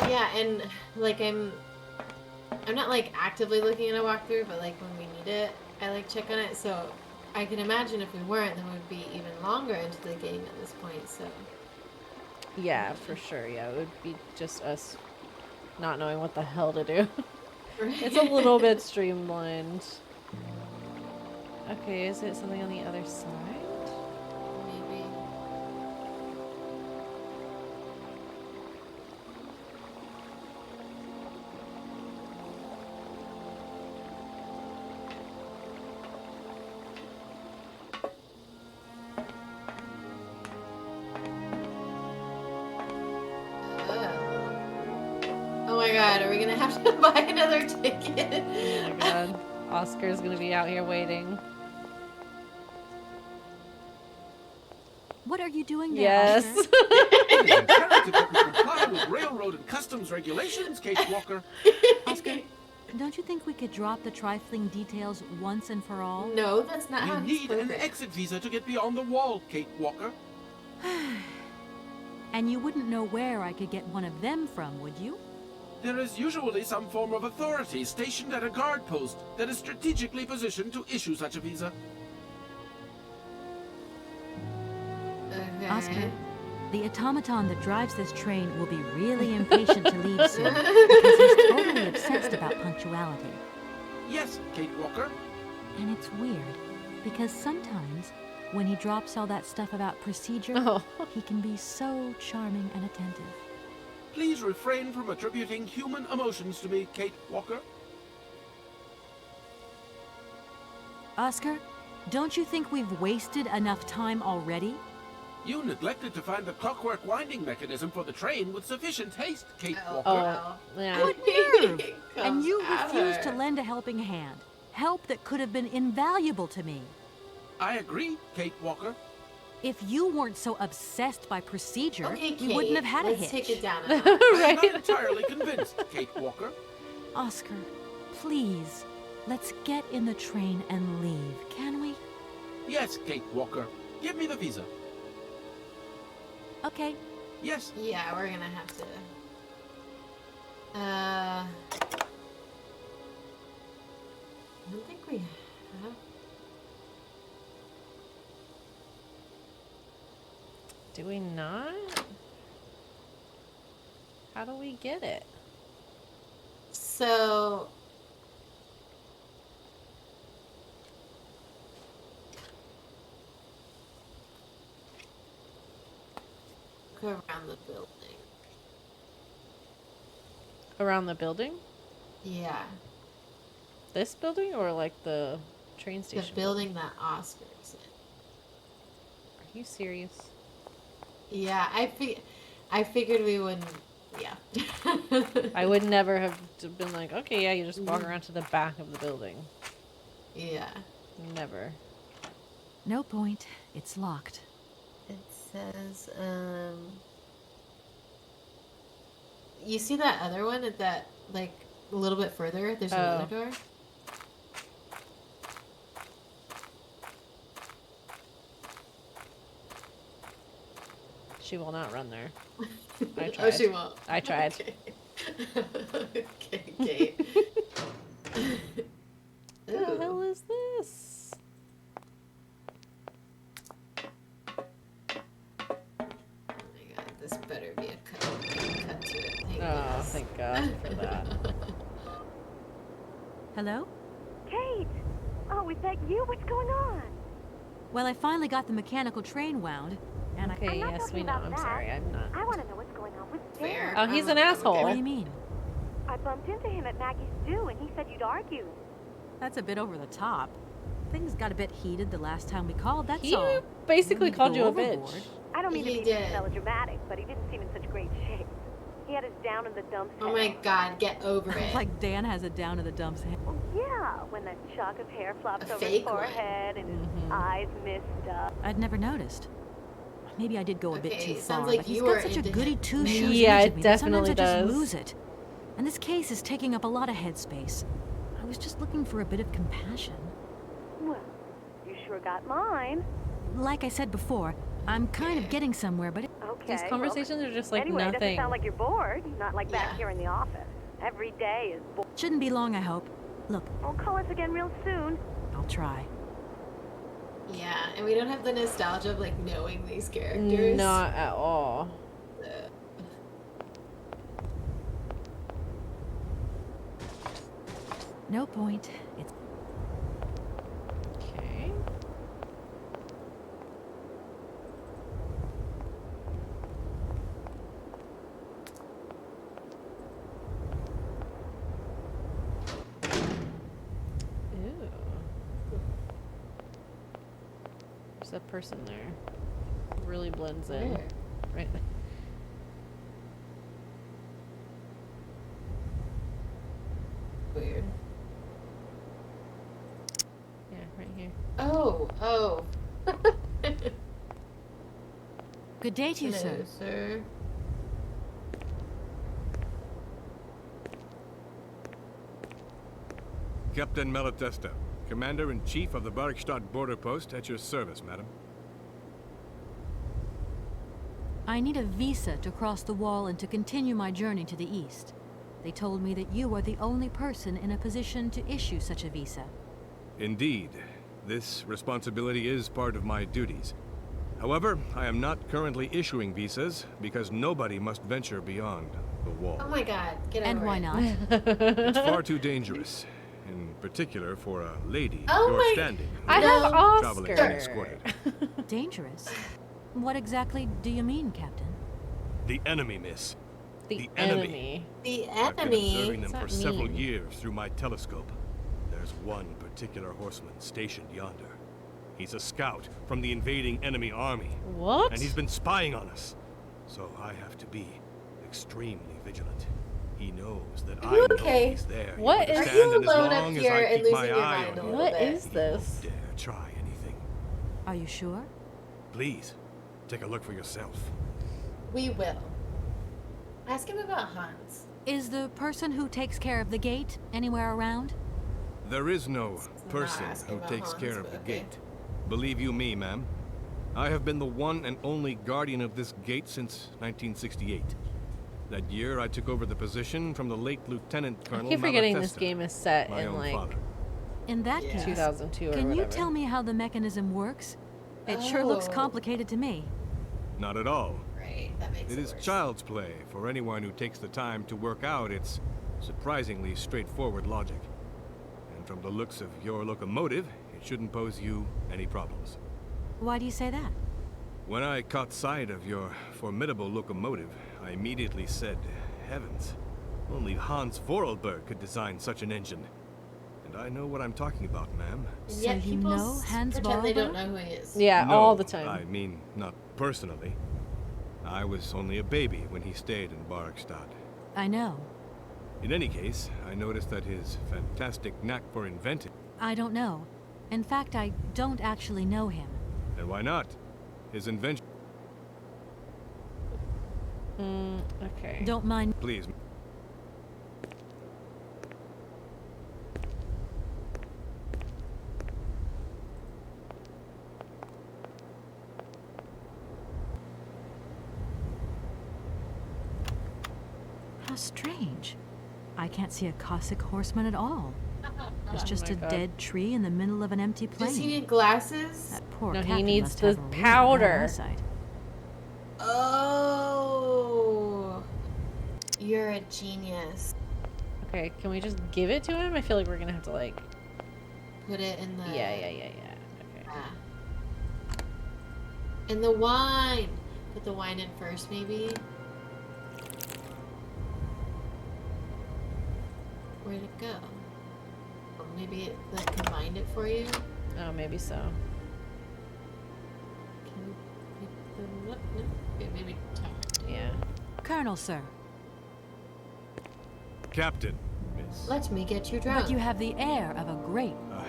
Yeah, and like I'm not like actively looking at a walkthrough, but like when we need it, I like check on it. So I can imagine if we weren't, then we'd be even longer into the game at this point. So yeah, for sure. Yeah, it would be just us not knowing what the hell to do. It's a little bit streamlined. Okay, is it something on the other side? Maybe. Oh my god, are we gonna have to buy another ticket? Oh my god. Oscar's gonna be out here waiting. What are you doing there, Yes. Oscar? It is imperative that we comply with railroad and customs regulations, Kate Walker. Oscar, don't you think we could drop the trifling details once and for all? No, that's not how We he's need an spoken. exit visa to get beyond the wall, Kate Walker. And you wouldn't know where I could get one of them from, would you? There is usually some form of authority stationed at a guard post that is strategically positioned to issue such a visa. Okay. Oscar, the automaton that drives this train will be really impatient to leave soon because he's totally obsessed about punctuality. Yes, Kate Walker. And it's weird because sometimes when he drops all that stuff about procedure, he can be so charming and attentive. Please refrain from attributing human emotions to me, Kate Walker. Oscar, don't you think we've wasted enough time already? You neglected to find the clockwork winding mechanism for the train with sufficient haste, Kate Walker. Oh, yeah. Good nerve! And you refused to lend a helping hand. Help that could have been invaluable to me. I agree, Kate Walker. If you weren't so obsessed by procedure, Okay, we wouldn't have had a let's hitch. take it down. I'm not entirely convinced, Kate Walker. Oscar, please, let's get in the train and leave, can we? Yes, Kate Walker. Give me the visa. Okay. Yes. Yeah, we're gonna have to. I don't think we have. Do we not? How do we get it? So. Go around the building. Around the building? Yeah. This building or like the train station? The building that Oscar's in. Are you serious? Yeah, I figured we wouldn't. Yeah. I would never have been like, okay, yeah, you just walk around to the back of the building. Yeah. Never. No point. It's locked. It says, you see that other one at that, like, a little bit further? There's another door. She will not run there. I tried. Oh, she won't. I tried. Okay, Kate. What the hell is this? This better be a cut to it. Oh, thank God for that. Hello? Kate! Oh, is that you? What's going on? Well, I finally got the mechanical train wound, and Okay, not yes, talking we know. about I'm that. sorry, I'm not. I want to know what's going on with Fair. Dan. Oh, he's an asshole. What do you mean? I bumped into him at Maggie's Zoo, and he said you'd argued. That's a bit over the top. Things got a bit heated the last time we called, that's He all. basically No need to called go you a overboard. bitch. I don't mean He to be did. melodramatic, but he didn't seem in such great shape. He had us down in the dumps. Oh my god, get over it. Like Dan has it down in the dumps. Yeah, when that shock of hair flops A over his fake one. forehead and his eyes mist up. I'd never noticed. Maybe I did go a bit Okay, too it far, sounds like but he's you got were such a into goody him. two-shoes Yeah, image it of me that sometimes definitely I just does. lose it. And this case is taking up a lot of headspace. I was just looking for a bit of compassion. Well, you sure got mine. Like I said before, I'm kind of getting somewhere, but Okay. These conversations are just like anyway, it doesn't nothing. sound like you're bored. Not like back here in the office. Every day is bored. shouldn't be long, I hope. Look, Oh, call us again real soon. I'll try. Yeah, and we don't have the nostalgia of like knowing these characters. Not at all. No point. It's Okay. Ew. There's that person there. Really blends in. Where? Right there. Weird. Yeah, right here. Oh. good day to you, Hello, sir. sir. Captain Malatesta, Commander-in-Chief of the Barkstadt Border Post, at your service, madam. I need a visa to cross the wall and to continue my journey to the east. They told me that you are the only person in a position to issue such a visa. Indeed, this responsibility is part of my duties. However, I am not currently issuing visas because nobody must venture beyond the wall. Oh my god, get over And why it. not? It's far too dangerous, in particular for a lady Oh your my- standing. I who have is traveling Oscar. unescorted. Dangerous? What exactly do you mean, Captain? The enemy, miss. The enemy. The I've been enemy. observing them for What's that several mean? years through my telescope. There's one particular horseman stationed yonder. He's a scout from the invading enemy army. What? And he's been spying on us. So I have to be extremely vigilant. He knows that I know okay? he's there. He What is- Are understand, you and as alone up long as here I and keep my losing your eye mind on a him, little What bit? is he this? won't dare try anything. Are you sure? Please, take a look for yourself. We will. Ask him about Hans. Is the person who takes care of the gate anywhere around? There is no not person asking who about takes Hans, care of but the okay. gate. Believe you me, ma'am. I have been the one and only guardian of this gate since 1968. That year, I took over the position from the late Lieutenant I Colonel keep forgetting this Malatesta, game is set my in own like father. In that Yeah. case, 2002 or can whatever. you tell me how the mechanism works? It sure looks Oh. complicated to me. Not at all. Right, that makes It it is worse. child's play for anyone who takes the time to work out its surprisingly straightforward logic. And from the looks of your locomotive, it shouldn't pose you any problems. Why do you say that? When I caught sight of your formidable locomotive, I immediately said, heavens, only Hans Vorarlberg could design such an engine. And I know what I'm talking about, ma'am. And yet So you people know Hans pretend they don't Vorarlberg? know who he is. Yeah, No, all the time. I mean, not personally. I was only a baby when he stayed in Barkstadt. I know. In any case, I noticed that his fantastic knack for inventing. I don't know. In fact, I don't actually know him. And why not? His invention. Okay. Don't mind. Please. How strange. I can't see a Cossack horseman at all. There's Oh just my a God. dead tree in the middle of an empty plain. Does he need glasses? That poor No, he captain needs must the have a really bad powder. eyesight. Oh. You're a genius. Okay, can we just give it to him? I feel like we're gonna have to like. Put it in the... Yeah. Okay. Ah. And the wine. Put the wine in first, maybe. Where'd it go? Or maybe it like combined it for you. Oh, maybe so. Can we pick them up? No? Okay, maybe talk. Yeah. Colonel, sir. Captain, miss. Let me get you drunk. But you have the air of a great... Oh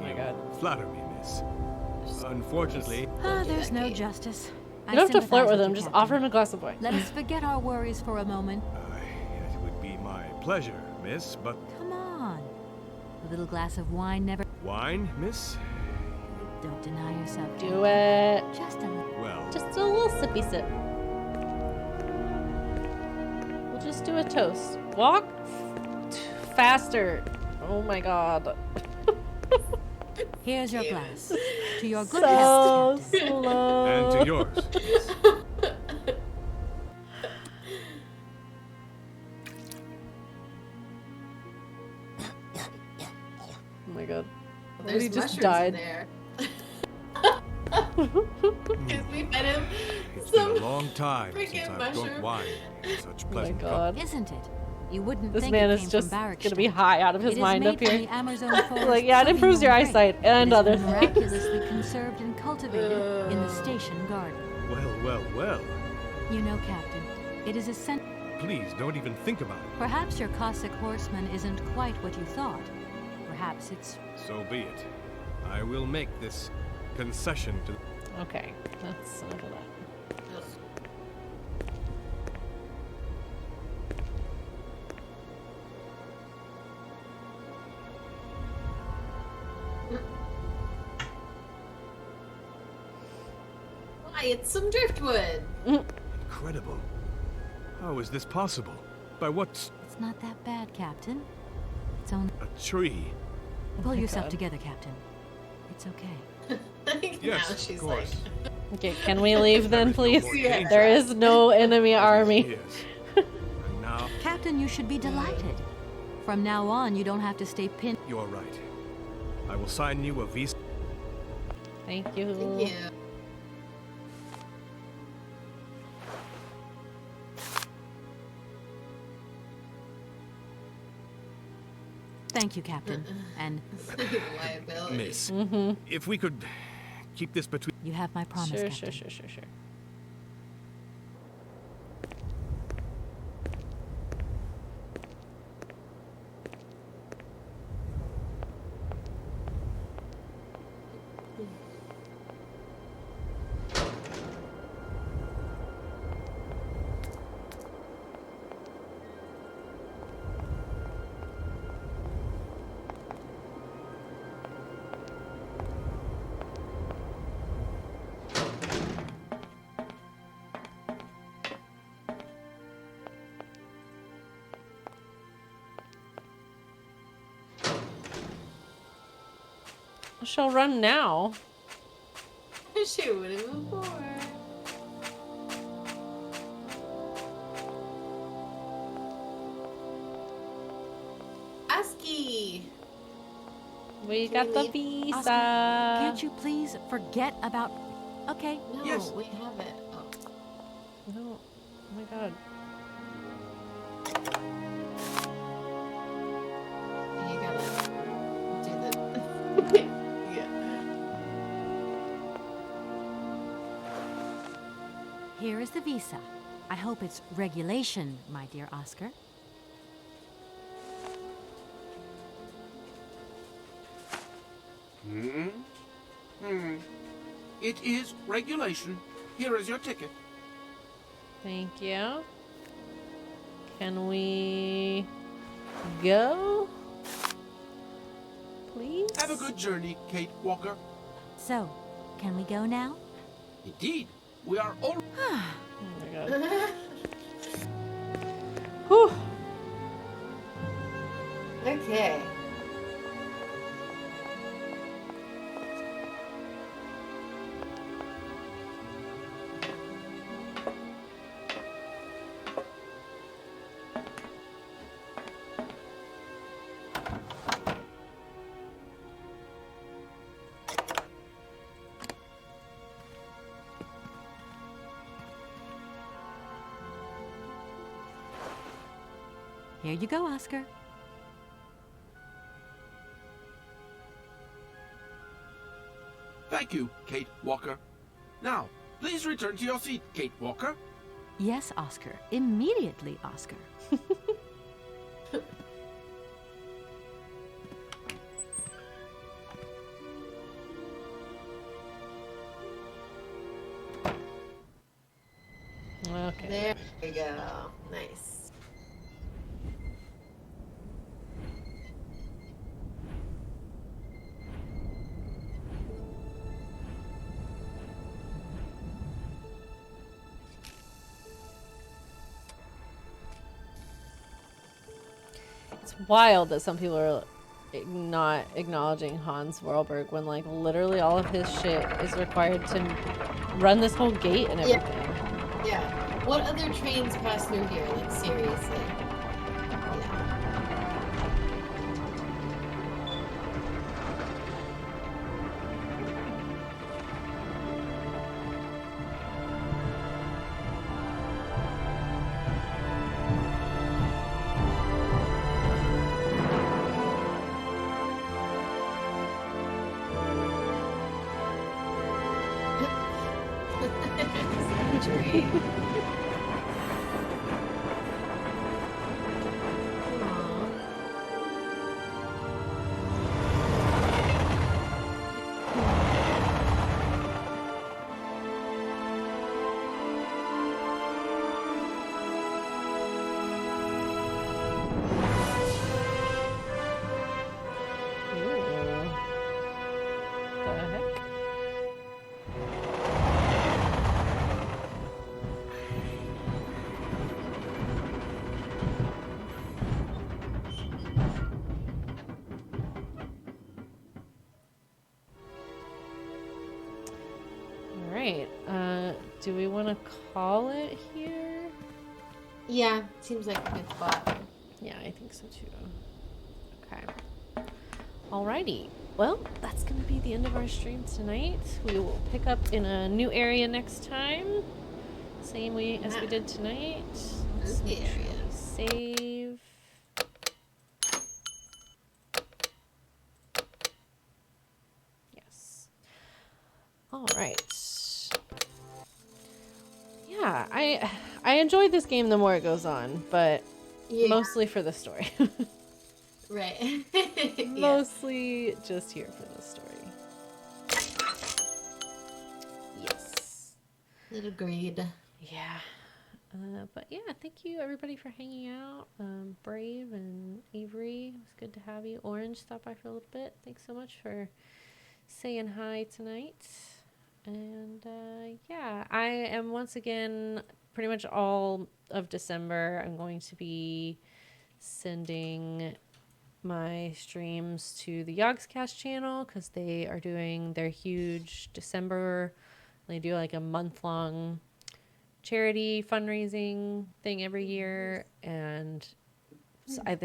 my god. Flatter me, miss. Unfortunately... there's no justice. You don't have to flirt with him, just offer him a glass of wine. Let us forget our worries for a moment. It would be my pleasure, miss, but... Come on. A little glass of wine never... Wine, miss? Don't deny yourself. Do it. Just a little. Well... Just a little sippy sip. We'll just do a toast. Walk faster. Oh my god. Here's your glass. To your good So health, Captain. slow. And to yours. Oh my god. There's He just mushrooms died. in there. Because we fed him It's been some a long time since freaking I've mushroom. drunk wine. in Such Oh my pleasant god. Isn't it? You wouldn't This think man it is came just from gonna be Barrackstadt. high out of his It is mind made up here. from the Amazon forest Like, yeah, it of improves your Beyond eyesight Grape. and It is other things. miraculously conserved and cultivated in the station garden. Well. You know, Captain, it is essential. Please, don't even think about it. Perhaps your Cossack horseman isn't quite what you thought. Perhaps it's... So be it. I will make this concession to... Okay, that's enough of that. Why, it's some driftwood. Incredible. How is this possible? By what... It's not that bad, Captain. It's only... A tree. Pull my yourself God. together, Captain. It's okay. Yes, now of she's course. Okay, can we leave then, please? Yeah. There is no enemy army. Yes. And now... Captain, you should be delighted. From now on, you don't have to stay pinned. You're right. I will sign you a visa. Thank you. Thank you. Thank you, Captain. And Liability. Miss. Mm-hmm. If we could keep this between... you have my promise, Sure, Captain. sure. She'll run now. She wouldn't before. ASCII. We Can got we the leave? visa. Oscar, can't you please forget about... Okay. No, Yes. we have it. Oh. No. Oh my god. You gotta do the... yeah. Here is the visa. I hope it's regulation, my dear Oscar. It is regulation. Here is your ticket. Thank you. Can we go? Please? Have a good journey, Kate Walker. So, can we go now? Indeed, we are all... Oh my god. Whew. Okay. Here you go, Oscar. Thank you, Kate Walker. Now, please return to your seat, Kate Walker. Yes, Oscar. Immediately, Oscar. Okay. There we go. Nice. It's wild that some people are not acknowledging Hans Vorarlberg when, like, literally all of his shit is required to run this whole gate and everything. Yeah. What other trains pass through here? Like, seriously. Tree. Alright, do we want to call it here? Yeah, seems like a good spot. Yeah, I think so too. Okay. Alrighty. Well, that's going to be the end of our stream tonight. We will pick up in a new area next time. Same way as we did tonight. Let's make sure we save. Yes. Alright. Yeah, I enjoyed this game the more it goes on, but mostly for the story. Right. Mostly just here for the story. Yes. Agreed. Yeah. But yeah, thank you everybody for hanging out. Brave and Avery, it was good to have you. Orange stopped by for a little bit. Thanks so much for saying hi tonight. And yeah, I am once again pretty much all of December. I'm going to be sending my streams to the Yogscast channel because they are doing their huge December. They do like a month-long charity fundraising thing every year, and so they've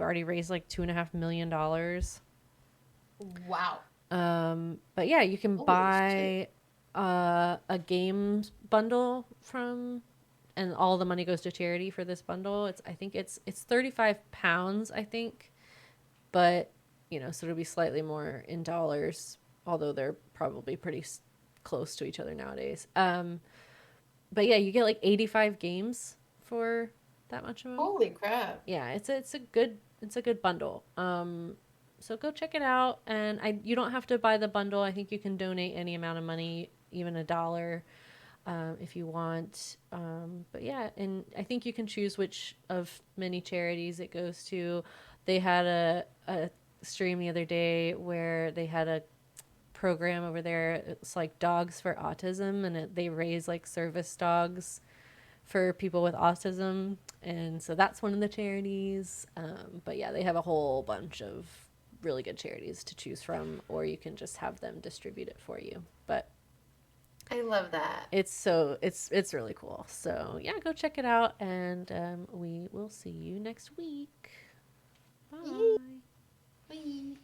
already raised like $2.5 million. Wow. But yeah, you can buy a games bundle from, and all the money goes to charity for this bundle. I think it's 35 pounds, I think, but you know, so it'll be slightly more in dollars, although they're probably pretty close to each other nowadays. But yeah, you get like 85 games for that much of them. Holy crap. Yeah, it's a good bundle. So go check it out, and you don't have to buy the bundle. I think you can donate any amount of money, even $1, if you want. But yeah, and I think you can choose which of many charities it goes to. They had a stream the other day where they had a program over there. It's like Dogs for Autism, and they raise like service dogs for people with autism, and so that's one of the charities. But yeah, they have a whole bunch of really good charities to choose from, or you can just have them distribute it for you. But I love that. it's really cool. So yeah, go check it out, and we will see you next week. Bye. Bye.